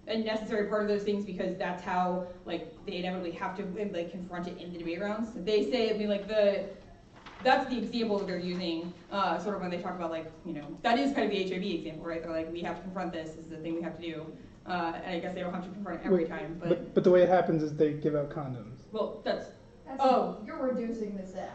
a necessary part of those things because that's how like they inevitably have to like confront it in the debate rounds. They say, I mean like that's the example that they're using, sort of when they talk about like, you know, that is kind of the HIV example, right? They're like, we have to confront this is the thing we have to do. And I guess they don't have to confront it every time, but the way it happens is they give out condoms. Well, that's You're reducing the staff.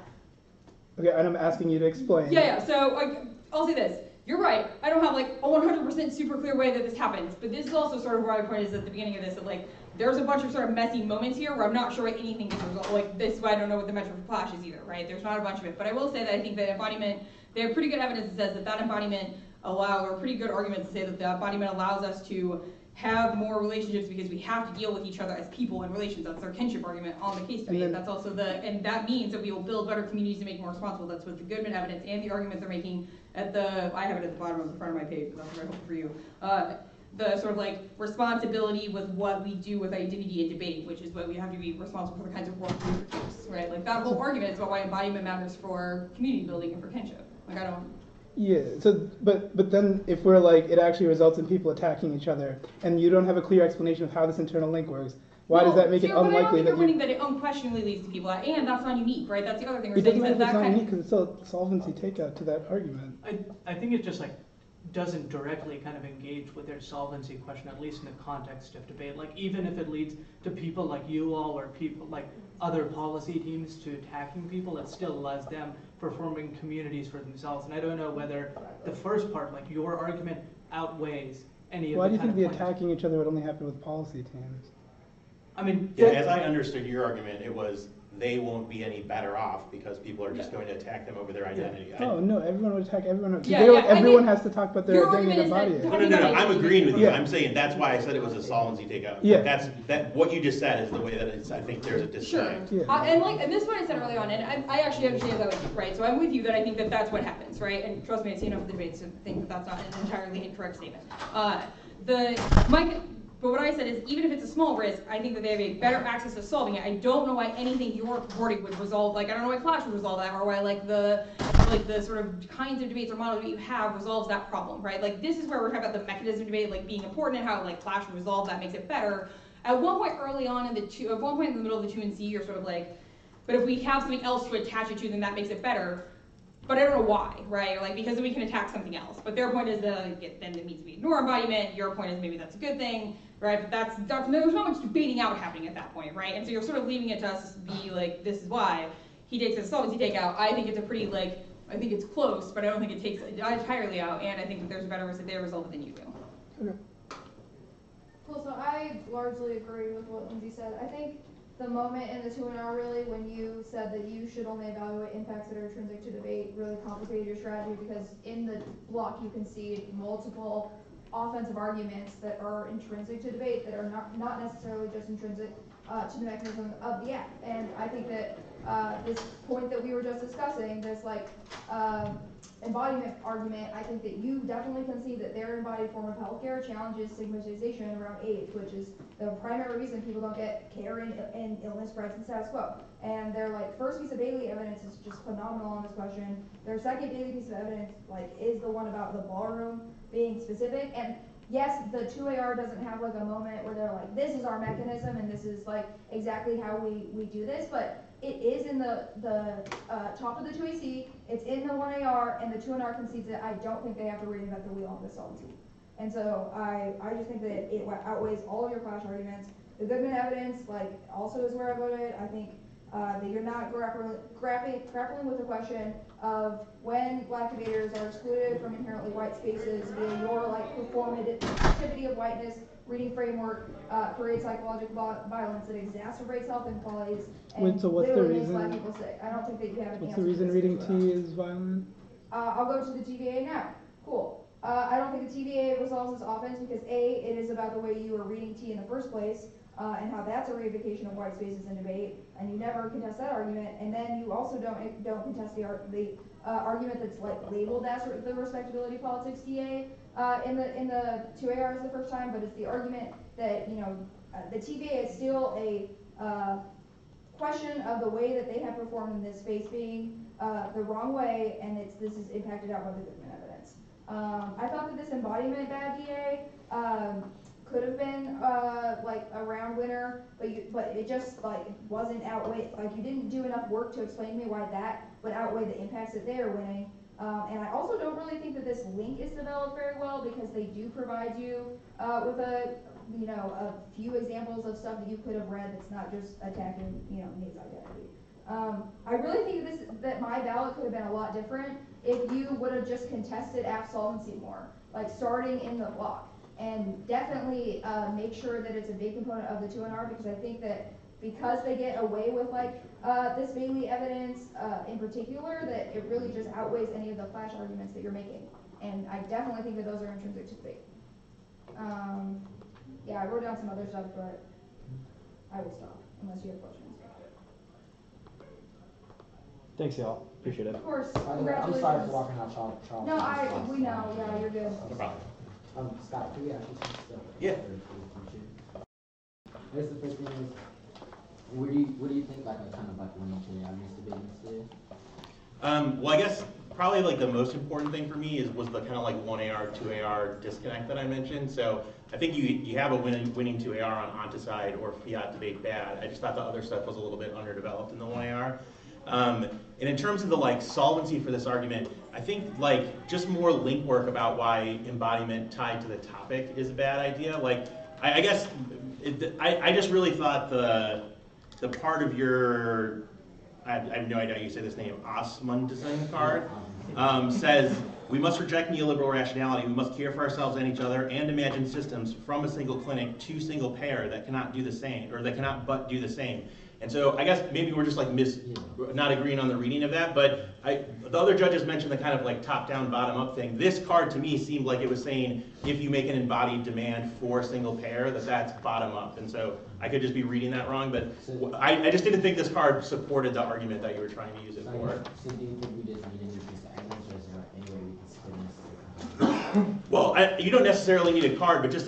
Okay, and I'm asking you to explain. Yeah, so I'll say this. You're right. I don't have like a 100% super clear way that this happens, but this is also sort of where my point is at the beginning of this, that like there's a bunch of sort of messy moments here where I'm not sure anything gets resolved. Like this is why I don't know what the metric for clash is either, right? There's not a bunch of it, but I will say that I think that embodiment, they have pretty good evidence that says that embodiment or pretty good arguments to say that the embodiment allows us to have more relationships because we have to deal with each other as people in relations. That's their kinship argument on the case debate. That's also and that means that we will build better communities to make more responsible. That's what the Goodman evidence and the arguments they're making I have it at the bottom of the front of my page, but that's very helpful for you. The sort of like responsibility with what we do with identity and debate, which is what we have to be responsible for the kinds of work we produce, right? Like that whole argument is about why embodiment matters for community building and for kinship. Like I don't. Yeah, so, but then if we're like, it actually results in people attacking each other, and you don't have a clear explanation of how this internal link works, why does that make it unlikely that winning that it unquestionably leads to people, and that's not unique, right? That's the other thing we're it saying. doesn't matter if it's that not unique because it's still a solvency takeout to that argument. I think it just like doesn't directly kind of engage with their solvency question, at least in the context of debate. Like even if it leads to people like you all or people like other policy teams to attacking people, it still allows them for forming communities for themselves. And I don't know whether the first part, like your argument, outweighs any of the Why do you think the points. attacking each other would only happen with policy teams? I mean, yeah, as I understood your argument, it was they won't be any better off because people are just going to attack them over their identity. Oh no, everyone would attack everyone. Yeah, everyone has to talk about their identity and body. No, I'm agreeing with you. I'm saying that's why I said it was a solvency takeout. Yeah. That what you just said is the way that it's, I think there's a disconnect. Sure. And this is what I said early on, and I actually understand that, right? So I'm with you that I think that that's what happens, right? And trust me, I've seen enough of the debates to think that that's not an entirely incorrect statement. But what I said is, even if it's a small risk, I think that they have a better access to solving it. I don't know why anything you're purporting would resolve, like I don't know why Clash would resolve that, or why like the sort of kinds of debates or models that you have resolves that problem, right? Like this is where we're talking about the mechanism debate like being important and how like Clash would resolve that makes it better. At one point early on in at one point in the middle of the 2 and C, you're sort of like, but if we have something else to attach it to, then that makes it better. But I don't know why, right? Like because we can attack something else. But their point is that then it means we ignore embodiment. Your point is maybe that's a good thing, right? But there's not much debating out happening at that point, right? And so you're sort of leaving it to us to be like, this is why he takes a solvency takeout. I think it's a pretty like, I think it's close, but I don't think it takes it entirely out. And I think that there's a better risk that they result than you do. Okay. Cool. So I largely agree with what Lindsay said. I think the moment in the 2&R really when you said that you should only evaluate impacts that are intrinsic to debate really complicated your strategy because in the block you concede multiple offensive arguments that are intrinsic to debate that are not necessarily just intrinsic to the mechanism of the act. And I think that this point that we were just discussing, this like embodiment argument, I think that you definitely can see that their embodied form of healthcare challenges stigmatization around AIDS, which is the primary reason people don't get care and illness spreads in status quo. And their like first piece of Bailey evidence is just phenomenal on this question. Their second Bailey piece of evidence like is the one about the ballroom being specific. And yes, the 2AR doesn't have like a moment where they're like, this is our mechanism and this is like exactly how we do this, but it is in the top of the 2AC, it's in the 1AR, and the 2NR concedes it. I don't think they have to reinvent the wheel on this solvency. And so I just think that it outweighs all of your clash arguments. The Goodman evidence, like, also is where I voted. I think that you're not grappling with the question of when black debaters are excluded from inherently white spaces via your like performativity of whiteness. Reading framework creates psychological violence that exacerbates health inequalities and Wait, so what's the literally makes reason? black people sick. I don't think that you have an What's answer. the reason to reading this T is violent? I'll go to the TVA now. Cool. I don't think the TVA resolves this offense because A, it is about the way you were reading T in the first place, and how that's a reification of white spaces in debate, and you never contest that argument, and then you also don't contest the argument that's like labeled as the respectability politics TA in the 2ARs the first time, but it's the argument that, the TVA is still a question of the way that they have performed in this space being the wrong way, and this is impacted out by the Goodman evidence. I thought that this embodiment bad DA could have been like a round winner, but it just like wasn't outweighed. Like you didn't do enough work to explain to me why that would outweigh the impacts that they are winning. And I also don't really think that this link is developed very well, because they do provide you with a few examples of stuff that you could have read that's not just attacking Nate's identity. I really think that my ballot could have been a lot different if you would have just contested app solvency more, like starting in the block. And definitely make sure that it's a big component of the 2NR, because I think that because they get away with like this Bailey evidence in particular, that it really just outweighs any of the flash arguments that you're making. And I definitely think that those are intrinsic to debate. Yeah, I wrote down some other stuff, but I will stop unless you have questions. Thanks, y'all. Appreciate it. Of course. I'm sorry for walking out Charles. No, we know. Yeah, you're good. No problem. Scott, can we actually switch stuff? Yeah. I guess the first thing is, what do you think like a kind of like winning today? I missed the business today. Well, I guess probably like the most important thing for me was the kind of like 1AR, 2AR disconnect that I mentioned. So I think you have a winning 2AR on onticide or fiat debate bad. I just thought the other stuff was a little bit underdeveloped in the 1AR. And in terms of the like solvency for this argument, I think like just more link work about why embodiment tied to the topic is a bad idea. Like I guess I just really thought the part of your I have no idea how you say this name, Osmundson card, says we must reject neoliberal rationality. We must care for ourselves and each other and imagine systems from a single clinic to single payer that cannot do the same, or that cannot but do the same. And so I guess maybe we're just like not agreeing on the reading of that, but the other judges mentioned the kind of like top-down, bottom-up thing. This card to me seemed like it was saying if you make an embodied demand for single payer, that's bottom-up. And so I could just be reading that wrong, but I just didn't think this card supported the argument that you were trying to use it for. So do you think we just need to increase the evidence, or is there any way we can spin this? Well, you don't necessarily need a card, but just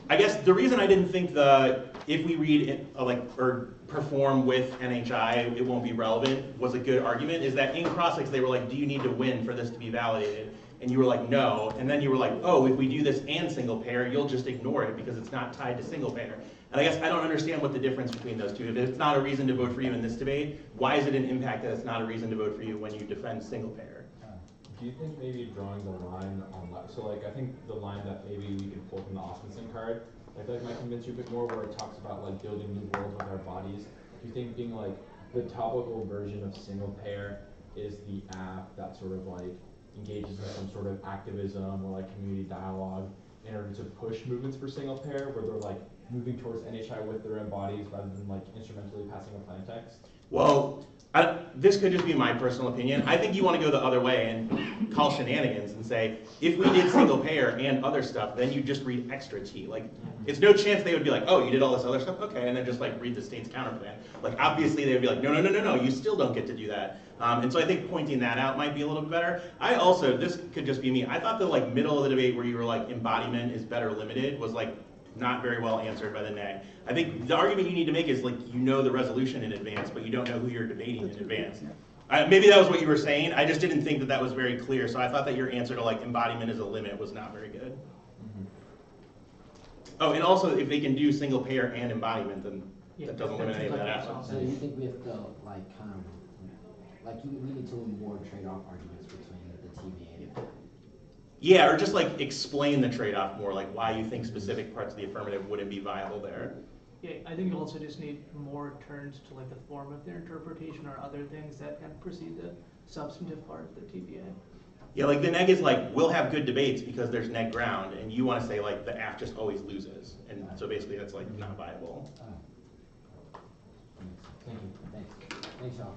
I guess the reason I didn't think if we read it, or perform with NHI, it won't be relevant, was a good argument, is that in Crossix they were like, do you need to win for this to be validated? And you were like, no. And then you were like, oh, if we do this and single payer, you'll just ignore it because it's not tied to single payer. And I guess I don't understand what the difference between those two. If it's not a reason to vote for you in this debate, why is it an impact that it's not a reason to vote for you when you defend single payer? Do you think maybe drawing the line on that, so like I think the line that maybe we can pull from the Osmundson card, I feel like might convince you a bit more, where it talks about like building new worlds with our bodies. Do you think being like the topical version of single payer is the app that sort of like engages in some sort of activism or like community dialogue in order to push movements for single payer, where they're like moving towards NHI with their own bodies rather than like instrumentally passing a plain text? Well, this could just be my personal opinion. I think you want to go the other way and call shenanigans and say, if we did single payer and other stuff, then you just read extra T. Like, it's no chance they would be like, oh, you did all this other stuff? Okay, and then just like read the state's counterplan. Like, obviously they would be like, no, you still don't get to do that. And so I think pointing that out might be a little bit better. I also, this could just be me, I thought the like middle of the debate where you were like, embodiment is better limited was like, not very well answered by the neg. I think the argument you need to make is like you know the resolution in advance, but you don't know who you're debating in advance. Maybe that was what you were saying. I just didn't think that was very clear. So I thought that your answer to like embodiment is a limit was not very good. Oh, and also if they can do single payer and embodiment, then that doesn't limit any of that out. So you think we have to like kind of like we need to more trade-off arguments between the TVA and the Yeah, or just like explain the trade-off more, like why you think specific parts of the affirmative wouldn't be viable there. Yeah, I think you also just need more turns to like the form of their interpretation or other things that kind of precede the substantive part of the TVA. Yeah, like the neg is like, we'll have good debates because there's neg ground, and you want to say like the AF just always loses. And so basically that's like not viable. Thank you. Thanks, y'all.